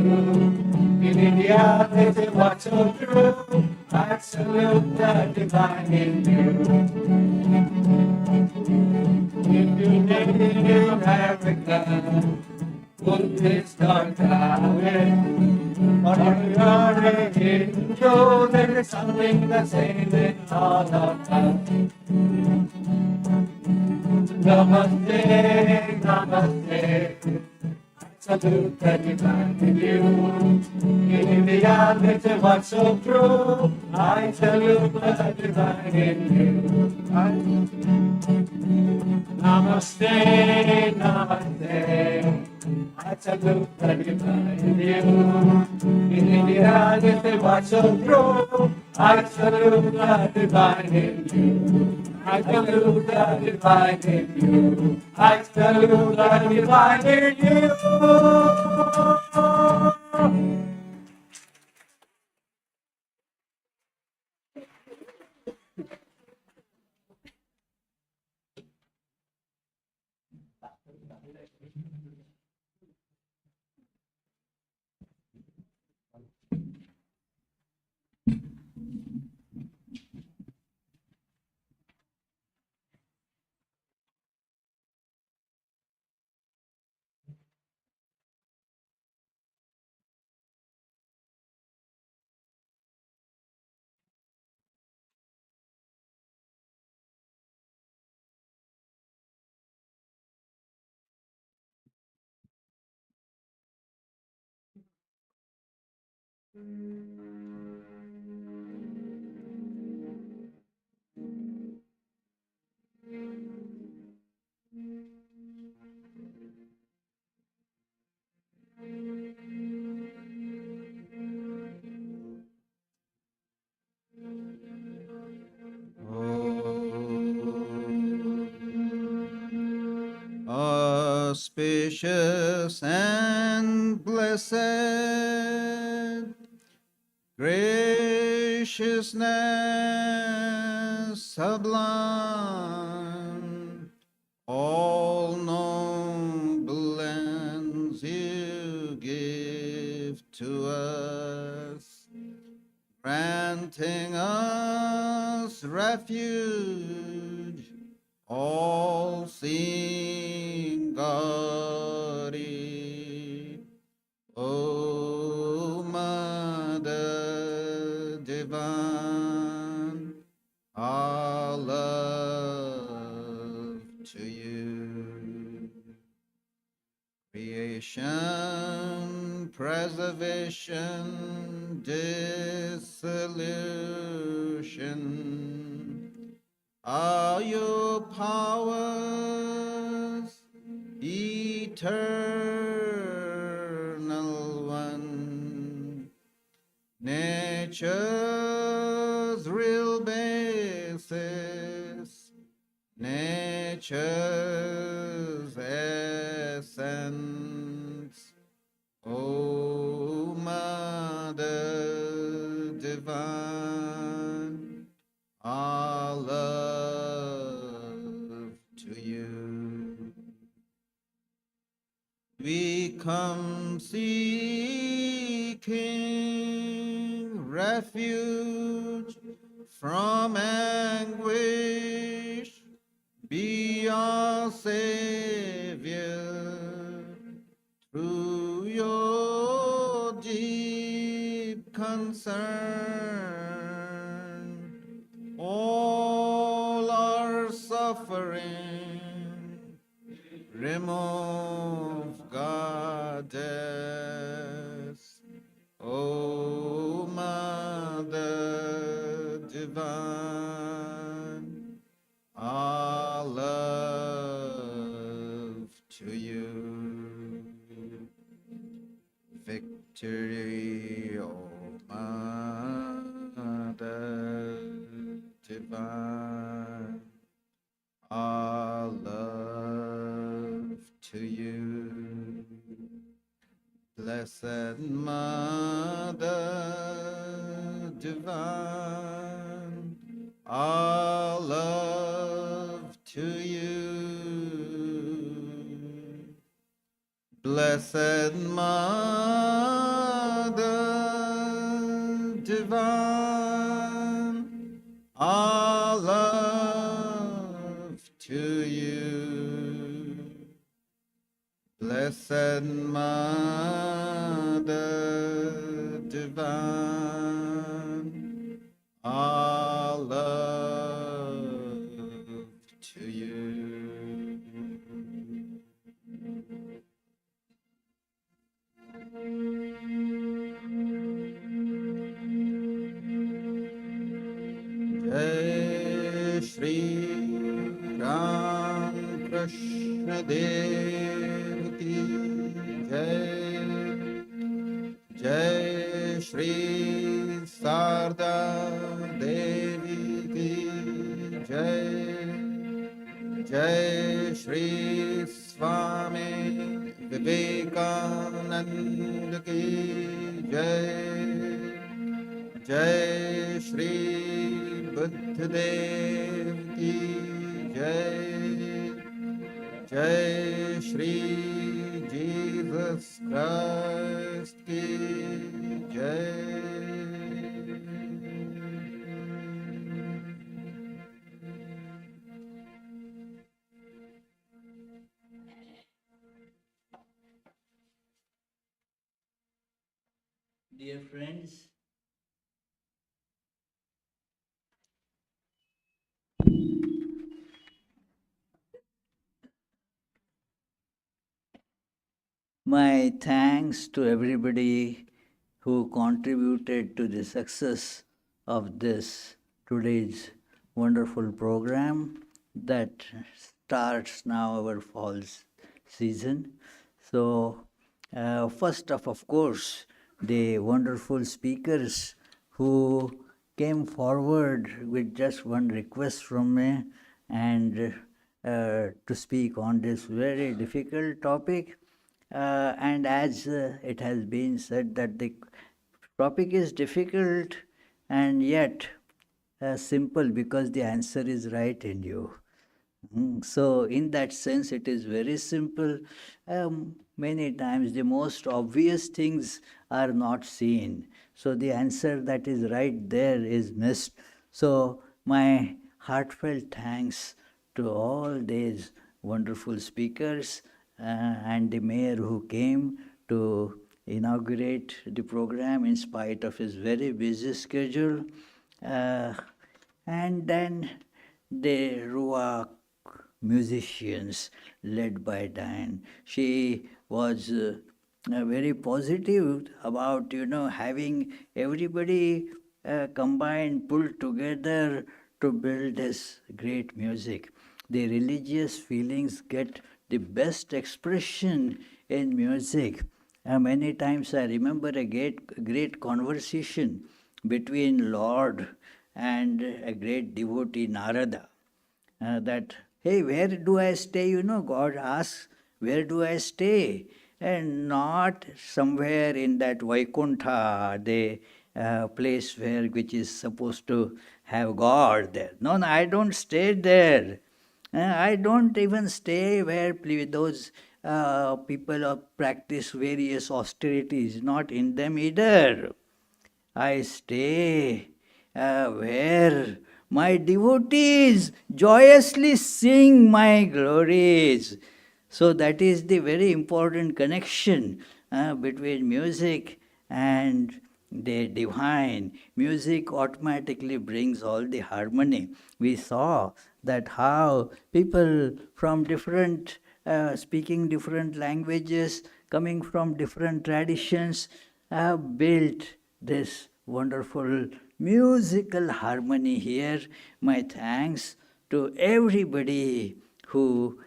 B: In India, is it what's so true? I salute the divine in you. If you live in America, Buddhist or Taoist, or you're a Hindu, there is something the same in all of us. Namaste, namaste. I salute the divine in you. In India, it's what's so true. I salute the divine in you. Namaste, namaste. I salute the divine in you. In India, it's what's so true. I salute the divine in you. I salute the divine in you. I salute the divine in you.
Q: Auspicious and blessed, graciousness sublime, all refuge, all seeing God. O Mother Divine, our love to you. Creation, preservation, dissolution are your powers, eternal one. Nature's real basis, nature's essence. O Mother Divine, our love to you. We come seeking refuge from anguish. Be our Savior through your deep concern. All our suffering remove, Goddess. O Mother Divine, our love to you. Victory, O Mother Divine, our love to you. Blessed Mother Divine, our love to you. Blessed Mother Divine, our love to you. Blessed Mother Divine, our love to you. Jai Shri Ram Krishna Dev Ki Jai. Jai Shri Sarda Devi Ki Jai. Jai Shri Swami Vivekananda Ki Jai. Jai Shri Buddha Dev Ki Jai. Jai Shri Jesus Christ Ki Jai.
A: Dear friends, my thanks to everybody who contributed to the success of this today's wonderful program that starts now our fall season. So, first of course, the wonderful speakers who came forward with just one request from me and to speak on this very difficult topic. And as it has been said that the topic is difficult and yet simple because the answer is right in you. So in that sense, it is very simple. Many times the most obvious things are not seen. So the answer that is right there is missed. So my heartfelt thanks to all these wonderful speakers and the mayor who came to inaugurate the program in spite of his very busy schedule. And then the Ruach musicians led by Diane. She was very positive about, having everybody combined, pulled together to build this great music. The religious feelings get the best expression in music. Many times I remember a great conversation between Lord and a great devotee, Narada, that, hey, where do I stay? God asks, where do I stay? And not somewhere in that Vaikuntha, the place which is supposed to have God there. No, I don't stay there. I don't even stay where those people practice various austerities, not in them either. I stay where my devotees joyously sing my glories. So that is the very important connection between music and the divine. Music automatically brings all the harmony. We saw that how people from different, speaking different languages, coming from different traditions, have built this wonderful musical harmony here. My thanks to everybody who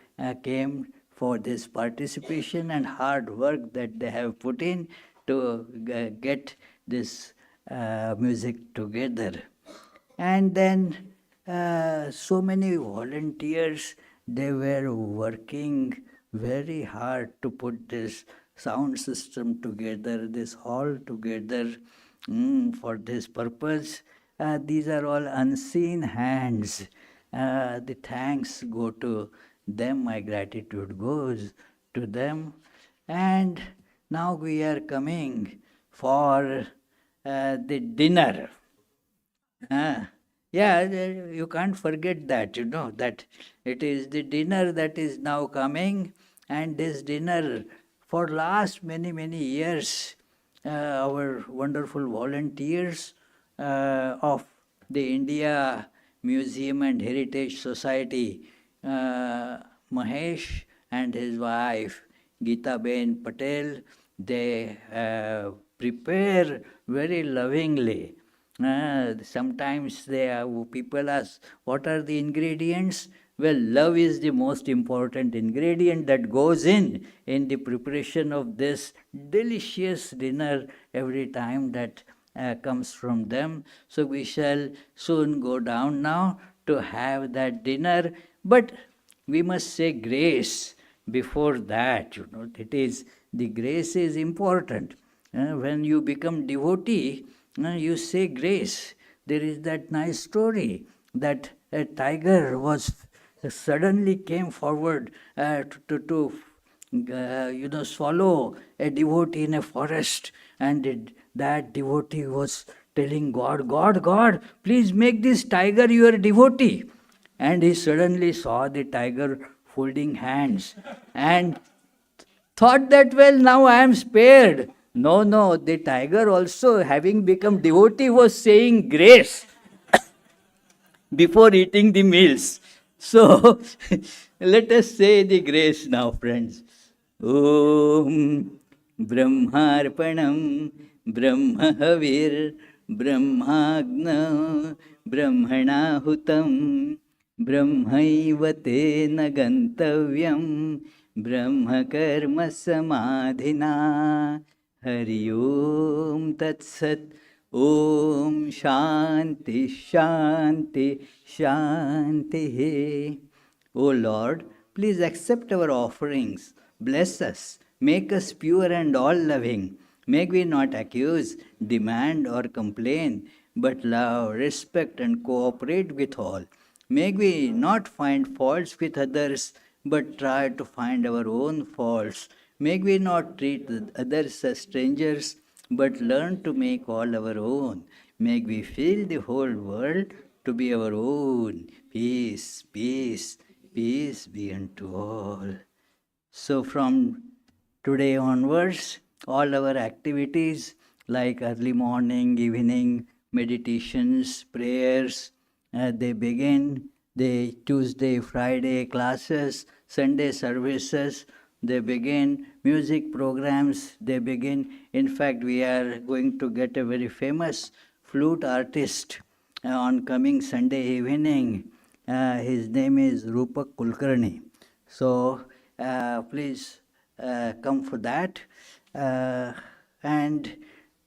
A: came for this participation and hard work that they have put in to get this music together. And then so many volunteers, they were working very hard to put this sound system together, this hall together for this purpose. These are all unseen hands. The thanks go to them, my gratitude goes to them. And now we are coming for the dinner. Yeah, you can't forget that, that it is the dinner that is now coming. And this dinner, for last many, many years, our wonderful volunteers of the India Museum and Heritage Society, Mahesh and his wife, Geeta Ben Patel, they prepare very lovingly. Sometimes people ask, what are the ingredients? Well, love is the most important ingredient that goes in the preparation of this delicious dinner every time that comes from them. So we shall soon go down now to have that dinner. But we must say grace before that. It is, the grace is important. When you become devotee, you say grace. There is that nice story that a tiger suddenly came forward to swallow a devotee in a forest, and that devotee was telling God, God, please make this tiger your devotee. And he suddenly saw the tiger folding hands and thought that, well, now I am spared. No, the tiger also, having become devotee, was saying grace before eating the meals. So, let us say the grace now, friends. Om Brahmarpanam Brahmahavir Brahmagna Brahmanahutam Brahmaivate Nagantavyam Brahmakarma Samadhina Hari Om Tat Sat. Om Shanti Shanti Shanti. O Lord, please accept our offerings. Bless us. Make us pure and all-loving. May we not accuse, demand, or complain, but love, respect, and cooperate with all. May we not find faults with others, but try to find our own faults. May we not treat others as strangers, but learn to make all our own. May we fill the whole world to be our own. Peace, peace, peace be unto all. So from today onwards, all our activities like early morning, evening, meditations, prayers, they begin. The Tuesday, Friday classes, Sunday services, they begin. Music programs, they begin. In fact, we are going to get a very famous flute artist on coming Sunday evening. His name is Rupak Kulkarni. So please come for that. And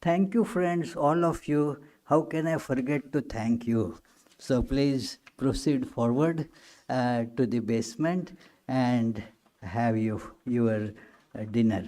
A: thank you, friends, all of you. How can I forget to thank you? So please proceed forward to the basement and have your dinner.